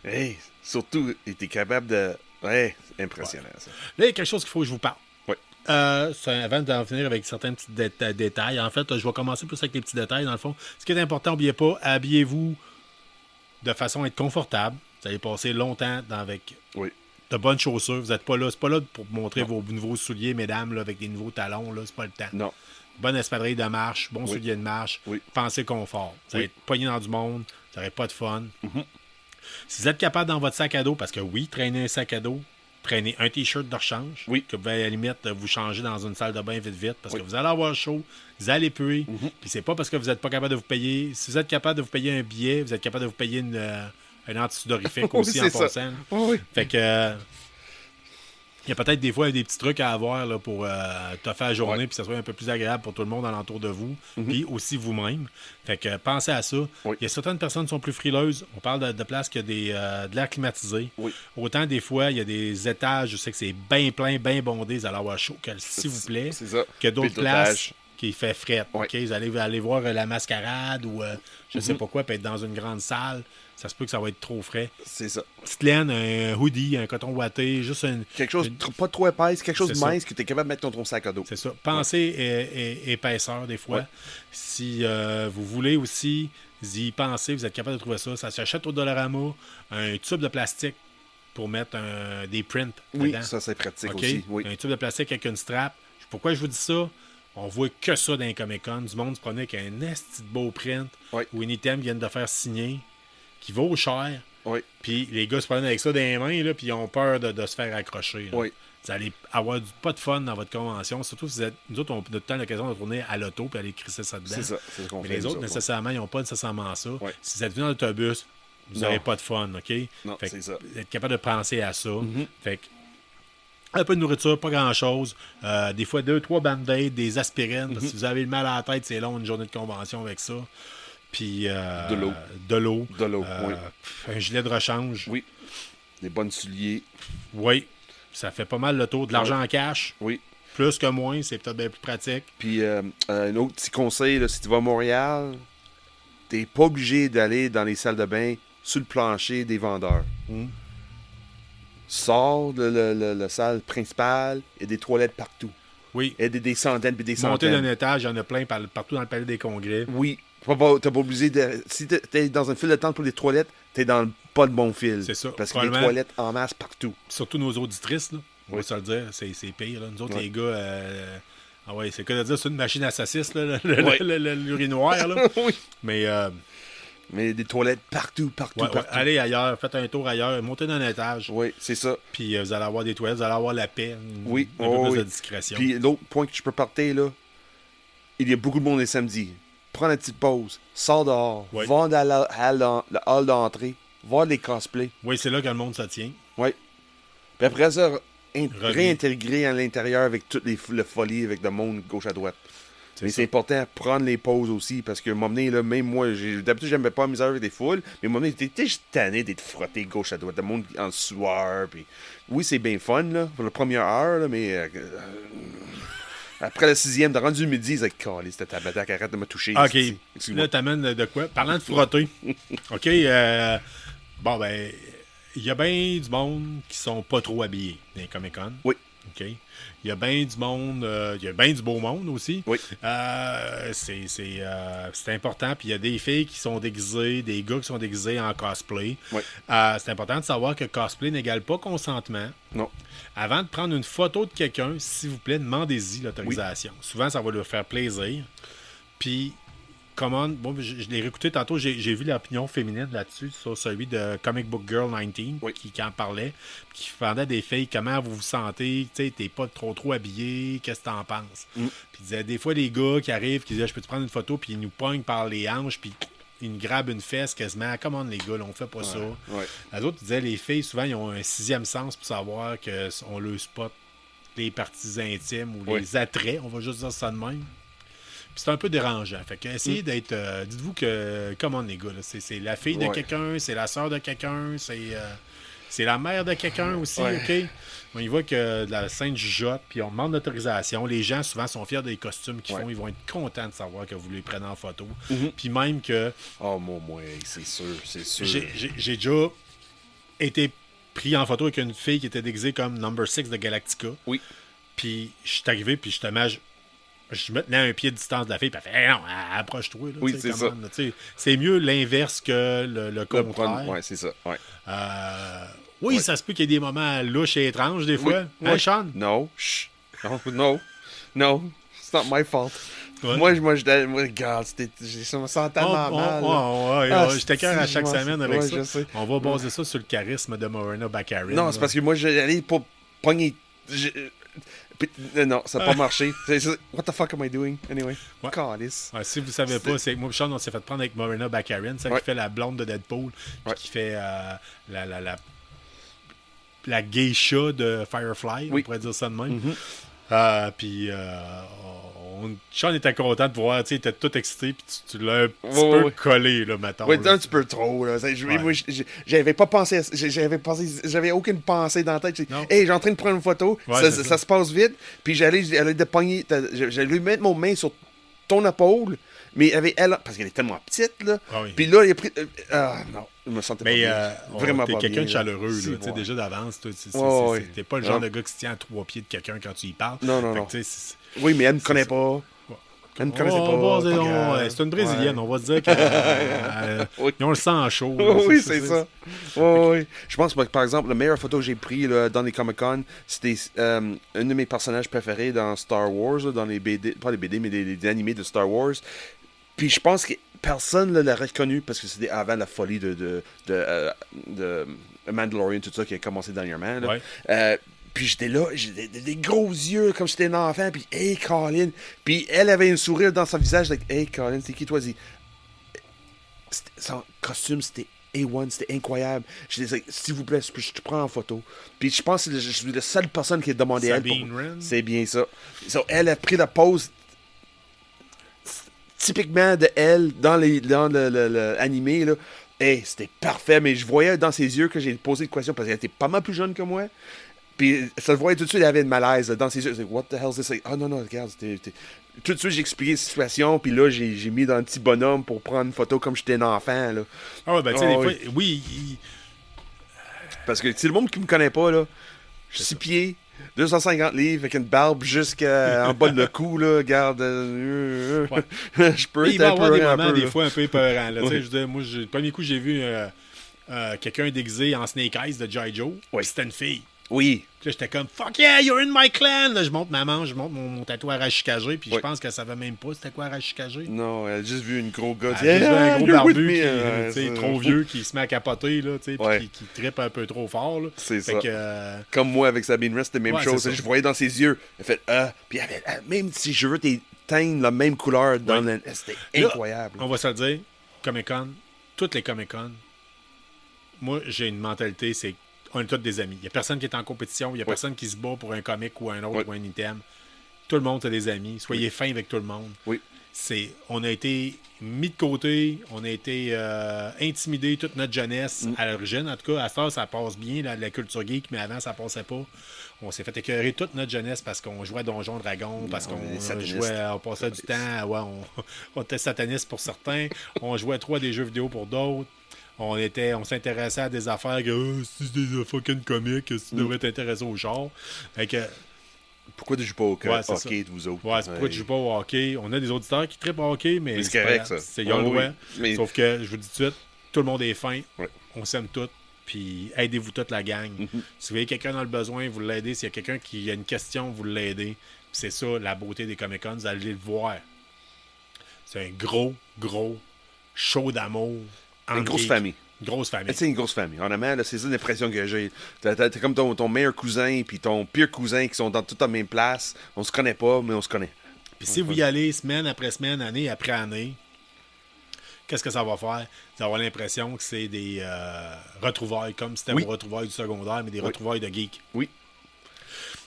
Speaker 3: Hey. Surtout, il était capable de. Ouais, c'est impressionnant ça.
Speaker 2: Là, il y a quelque chose qu'il faut que je vous parle.
Speaker 3: Oui.
Speaker 2: Avant d'en finir avec certains petits détails, en fait, je vais commencer plus avec les petits détails, dans le fond. Ce qui est important, n'oubliez pas, habillez-vous de façon à être confortable. Vous allez passer longtemps avec
Speaker 3: Oui.
Speaker 2: de bonnes chaussures. Vous n'êtes pas là. C'est pas là pour montrer vos nouveaux souliers, mesdames, là, avec des nouveaux talons. Là, c'est pas le temps.
Speaker 3: Non.
Speaker 2: Bonne espadrille de marche, bon soulier de marche.
Speaker 3: Oui.
Speaker 2: Pensez confort. Vous allez être pogné dans du monde. Vous n'aurez pas de fun.
Speaker 3: Mm-hmm.
Speaker 2: Si vous êtes capable dans votre sac à dos, parce que oui, traînez un sac à dos, prenez un T-shirt de rechange,
Speaker 3: Oui.
Speaker 2: que vous allez à la limite vous changer dans une salle de bain vite, parce que vous allez avoir chaud, vous allez puer, puis c'est pas parce que vous n'êtes pas capable de vous payer. Si vous êtes capable de vous payer un billet, vous êtes capable de vous payer un antisudorifique aussi
Speaker 3: Oui,
Speaker 2: en
Speaker 3: c'est ça.
Speaker 2: passant.
Speaker 3: Oui.
Speaker 2: Fait que il y a peut-être des fois des petits trucs à avoir là, pour te faire la journée puis que ça soit un peu plus agréable pour tout le monde alentour de vous, puis aussi vous-même. Fait que pensez à ça.
Speaker 3: Oui.
Speaker 2: Il y a certaines personnes qui sont plus frileuses. On parle de places qui a de l'air climatisé.
Speaker 3: Oui.
Speaker 2: Autant des fois, il y a des étages, je sais que c'est bien plein, bien bondé, vous allez avoir chaud, s'il vous plaît.
Speaker 3: C'est ça.
Speaker 2: Que d'autres
Speaker 3: Pilotage.
Speaker 2: places qui fait fret.
Speaker 3: Oui.
Speaker 2: OK? Vous allez aller voir la mascarade ou je sais pas quoi, peut être dans une grande salle. Ça se peut que ça va être trop frais.
Speaker 3: C'est ça.
Speaker 2: Petite laine, un hoodie, un coton ouaté, juste une...
Speaker 3: Quelque chose pas trop épaisse, quelque chose
Speaker 2: C'est
Speaker 3: de
Speaker 2: ça.
Speaker 3: mince que tu es capable de mettre dans ton sac à dos.
Speaker 2: C'est ça. Pensez épaisseur des fois.
Speaker 3: Ouais.
Speaker 2: Si vous voulez aussi y penser, vous êtes capable de trouver ça. Ça s'achète au Dollarama, un tube de plastique pour mettre des prints
Speaker 3: Oui,
Speaker 2: dedans.
Speaker 3: ça c'est pratique
Speaker 2: OK?
Speaker 3: aussi. Oui.
Speaker 2: Un tube de plastique avec une strap. Pourquoi je vous dis ça? On voit que ça dans les Comic-Con. Du monde se promenait avec un esti de beau print
Speaker 3: Ouais.
Speaker 2: ou un item viennent de faire signer qui vaut cher.
Speaker 3: Oui.
Speaker 2: Puis les gars se promènent avec ça dans les mains, là, puis ils ont peur de se faire accrocher. Là.
Speaker 3: Oui.
Speaker 2: Vous allez avoir pas de fun dans votre convention, surtout si nous autres, on a tout le temps l'occasion de tourner à l'auto puis aller crisser ça dedans.
Speaker 3: C'est ça. C'est ce qu'on
Speaker 2: Mais
Speaker 3: fait.
Speaker 2: les
Speaker 3: nous
Speaker 2: autres,
Speaker 3: autres,
Speaker 2: nécessairement, ils n'ont pas nécessairement ça.
Speaker 3: Ouais.
Speaker 2: Si vous êtes venu dans l'autobus, vous
Speaker 3: Non.
Speaker 2: n'aurez pas de fun, OK?
Speaker 3: Non,
Speaker 2: Fait que
Speaker 3: c'est ça.
Speaker 2: être capable de penser à ça. Fait que, un peu de nourriture, pas grand-chose. Des fois, 2-3 band-aids, des aspirines. Parce que si vous avez le mal à la tête, c'est long, une journée de convention avec ça. Puis...
Speaker 3: De l'eau.
Speaker 2: De l'eau.
Speaker 3: De l'eau, oui.
Speaker 2: Un gilet de rechange.
Speaker 3: Oui. Des bonnes souliers.
Speaker 2: Oui. Ça fait pas mal le tour. De l'argent en cash.
Speaker 3: Oui.
Speaker 2: Plus que moins, c'est peut-être bien plus pratique.
Speaker 3: Puis un autre petit conseil, là, si tu vas à Montréal, t'es pas obligé d'aller dans les salles de bain sur le plancher des vendeurs. Sors de la salle principale, il y a des toilettes partout.
Speaker 2: Oui.
Speaker 3: Il y a des centaines puis des
Speaker 2: Monter
Speaker 3: centaines.
Speaker 2: d'un étage, il y en a plein partout dans le palais des congrès.
Speaker 3: Oui. T'es pas obligé de... Si t'es dans un fil de temps pour les toilettes, t'es dans pas le bon fil.
Speaker 2: C'est ça.
Speaker 3: Parce qu'il y a des
Speaker 2: Probablement.
Speaker 3: toilettes en masse partout.
Speaker 2: Surtout nos auditrices, là. On va
Speaker 3: Oui.
Speaker 2: se le dire, c'est pire. Là. Nous autres,
Speaker 3: Ouais.
Speaker 2: les gars, ah ouais, c'est que de dire c'est une machine à saucisses, là,
Speaker 3: Ouais.
Speaker 2: l'urinoir. Là.
Speaker 3: Oui.
Speaker 2: Mais
Speaker 3: Mais des toilettes partout.
Speaker 2: ouais,
Speaker 3: partout.
Speaker 2: allez ailleurs, faites un tour ailleurs, montez d'un étage.
Speaker 3: Oui, c'est ça.
Speaker 2: Puis vous allez avoir des toilettes, vous allez avoir la paix,
Speaker 3: Oui,
Speaker 2: un peu
Speaker 3: oh,
Speaker 2: plus
Speaker 3: oui.
Speaker 2: de discrétion.
Speaker 3: Puis l'autre point que je peux partir, là, il y a beaucoup de monde les samedis. Prends une petite pause, sors dehors,
Speaker 2: Oui.
Speaker 3: va dans le hall d'entrée, voir les cosplays.
Speaker 2: Oui, c'est là que le monde se tient.
Speaker 3: Oui. Puis après ça,
Speaker 2: Reviens.
Speaker 3: réintégrer à l'intérieur avec toutes le folie, avec le monde gauche à droite. Mais
Speaker 2: ça.
Speaker 3: c'est important de prendre les pauses aussi, parce que à un moment donné, là, même moi, d'habitude, j'aimais pas m'amuser avec des foules, mais à un moment donné, t'es juste tanné d'être frotté gauche à droite, le monde en sueur, puis oui, c'est bien fun, là, pour la première heure, là, mais après la 6e, de rendu midi, ils disent, calé, c'était ta bataille, arrête de me toucher.
Speaker 2: OK.
Speaker 3: ici. Excuse-moi.
Speaker 2: Là, t'amènes de quoi? Parlant de frotter. OK. Bon, ben, il y a bien du monde qui sont pas trop habillés dans les Comic-Con.
Speaker 3: Oui.
Speaker 2: OK. Il y a bien du monde, il y a bien du beau monde aussi.
Speaker 3: Oui.
Speaker 2: C'est important. Puis il y a des filles qui sont déguisées, des gars qui sont déguisés en cosplay.
Speaker 3: Oui.
Speaker 2: C'est important de savoir que cosplay n'égale pas consentement.
Speaker 3: Non.
Speaker 2: Avant de prendre une photo de quelqu'un, s'il vous plaît, demandez-y l'autorisation. Souvent, ça va leur faire plaisir. Puis, bon, je l'ai réécouté tantôt, j'ai vu l'opinion féminine là-dessus, sur celui de Comic Book Girl 19,
Speaker 3: Oui.
Speaker 2: qui en parlait, qui demandait des filles comment vous vous sentez, tu sais, t'es pas trop habillé, qu'est-ce que t'en penses? Puis il disait, des fois, les gars qui arrivent, qui disaient, je peux te prendre une photo, puis ils nous pognent par les hanches, puis ils nous grabent une fesse quasiment. Comment les gars, là, on fait pas ça.
Speaker 3: Ouais.
Speaker 2: Les autres, ils disaient, les filles, souvent, ils ont un sixième sens pour savoir qu'on leur spot les parties intimes ou les attraits, on va juste dire ça de même. Puis c'est un peu dérangeant. Fait que essayez d'être. Dites-vous que. Comment les gars, là, c'est la fille de quelqu'un, c'est la sœur de quelqu'un, c'est la mère de quelqu'un aussi,
Speaker 3: Ouais.
Speaker 2: OK? On y voit que de la scène jugeote, puis on demande l'autorisation. Les gens, souvent, sont fiers des costumes qu'ils font. Ils vont être contents de savoir que vous les prenez en photo. Puis même que.
Speaker 3: Oh, moi, c'est sûr, c'est sûr.
Speaker 2: J'ai déjà été pris en photo avec une fille qui était déguisée comme Number 6 de Galactica.
Speaker 3: Oui.
Speaker 2: Puis je suis arrivé, puis justement, Je me tenais à un pied de distance de la fille, puis elle fait hey, non, approche-toi. Là,
Speaker 3: Oui,
Speaker 2: tu sais,
Speaker 3: c'est ça.
Speaker 2: comment, là, tu sais, c'est mieux l'inverse que le contraire.
Speaker 3: Ouais, c'est ça. Ouais.
Speaker 2: Oui,
Speaker 3: Ouais.
Speaker 2: ça se peut qu'il y ait des moments louches et étranges, des fois.
Speaker 3: Oui,
Speaker 2: Hein,
Speaker 3: oui.
Speaker 2: Sean?
Speaker 3: Non. Chut. Non. No. It's not my fault.
Speaker 2: Ouais.
Speaker 3: Moi, regarde, je me sens tellement mal. là.
Speaker 2: J'étais cœur à chaque
Speaker 3: je m'en-
Speaker 2: semaine avec
Speaker 3: ouais,
Speaker 2: ça.
Speaker 3: je sais.
Speaker 2: On va baser ça sur le charisme de Morena Baccarin.
Speaker 3: Non, c'est parce que moi, j'allais pour pogner. Non, ça n'a pas marché. What the fuck am I doing? Anyway.
Speaker 2: Ouais.
Speaker 3: Calice.
Speaker 2: Si vous savez pas, c'est que moi et Sean, on s'est fait prendre avec Morena Baccarin, celle
Speaker 3: Ouais.
Speaker 2: qui fait la blonde de Deadpool, puis
Speaker 3: Ouais.
Speaker 2: qui fait la geisha de Firefly, on
Speaker 3: Oui.
Speaker 2: pourrait dire ça de même.
Speaker 3: Mm-hmm.
Speaker 2: Puis Sean était content de voir, tu sais, il était tout excité, puis tu l'as un petit
Speaker 3: Ouais,
Speaker 2: peu
Speaker 3: ouais.
Speaker 2: collé, là, mettons.
Speaker 3: Ouais,
Speaker 2: là.
Speaker 3: un petit peu trop, là.
Speaker 2: Ouais.
Speaker 3: Moi, j'avais pas pensé à ça. J'avais aucune pensée dans la tête.
Speaker 2: Non.
Speaker 3: Hey, j'ai en train de prendre une photo.
Speaker 2: Ouais,
Speaker 3: ça,
Speaker 2: c'est
Speaker 3: ça
Speaker 2: ça.
Speaker 3: se passe vite. Puis j'allais de pogner. J'allais mettre mon main sur ton épaule. Mais avec elle, parce qu'elle est tellement petite, là.
Speaker 2: Ah oui.
Speaker 3: Puis là, il a pris. non, je me sentais
Speaker 2: Mais
Speaker 3: pas bien. Vraiment
Speaker 2: t'es
Speaker 3: pas
Speaker 2: quelqu'un
Speaker 3: bien.
Speaker 2: de chaleureux, là,
Speaker 3: Si,
Speaker 2: tu sais,
Speaker 3: ouais.
Speaker 2: déjà d'avance.
Speaker 3: Ouais.
Speaker 2: T'es pas le genre
Speaker 3: Non.
Speaker 2: de gars qui se tient à 3 pieds de quelqu'un quand tu y parles.
Speaker 3: Non, non,
Speaker 2: Fait que,
Speaker 3: non.
Speaker 2: tu sais,
Speaker 3: Oui, mais elle me connaît pas. Elle me connaissait pas. pas grave.
Speaker 2: c'est une Brésilienne,
Speaker 3: Ouais.
Speaker 2: on va se dire
Speaker 3: Oui.
Speaker 2: qu'ils ont le sang chaud. là,
Speaker 3: Oui, c'est ça. Oui. Je pense que, par exemple, la meilleure photo que j'ai prise là, dans les Comic-Con, c'était un de mes personnages préférés dans Star Wars, là, dans les BD, pas les BD, mais des animés de Star Wars. Puis je pense que personne ne l'a reconnu parce que c'était avant la folie de Mandalorian, tout ça qui a commencé dernièrement. Là.
Speaker 2: Ouais.
Speaker 3: Puis j'étais là, j'ai des gros yeux comme si j'étais un enfant, puis hey Colin. Puis elle avait un sourire dans son visage, like hey Colin, c'est qui toi? Son costume, c'était A1, c'était incroyable. Je disais, s'il vous plaît, je te prends en photo. Puis je pense que je suis la seule personne qui a demandé à elle.
Speaker 2: Sabine Wren.
Speaker 3: C'est bien ça. So, elle a pris la pose typiquement de elle dans le animé, là. Hey, c'était parfait, mais je voyais dans ses yeux que j'ai posé une question parce qu'elle était pas mal plus jeune que moi. Puis ça se voyait tout de suite, il y avait une malaise là, dans ses yeux. What the hell is this? Ah non, regarde, tout de suite, j'ai expliqué la situation, puis là, j'ai mis dans un petit bonhomme pour prendre une photo comme j'étais un enfant, là.
Speaker 2: Ah ouais, ben tu sais,
Speaker 3: Ah
Speaker 2: des
Speaker 3: oui.
Speaker 2: fois, oui,
Speaker 3: Parce que c'est le monde qui me connaît pas, là. Je suis 6 pieds, 250 livres, avec une barbe jusqu'en bas de le cou, là. Regarde.
Speaker 2: Ouais.
Speaker 3: Je peux
Speaker 2: il va y
Speaker 3: être
Speaker 2: avoir des
Speaker 3: un
Speaker 2: moments,
Speaker 3: peu,
Speaker 2: des
Speaker 3: là.
Speaker 2: fois, un peu épeurants. Là, tu sais,
Speaker 3: Oui.
Speaker 2: je veux dire, moi, le premier coup, j'ai vu quelqu'un déguisé en Snake Eyes de G.I. Joe,
Speaker 3: Oui.
Speaker 2: puis c'était une fille.
Speaker 3: Oui.
Speaker 2: Puis là, j'étais comme fuck yeah, you're in my clan. Là, je monte ma manche, je monte mon tatouage arachicagé, puis je
Speaker 3: Oui.
Speaker 2: pense qu'elle savait même pas c'était quoi arachicagé.
Speaker 3: Non, elle a juste vu une gros gars.
Speaker 2: Elle a juste vu un gros barbu qui,
Speaker 3: qui
Speaker 2: tu sais, trop vieux qui se met à capoter, là, tu sais, puis
Speaker 3: Ouais.
Speaker 2: qui trippe un peu trop fort. Là.
Speaker 3: C'est
Speaker 2: Fait
Speaker 3: ça.
Speaker 2: que,
Speaker 3: Comme moi avec Sabine Wren, c'était la même
Speaker 2: Ouais,
Speaker 3: chose.
Speaker 2: c'est ça.
Speaker 3: Je voyais dans ses yeux. Elle fait puis même si je veux teindre la même couleur dans
Speaker 2: Ouais.
Speaker 3: c'était
Speaker 2: Là,
Speaker 3: incroyable.
Speaker 2: on va se le dire, Comic-Con, toutes les Comic-Con, moi, j'ai une mentalité, c'est on est tous des amis. Il n'y a personne qui est en compétition, il n'y a personne qui se bat pour un comic ou un autre
Speaker 3: Ouais.
Speaker 2: ou un item. Tout le monde est des amis. Soyez fins avec tout le monde.
Speaker 3: Oui.
Speaker 2: On a été mis de côté, on a été intimidés toute notre jeunesse à l'origine. En tout cas, à ça passe bien, la culture geek, mais avant, ça passait pas. On s'est fait écœurer toute notre jeunesse parce qu'on jouait à Donjons Dragons, parce
Speaker 3: on est
Speaker 2: qu'on
Speaker 3: satanistes.
Speaker 2: on passait du temps, ouais, on était satanistes pour certains, on jouait trop à des jeux vidéo pour d'autres. On s'intéressait à des affaires que si c'est des fucking comiques, si tu devrais t'intéresser au genre. Fait que,
Speaker 3: Pourquoi tu joues pas au
Speaker 2: Ouais, c'est
Speaker 3: hockey de vous autres?
Speaker 2: ouais, c'est pourquoi tu joues pas au hockey. On a des auditeurs qui trippent au hockey, mais
Speaker 3: Mais c'est
Speaker 2: pas
Speaker 3: correct,
Speaker 2: grave.
Speaker 3: ça.
Speaker 2: Ils ont le
Speaker 3: Ah
Speaker 2: droit.
Speaker 3: oui, mais-
Speaker 2: Sauf que, je vous dis tout de suite, tout le monde est fin.
Speaker 3: Ouais.
Speaker 2: On s'aime tous. Puis aidez-vous toute la gang. Si vous voyez quelqu'un dans le besoin, vous l'aidez. S'il y a quelqu'un qui a une question, vous l'aidez. Puis c'est ça, la beauté des Comic-Con. Vous allez le voir. C'est un gros show d'amour.
Speaker 3: Une
Speaker 2: entre
Speaker 3: grosse
Speaker 2: geeks.
Speaker 3: famille.
Speaker 2: Grosse famille.
Speaker 3: C'est une grosse famille. Honnêtement, là, c'est ça l'impression que j'ai. T'as comme ton meilleur cousin puis ton pire cousin qui sont dans toute la même place. On se connaît pas, mais on se connaît.
Speaker 2: Puis si vous y allez semaine après semaine, année après année, qu'est-ce que ça va faire? Vous allez avoir l'impression que c'est des retrouvailles, comme si c'était
Speaker 3: Oui.
Speaker 2: vos retrouvailles du secondaire, mais des
Speaker 3: Oui.
Speaker 2: retrouvailles de geeks.
Speaker 3: Oui.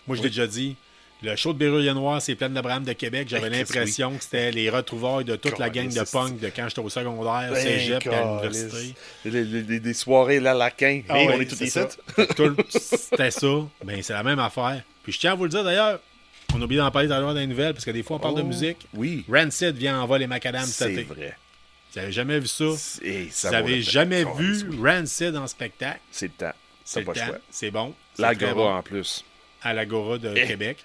Speaker 2: Moi, je l'ai déjà dit, le show de Berruyer Noir, c'est Plaine d'Abraham de Québec. J'avais
Speaker 3: Hey,
Speaker 2: l'impression que c'était les retrouvailles de toute la gang de
Speaker 3: Calisse,
Speaker 2: punk de quand j'étais au secondaire, cégep et à l'université.
Speaker 3: Des soirées là, laquin.
Speaker 2: Ah
Speaker 3: Hey,
Speaker 2: ouais,
Speaker 3: on est tous
Speaker 2: c'est
Speaker 3: ici.
Speaker 2: ça. C'était ça. Ben, c'est la même affaire. Puis je tiens à vous le dire d'ailleurs, on a oublié d'en parler tout à l'heure dans les nouvelles, parce que des fois on parle de musique.
Speaker 3: Oui.
Speaker 2: Rancid vient en vol les macadam cet
Speaker 3: C'est
Speaker 2: été.
Speaker 3: vrai.
Speaker 2: Vous n'avez jamais vu ça?
Speaker 3: Hey,
Speaker 2: Vous
Speaker 3: ça vaut
Speaker 2: n'avez
Speaker 3: la peine.
Speaker 2: jamais
Speaker 3: Calisse,
Speaker 2: vu
Speaker 3: oui.
Speaker 2: Rancid en spectacle?
Speaker 3: C'est le temps.
Speaker 2: C'est
Speaker 3: T'as
Speaker 2: le
Speaker 3: pas le
Speaker 2: temps.
Speaker 3: choix.
Speaker 2: C'est bon. C'est très
Speaker 3: L'Agora
Speaker 2: bon.
Speaker 3: en plus.
Speaker 2: à l'Agora de Québec.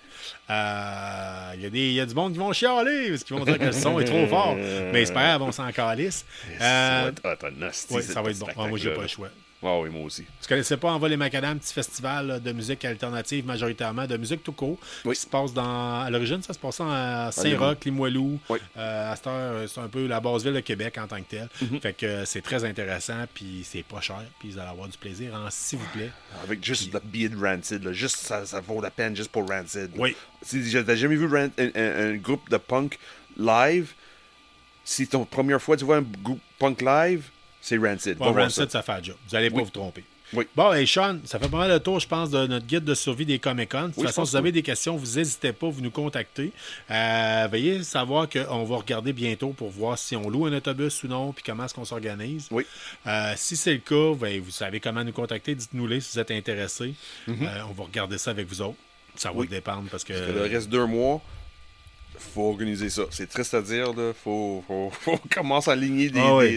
Speaker 2: Il y a du monde qui vont chialer parce qu'ils vont dire que le son est trop fort. Mais c'est pas grave, on s'en calisse.
Speaker 3: Ça va être hot, un hostie,
Speaker 2: Oui,
Speaker 3: ce
Speaker 2: ça va être bon. Moi, j'ai
Speaker 3: spectacle-là.
Speaker 2: pas le choix.
Speaker 3: Ah oui, moi aussi.
Speaker 2: Tu connaissais pas Envol les Macadam, petit festival là, de musique alternative majoritairement, de musique tout court,
Speaker 3: Oui.
Speaker 2: qui se passe à l'origine, ça se passe à Saint-Roch, Limoilou.
Speaker 3: Oui.
Speaker 2: À cette heure, c'est un peu la base ville de Québec en tant que tel. Fait que c'est très intéressant, puis c'est pas cher, puis vous allez avoir du plaisir, s'il vous plaît.
Speaker 3: Avec juste le billet de Rancid, là, juste ça vaut la peine juste pour Rancid.
Speaker 2: Oui.
Speaker 3: Si t'as jamais vu un groupe de punk live, si ton première fois tu vois un groupe punk live, c'est Rancid. Va
Speaker 2: Ouais,
Speaker 3: voir
Speaker 2: Rancid, ça fait le job. Vous allez pas
Speaker 3: Oui.
Speaker 2: vous tromper.
Speaker 3: Oui.
Speaker 2: Bon, et Sean, ça fait pas mal le tour, je pense, de notre guide de survie des Comic-Con. De toute
Speaker 3: Oui,
Speaker 2: façon,
Speaker 3: je pense
Speaker 2: si vous avez
Speaker 3: que
Speaker 2: des questions, vous n'hésitez pas, vous nous contactez. Veuillez savoir qu'on va regarder bientôt pour voir si on loue un autobus ou non, puis comment est-ce qu'on s'organise.
Speaker 3: Oui.
Speaker 2: Si c'est le cas, ben, vous savez comment nous contacter. Dites-nous-les si vous êtes intéressés. On va regarder ça avec vous autres. Ça va
Speaker 3: Oui.
Speaker 2: dépendre parce que...
Speaker 3: Parce que le reste 2 mois, faut organiser ça. C'est triste à dire, là. Faut commencer à aligner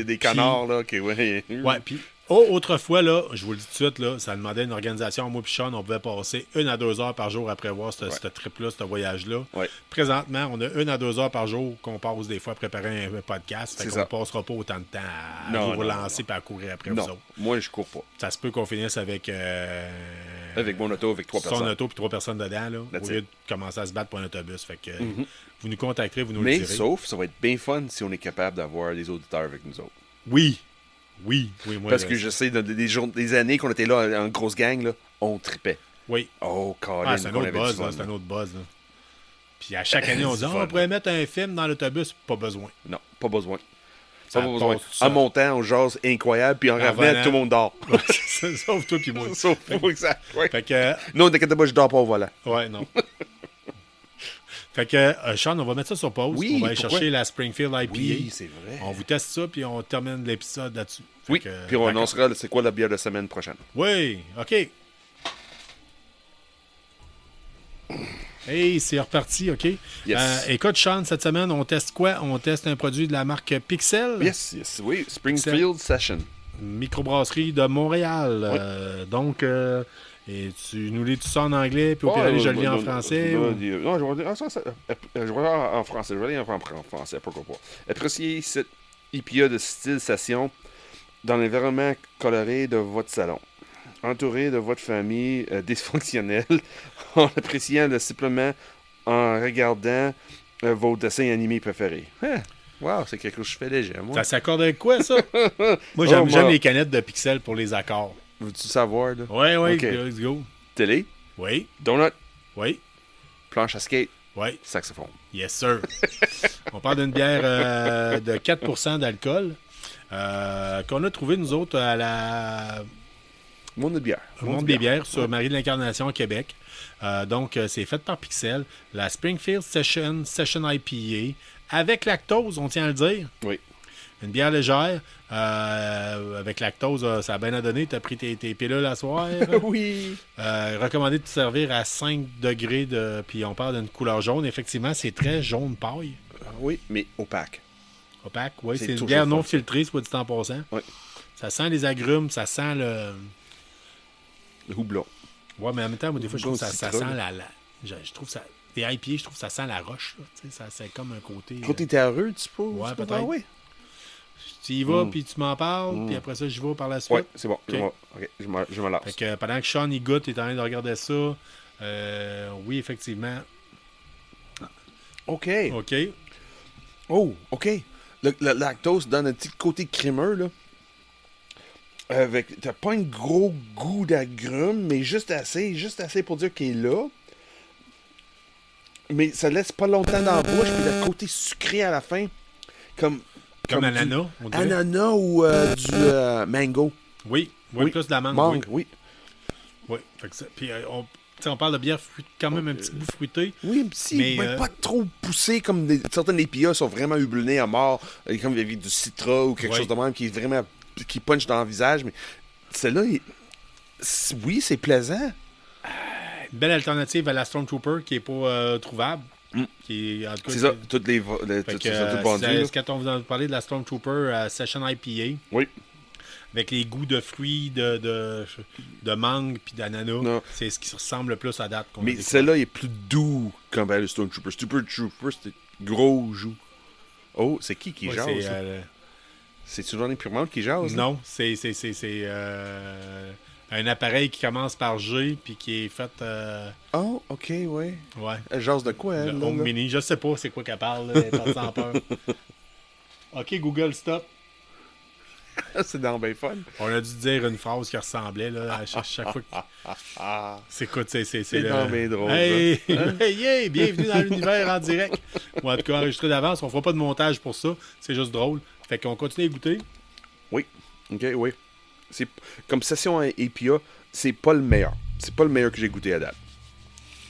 Speaker 3: des canards, là. Okay, ouais.
Speaker 2: Ouais, puis autrefois, là, je vous le dis tout de suite, là, ça demandait une organisation. Moi puis Sean, on pouvait passer 1 à 2 heures par jour après voir ce trip-là, ce voyage-là.
Speaker 3: Ouais.
Speaker 2: Présentement, on a 1 à 2 heures par jour qu'on passe des fois à préparer un podcast. Fait
Speaker 3: C'est
Speaker 2: qu'on
Speaker 3: ça.
Speaker 2: ne passera pas autant de temps à
Speaker 3: Non,
Speaker 2: vous
Speaker 3: non,
Speaker 2: relancer et à courir après vous
Speaker 3: Non,
Speaker 2: autres.
Speaker 3: moi, je cours pas.
Speaker 2: Ça se peut qu'on finisse avec
Speaker 3: Avec mon auto, avec 3
Speaker 2: son
Speaker 3: personnes.
Speaker 2: auto puis 3 personnes dedans, là,
Speaker 3: That's
Speaker 2: au lieu
Speaker 3: it.
Speaker 2: de commencer à se battre pour un autobus. Fait que vous nous contacterez, vous nous
Speaker 3: Mais
Speaker 2: le direz.
Speaker 3: sauf, ça va être bien fun si on est capable d'avoir des auditeurs avec nous autres.
Speaker 2: Oui, moi.
Speaker 3: Parce que je sais, dans des années qu'on était là en grosse gang, là, on tripait.
Speaker 2: Oui.
Speaker 3: Oh, Colin,
Speaker 2: C'est un
Speaker 3: qu'on
Speaker 2: autre
Speaker 3: avait
Speaker 2: buzz,
Speaker 3: du fun,
Speaker 2: là, c'est
Speaker 3: là.
Speaker 2: un autre buzz. Là. Puis à chaque année, on dit
Speaker 3: C'est
Speaker 2: on
Speaker 3: fun.
Speaker 2: pourrait mettre un film dans l'autobus. Pas besoin.
Speaker 3: Non, pas besoin.
Speaker 2: Ça
Speaker 3: Pas besoin.
Speaker 2: passe tout seul.
Speaker 3: En montant, on jase incroyable, puis en revenant,
Speaker 2: revenant.
Speaker 3: tout le monde dort.
Speaker 2: Sauf toi puis moi.
Speaker 3: Sauf exact. Ouais.
Speaker 2: Fait que,
Speaker 3: Non, t'inquiète pas, je dors pas au volant.
Speaker 2: ouais, non. Fait que, Sean, on va mettre ça sur pause.
Speaker 3: Oui,
Speaker 2: On va aller
Speaker 3: pourquoi?
Speaker 2: chercher la Springfield IPA.
Speaker 3: Oui, c'est vrai.
Speaker 2: On vous teste ça, puis on termine l'épisode là-dessus. Fait
Speaker 3: Oui,
Speaker 2: que,
Speaker 3: puis on
Speaker 2: d'accord.
Speaker 3: annoncera c'est quoi la bière de semaine prochaine.
Speaker 2: Oui, OK. Hey, c'est reparti, OK?
Speaker 3: Yes.
Speaker 2: Écoute, Sean, cette semaine, on teste quoi? On teste un produit de la marque Pixel.
Speaker 3: Yes, oui, Springfield Session.
Speaker 2: Microbrasserie de Montréal.
Speaker 3: Oui.
Speaker 2: Donc, et tu nous lis tout ça en anglais, puis au pire, aller, je le lis en français. ou-
Speaker 3: Non, je vais dire en français. Je vais lire en français, pourquoi pas. Appréciez cette IPA de style session dans l'environnement coloré de votre salon. Entouré de votre famille dysfonctionnelle, en appréciant le simplement en regardant vos dessins animés préférés. Wow, c'est quelque chose que je fais léger, moi.
Speaker 2: Ça s'accorde avec quoi, ça? Moi, j'aime
Speaker 3: moi-
Speaker 2: les canettes de Pixel pour les accords.
Speaker 3: Veux-tu savoir, là?
Speaker 2: Oui,
Speaker 3: Ok.
Speaker 2: let's go.
Speaker 3: Télé,
Speaker 2: Oui,
Speaker 3: donut,
Speaker 2: oui,
Speaker 3: planche à skate,
Speaker 2: oui.
Speaker 3: saxophone.
Speaker 2: Yes, sir. On parle d'une bière de 4% d'alcool qu'on a trouvé, nous autres, à la
Speaker 3: Monde de bière.
Speaker 2: au Monde des bières sur Marie de l'Incarnation à Québec. Donc, c'est fait par Pixel. La Springfield Session IPA avec lactose, on tient à le dire.
Speaker 3: Oui.
Speaker 2: Une bière légère. Avec lactose, ça a bien à donner. Tu as pris tes pilules à soir.
Speaker 3: Oui.
Speaker 2: Recommandé de te servir à 5 degrés. Puis on parle d'une couleur jaune. Effectivement, c'est très jaune paille.
Speaker 3: Oui, mais opaque.
Speaker 2: Opaque. Oui,
Speaker 3: C'est
Speaker 2: c'est une
Speaker 3: toujours
Speaker 2: bière
Speaker 3: fun,
Speaker 2: non
Speaker 3: ça.
Speaker 2: filtrée, soit dit en passant.
Speaker 3: Oui.
Speaker 2: Ça sent les agrumes, ça sent le...
Speaker 3: Le houblon.
Speaker 2: Ouais, mais en même temps, moi, des fois, je trouve que ça
Speaker 3: Citron.
Speaker 2: sent je trouve ça... Les IPA, je trouve que ça sent la roche. Là. Tu sais, ça, c'est comme un côté...
Speaker 3: Quand t'es terreux, tu peux.
Speaker 2: Ouais,
Speaker 3: tu peux
Speaker 2: peut-être.
Speaker 3: pas, oui.
Speaker 2: Tu y vas, puis tu m'en parles, puis après ça, je vais par la suite.
Speaker 3: Ouais, c'est bon.
Speaker 2: Ok.
Speaker 3: Ok, je me lance.
Speaker 2: Fait que pendant que Sean, il goûte, il est en train de regarder ça. Oui, effectivement.
Speaker 3: OK.
Speaker 2: OK.
Speaker 3: Oh, OK. Le lactose donne un petit côté crémeux, là. T'as pas un gros goût d'agrumes, mais juste assez pour dire qu'il est là. Mais ça laisse pas longtemps dans la bouche, puis le côté sucré à la fin, comme
Speaker 2: Comme
Speaker 3: du
Speaker 2: ananas, on dirait.
Speaker 3: ananas ou du mango.
Speaker 2: Oui, oui, plus de la mangue.
Speaker 3: Mangue,
Speaker 2: Oui.
Speaker 3: oui.
Speaker 2: Oui. Fait que ça, puis on parle de bière quand même un petit goût fruité.
Speaker 3: Oui, un petit,
Speaker 2: Mais,
Speaker 3: mais pas trop poussé comme certaines IPA sont vraiment hublenés à mort, comme avec du citra ou quelque
Speaker 2: Ouais.
Speaker 3: chose de même qui est vraiment qui punch dans le visage. Mais celle-là, oui, c'est plaisant.
Speaker 2: Une belle alternative à la Stormtrooper qui n'est pas trouvable.
Speaker 3: Mm.
Speaker 2: Qui est, en tout cas,
Speaker 3: C'est ça, toutes les
Speaker 2: Fait
Speaker 3: tout
Speaker 2: que,
Speaker 3: ça, tout vendu. là.
Speaker 2: quand on vous a parlé de la Stormtrooper Session IPA,
Speaker 3: Oui.
Speaker 2: avec les goûts de fruits, de mangue puis d'ananas.
Speaker 3: Non.
Speaker 2: C'est ce qui ressemble le plus à date qu'on a
Speaker 3: Mais
Speaker 2: découvert.
Speaker 3: celle-là est plus doux comparé le Stormtrooper. Stormtrooper, c'était gros joue. Oh, c'est qui
Speaker 2: Ouais,
Speaker 3: jase?
Speaker 2: c'est,
Speaker 3: ça? C'est-tu Johnny Purmont qui jase? là?
Speaker 2: non, c'est un appareil qui commence par G puis qui est fait...
Speaker 3: Oh, ok, ouais.
Speaker 2: ouais.
Speaker 3: Elle jase de quoi,
Speaker 2: Le
Speaker 3: elle? là,
Speaker 2: Home
Speaker 3: là?
Speaker 2: Mini. Je sais pas c'est quoi qu'elle parle. Là, elle est partie en peur. OK, Google, stop.
Speaker 3: C'est dans bien fun.
Speaker 2: On a dû dire une phrase qui ressemblait là, à chaque fois. C'est quoi, c'est
Speaker 3: donc bien drôle,
Speaker 2: Hey, hey, hey, bienvenue dans l'univers en direct. Ou en tout cas, enregistré d'avance. On fera pas de montage pour ça. C'est juste drôle. Fait qu'on continue à goûter.
Speaker 3: Oui. Ok, oui. C'est, comme session APA, c'est pas le meilleur. C'est pas le meilleur que j'ai goûté à date.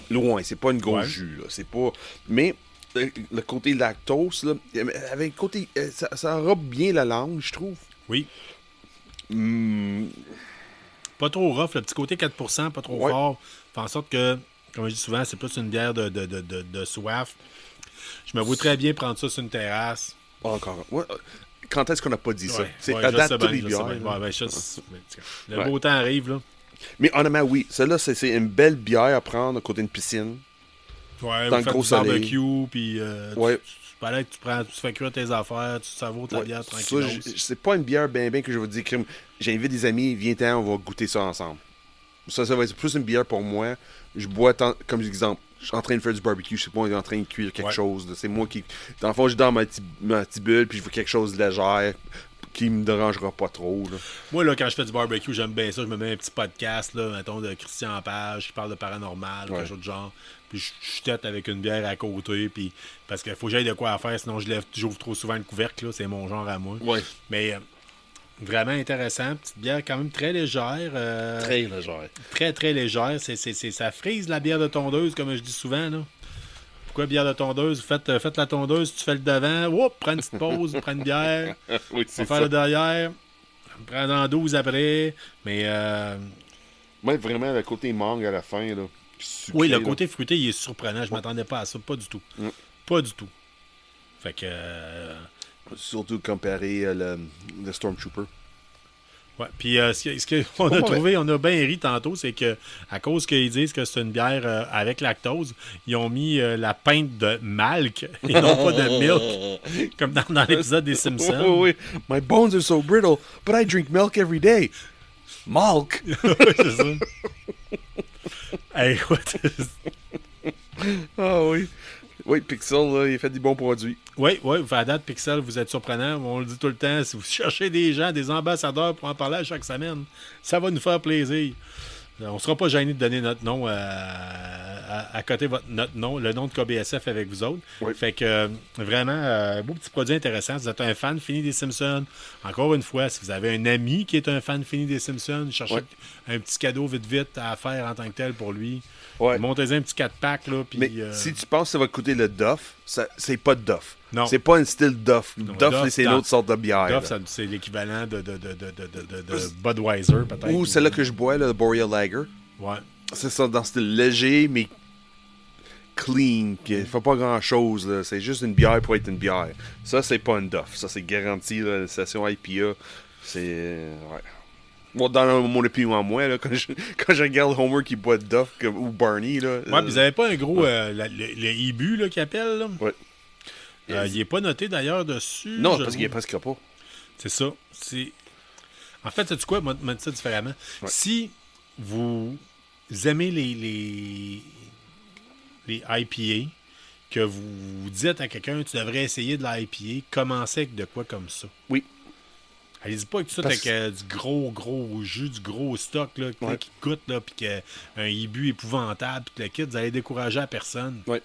Speaker 3: Loin, c'est pas une grosse
Speaker 2: Ouais.
Speaker 3: jus, là. C'est pas. Mais le côté lactose, là, avec le côté. Ça enrobe bien la langue, je trouve.
Speaker 2: Oui.
Speaker 3: Hmm,
Speaker 2: Pas trop rough. Le petit côté 4%, pas trop
Speaker 3: Ouais.
Speaker 2: fort. Fait en sorte que, comme je dis souvent, c'est plus une bière de soif. Je me vois très bien prendre ça sur une terrasse.
Speaker 3: encore. Ouais, quand est-ce qu'on n'a pas dit ça?
Speaker 2: Ouais,
Speaker 3: C'est
Speaker 2: ouais,
Speaker 3: à
Speaker 2: je
Speaker 3: date
Speaker 2: sais
Speaker 3: toutes
Speaker 2: bien,
Speaker 3: les
Speaker 2: je sais
Speaker 3: bières.
Speaker 2: bien.
Speaker 3: là.
Speaker 2: Ouais, ben, le
Speaker 3: Ouais.
Speaker 2: beau temps arrive, là.
Speaker 3: Mais honnêtement, oui. Celle-là, c'est une belle bière à prendre à côté d'une piscine.
Speaker 2: Ouais,
Speaker 3: Dans
Speaker 2: vous
Speaker 3: le
Speaker 2: faites
Speaker 3: gros
Speaker 2: du
Speaker 3: soleil.
Speaker 2: barbecue, puis
Speaker 3: Ouais.
Speaker 2: tu fais cuire tes affaires, tu savoures ta bière
Speaker 3: Ça,
Speaker 2: tranquille.
Speaker 3: c'est pas une bière bien que je vais te dire, crime, j'invite des amis, viens-t'en, on va goûter ça ensemble. Ça va être plus une bière pour moi. Je bois, comme exemple, je suis en train de faire du barbecue, je sais pas, on est en train de cuire quelque
Speaker 2: Ouais.
Speaker 3: chose. là. C'est moi qui. Dans le fond, je suis dans ma petite bulle, puis je veux quelque chose de léger, qui me dérangera pas trop. Là.
Speaker 2: Moi, là, quand je fais du barbecue, j'aime bien ça. Je me mets un petit podcast, là, mettons, de Christian Page, qui parle de paranormal,
Speaker 3: Ouais.
Speaker 2: quelque chose de genre. Puis je tête avec une bière à côté, puis parce qu'il faut que j'aille de quoi à faire, sinon j'ouvre trop souvent le couvercle, là, c'est mon genre à moi.
Speaker 3: Ouais.
Speaker 2: Mais vraiment intéressant. Petite bière quand même très légère.
Speaker 3: Très légère.
Speaker 2: Très, très légère. Ça frise la bière de tondeuse, comme je dis souvent. Là. Pourquoi bière de tondeuse? Faites la tondeuse, tu fais le devant, whoop, prends une petite pause, prends une bière,
Speaker 3: Oui,
Speaker 2: on
Speaker 3: c'est
Speaker 2: va faire
Speaker 3: ça.
Speaker 2: le derrière, prends en 12 après. Mais
Speaker 3: Moi, vraiment, le côté mangue à la fin, là. Sucré,
Speaker 2: oui, le
Speaker 3: là.
Speaker 2: côté fruité, il est surprenant. Je m'attendais pas à ça. Pas du tout.
Speaker 3: Mm.
Speaker 2: Pas du tout. Fait que.
Speaker 3: Surtout comparé à le Stormtrooper.
Speaker 2: Ouais. Puis ce qu'on a trouvé, on a bien ri tantôt, c'est que à cause qu'ils disent que c'est une bière avec lactose, ils ont mis la pinte de malk et non pas de milk, comme dans l'épisode des Simpsons.
Speaker 3: Oh, oui. My bones are so brittle, but I drink milk every day. Milk!
Speaker 2: Ouais, c'est ça. Hey, écoute.
Speaker 3: Ah oui. Oui, Pixel, là, il fait des bons produits.
Speaker 2: Oui, à date, Pixel, vous êtes surprenant. On le dit tout le temps. Si vous cherchez des gens, des ambassadeurs pour en parler à chaque semaine, ça va nous faire plaisir. On ne sera pas gêné de donner notre nom à côté notre nom, le nom de KBSF avec vous autres.
Speaker 3: Oui.
Speaker 2: Fait que vraiment, un beau petit produit intéressant. Si vous êtes un fan fini des Simpsons, encore une fois, si vous avez un ami qui est un fan fini des Simpsons, cherchez
Speaker 3: Ouais.
Speaker 2: un petit cadeau vite à faire en tant que tel pour lui.
Speaker 3: Ouais.
Speaker 2: Montez-en un petit 4-pack. Là, puis,
Speaker 3: Mais si tu penses que ça va coûter le Duff, c'est pas de Duff.
Speaker 2: Non.
Speaker 3: C'est pas un style Duff.
Speaker 2: Non,
Speaker 3: Duff,
Speaker 2: Duff,
Speaker 3: c'est une autre sorte de bière.
Speaker 2: Duff,
Speaker 3: là.
Speaker 2: c'est l'équivalent de Budweiser, peut-être.
Speaker 3: Ou celle-là que je bois, là, le Boreal Lager.
Speaker 2: Ouais.
Speaker 3: C'est ça, dans style léger, mais clean. Qui fait pas grand-chose. là. C'est juste une bière pour être une bière. Ça, c'est pas une Duff. Ça, c'est garanti. Là, la station IPA, c'est... Ouais. Moi, dans mon opinion à moi, là, quand je regarde Homer qui boit de Duff ou Barney, là...
Speaker 2: Ouais, puis vous avez pas un gros. Le Ibu, là, qu'il appelle, là.
Speaker 3: Ouais.
Speaker 2: Il est pas noté d'ailleurs dessus.
Speaker 3: Non,
Speaker 2: je
Speaker 3: parce qu'il est
Speaker 2: vois.
Speaker 3: presque pas.
Speaker 2: C'est ça. En fait, sais-tu quoi? Moi, je vais te dire ça différemment.
Speaker 3: Ouais.
Speaker 2: Si vous aimez les IPA, que vous dites à quelqu'un, tu devrais essayer de l'IPA, commencez avec de quoi comme ça.
Speaker 3: Oui.
Speaker 2: Allez-y pas avec tout
Speaker 3: Parce-
Speaker 2: avec du gros jus, du gros stock là,
Speaker 3: Ouais.
Speaker 2: qui coûte, là, puis qu'un Ibu épouvantable, puis que le kit, vous allez décourager à personne.
Speaker 3: Ouais.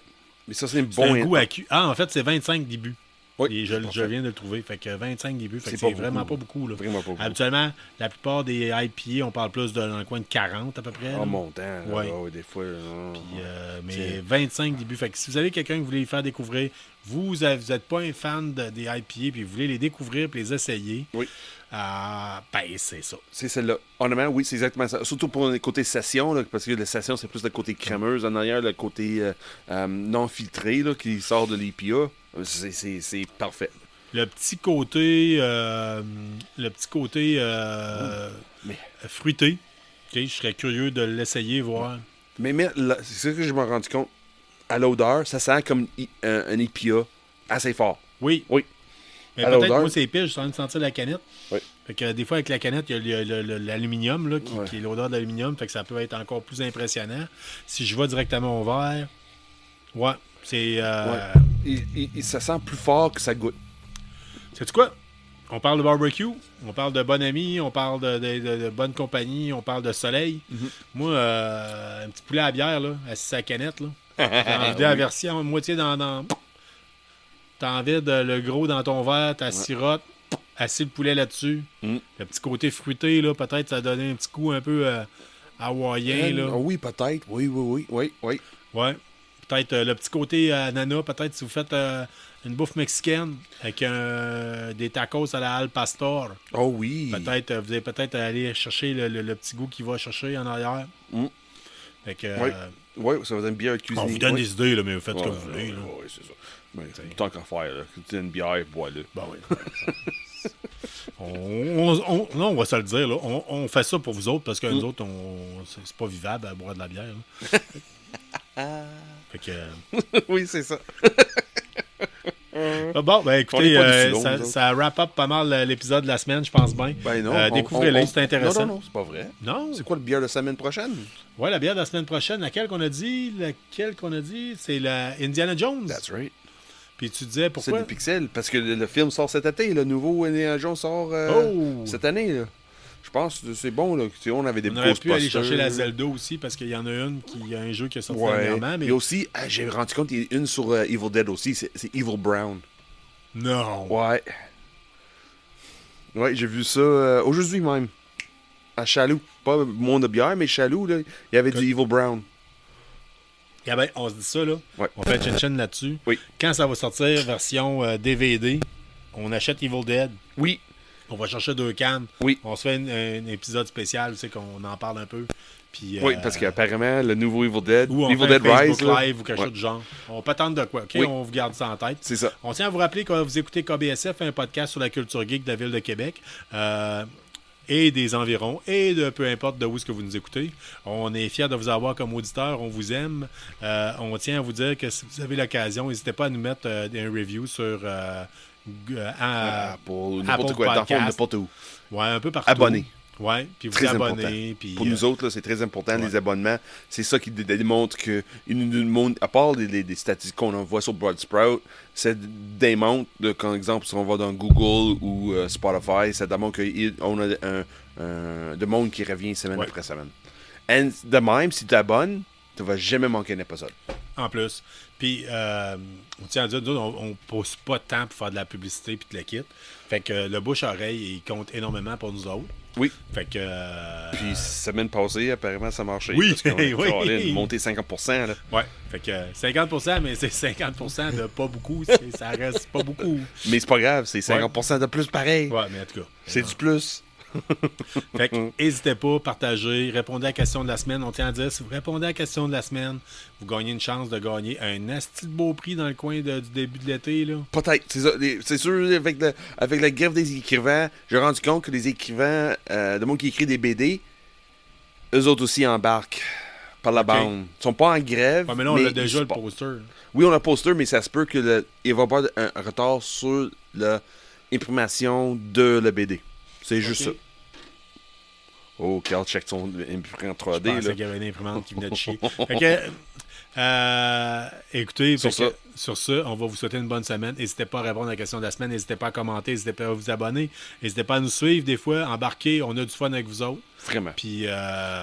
Speaker 3: Mais ça, c'est un
Speaker 2: C'est
Speaker 3: bon...
Speaker 2: un goût à cul. Ah, en fait, c'est 25 d'Ibu.
Speaker 3: Oui,
Speaker 2: Et
Speaker 3: c'est
Speaker 2: je
Speaker 3: parfait.
Speaker 2: viens de le trouver. Fait que 25 d'Ibu. Fait que
Speaker 3: C'est pas
Speaker 2: c'est vraiment
Speaker 3: beaucoup.
Speaker 2: pas beaucoup. Là.
Speaker 3: Vraiment pas beaucoup.
Speaker 2: Habituellement, la plupart des IPA, on parle plus dans le coin de 40 à peu près. là.
Speaker 3: En montant, là,
Speaker 2: Ouais.
Speaker 3: ouais, des fois...
Speaker 2: Puis, mais
Speaker 3: C'est-
Speaker 2: 25 début. Fait que si vous avez quelqu'un que vous voulez faire découvrir, vous n'êtes pas un fan des IPA, puis vous voulez les découvrir puis les essayer,
Speaker 3: Oui.
Speaker 2: ben c'est ça.
Speaker 3: C'est celle-là. Honnêtement, oui, c'est exactement ça. Surtout pour le côté session, là, parce que la session, c'est plus le côté crémeuse. En arrière, le côté non filtré là, qui sort de l'IPA. C'est parfait.
Speaker 2: le petit côté, fruité. Ok, je serais curieux de l'essayer, voir.
Speaker 3: Mais là, c'est ça que je me suis rendu compte. À l'odeur, ça sent comme un IPA assez fort.
Speaker 2: Oui.
Speaker 3: Oui.
Speaker 2: Mais
Speaker 3: À
Speaker 2: peut-être,
Speaker 3: l'odeur.
Speaker 2: moi, c'est épais, je suis en train de sentir la canette.
Speaker 3: Oui.
Speaker 2: Fait que des fois, avec la canette, il y a l'aluminium, là,
Speaker 3: Ouais.
Speaker 2: qui est l'odeur de l'aluminium. Fait que ça peut être encore plus impressionnant. Si je vais directement au verre, ouais, c'est...
Speaker 3: Ça sent plus fort que ça goûte.
Speaker 2: Sais-tu quoi? On parle de barbecue, on parle de bon ami, on parle de bonne compagnie, on parle de soleil. Moi, un petit poulet à bière, là, assis à la canette, là. J'ai envie de la version moitié dans... T'en vides le gros dans ton verre, t'as sirote, assis le poulet là-dessus. Le petit côté fruité, là, peut-être ça a donné un petit coup un peu hawaïen, là.
Speaker 3: Oui, peut-être. Oui.
Speaker 2: Ouais. Peut-être le petit côté ananas, peut-être si vous faites une bouffe mexicaine avec des tacos à la al pastor.
Speaker 3: Oh oui.
Speaker 2: Peut-être, vous allez peut-être aller chercher le petit goût qu'il va chercher en arrière. Fait que,
Speaker 3: Oui, ça va être une bière cuisinée.
Speaker 2: on vous donne
Speaker 3: Oui.
Speaker 2: des idées, là, mais vous faites comme vous voulez. Là.
Speaker 3: Oui, c'est ça. Mais, tant qu'à faire, là. Tu as une bière, bois-le.
Speaker 2: Ben oui. Non, on va se le dire. Là. On fait ça pour vous autres parce que nous autres, c'est pas vivable à boire de la bière. Là. Fait que,
Speaker 3: Oui, c'est ça.
Speaker 2: bon, ben
Speaker 3: On est
Speaker 2: écoutez,
Speaker 3: pas du Toulon, nous autres.
Speaker 2: ça wrap up pas mal l'épisode de la semaine, je pense bien.
Speaker 3: Ben non.
Speaker 2: Découvrez-les, c'est intéressant.
Speaker 3: Non, c'est pas vrai.
Speaker 2: Non?
Speaker 3: C'est quoi le bière de la semaine prochaine?
Speaker 2: Ouais, la bière de la semaine prochaine, laquelle qu'on a dit? C'est la Indiana Jones.
Speaker 3: That's right.
Speaker 2: Puis tu disais
Speaker 3: C'est
Speaker 2: pourquoi?
Speaker 3: des pixels, parce que le film sort cet été. Le nouveau Indiana Jones sort cette année. Là. Je pense que c'est bon. Là. Tu sais, on avait des
Speaker 2: On aurait pu aller
Speaker 3: Ghostbusters.
Speaker 2: chercher la Zelda aussi parce qu'il y en a une qui a un jeu qui est sorti
Speaker 3: Ouais.
Speaker 2: dernièrement. Mais...
Speaker 3: Et aussi, j'ai rendu compte qu'il y a une sur Evil Dead aussi. C'est Evil Brown.
Speaker 2: Non.
Speaker 3: Ouais. Ouais, j'ai vu ça aujourd'hui même. À Chaloux. Pas Monde de bière, mais Chaloux, là, il y avait du Evil Brown.
Speaker 2: Ah ben, on se dit ça, là.
Speaker 3: Ouais.
Speaker 2: On fait chin-chin là-dessus.
Speaker 3: Oui.
Speaker 2: Quand ça va sortir, version DVD, on achète Evil Dead.
Speaker 3: Oui.
Speaker 2: On va chercher 2 cannes.
Speaker 3: Oui.
Speaker 2: On se fait un épisode spécial, tu sais, qu'on en parle un peu. Puis,
Speaker 3: Oui, parce qu'apparemment, le nouveau Evil Dead,
Speaker 2: ou on
Speaker 3: Evil
Speaker 2: fait un
Speaker 3: Dead Rise,
Speaker 2: Facebook
Speaker 3: là,
Speaker 2: Live ou quelque chose du genre. On peut attendre de quoi, OK?
Speaker 3: Oui.
Speaker 2: On vous garde ça en tête.
Speaker 3: c'est ça.
Speaker 2: On tient à vous rappeler que vous écoutez KBSF, un podcast sur la culture geek de la ville de Québec. Et des environs, et de peu importe de où est-ce que vous nous écoutez. On est fiers de vous avoir comme auditeur, on vous aime. On tient à vous dire que si vous avez l'occasion, n'hésitez pas à nous mettre un review sur
Speaker 3: Pour n'importe
Speaker 2: Apple
Speaker 3: quoi, dans le fond,
Speaker 2: Podcast.
Speaker 3: n'importe où.
Speaker 2: Ouais, un peu partout.
Speaker 3: Abonnez.
Speaker 2: Ouais, puis vous
Speaker 3: Très
Speaker 2: abonnez. Puis,
Speaker 3: Pour nous autres, là, c'est très important,
Speaker 2: ouais.
Speaker 3: les abonnements. C'est ça qui démontre que, à part des statistiques qu'on envoie sur Buzzsprout, ça démontre, par exemple, si on va dans Google ou Spotify, ça démontre qu'on a de monde qui revient semaine
Speaker 2: Ouais.
Speaker 3: après semaine. Et de même, si tu t'abonnes, tu vas jamais manquer un épisode.
Speaker 2: En plus. Puis, on tient à dire, nous autres, on ne pose pas de temps pour faire de la publicité puis de la kit. Fait que le bouche-oreille, il compte énormément pour nous autres.
Speaker 3: Oui.
Speaker 2: Fait que...
Speaker 3: Puis, semaine passée, apparemment, ça marchait.
Speaker 2: Oui,
Speaker 3: Parce qu'on
Speaker 2: oui.
Speaker 3: a monté 50%. Là.
Speaker 2: Ouais, fait que 50%, mais c'est 50% de pas beaucoup. Ça reste pas beaucoup.
Speaker 3: Mais c'est pas grave, c'est 50% de plus pareil.
Speaker 2: Ouais, mais en tout cas.
Speaker 3: C'est du plus.
Speaker 2: Fait que n'hésitez pas, partagez, répondez à la question de la semaine. On tient à dire, si vous répondez à la question de la semaine, vous gagnez une chance de gagner un asti de beau prix dans le coin du début de l'été, là.
Speaker 3: Peut-être, c'est ça. C'est sûr, avec la grève des écrivains, j'ai rendu compte que les écrivains, de monde qui écrit des BD, eux autres aussi embarquent par la bande. Ils sont pas en grève.
Speaker 2: Ouais, mais là, on a
Speaker 3: mais
Speaker 2: déjà
Speaker 3: ils
Speaker 2: le
Speaker 3: supportent.
Speaker 2: poster.
Speaker 3: Oui, on a le poster, mais ça se peut qu'il va y avoir un retard sur l'imprimation de la BD. C'est juste ça. Oh, Carl check son imprimante
Speaker 2: Je
Speaker 3: 3D.
Speaker 2: pensais
Speaker 3: Là.
Speaker 2: qu'il y avait une imprimante qui venait de chier. Fait que, écoutez, sur ce, on va vous souhaiter une bonne semaine. N'hésitez pas à répondre à la question de la semaine. N'hésitez pas à commenter. N'hésitez pas à vous abonner. N'hésitez pas à nous suivre des fois. Embarquer. On a du fun avec vous autres.
Speaker 3: Vraiment.
Speaker 2: Puis,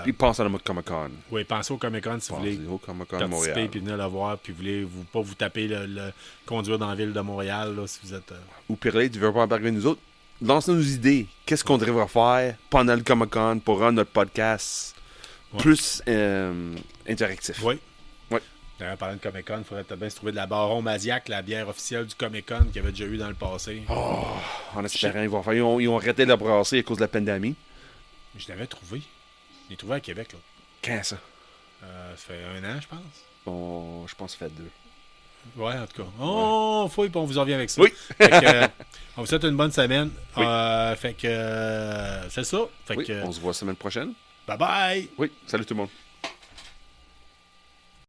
Speaker 3: Puis pense à la mode Comic-Con.
Speaker 2: oui, pensez au Comic-Con si vous voulez
Speaker 3: Pensez au Comic-Con
Speaker 2: participer
Speaker 3: Montréal.
Speaker 2: puis venir le voir. Puis voulez pas vous taper le conduire dans la ville de Montréal là, si vous êtes...
Speaker 3: Ou Pirelli, tu veux pas embarquer nous autres? Lance-nous nos idées. Qu'est-ce qu'on devrait faire pendant le Comic-Con pour rendre notre podcast plus interactif?
Speaker 2: Oui.
Speaker 3: Ouais.
Speaker 2: D'ailleurs, parlant de Comic-Con, il faudrait peut-être bien se trouver de la Baron Masiac, la bière officielle du Comic-Con qu'il y avait déjà eu dans le passé.
Speaker 3: Oh, en espérant, ils vont faire. Ils ont arrêté de la brasser à cause de la pandémie.
Speaker 2: Je l'avais trouvé. Je l'ai trouvé à Québec, là.
Speaker 3: Quand ça?
Speaker 2: Ça fait 1 an, je pense.
Speaker 3: Bon, je pense que ça fait 2.
Speaker 2: Ouais, en tout cas. On fouille puis on vous en revient avec ça.
Speaker 3: Oui.
Speaker 2: Fait que, On vous souhaite une bonne semaine.
Speaker 3: Oui.
Speaker 2: Fait que c'est ça. Fait
Speaker 3: Oui,
Speaker 2: que
Speaker 3: on se voit la semaine prochaine.
Speaker 2: bye bye.
Speaker 3: Oui, salut tout le monde.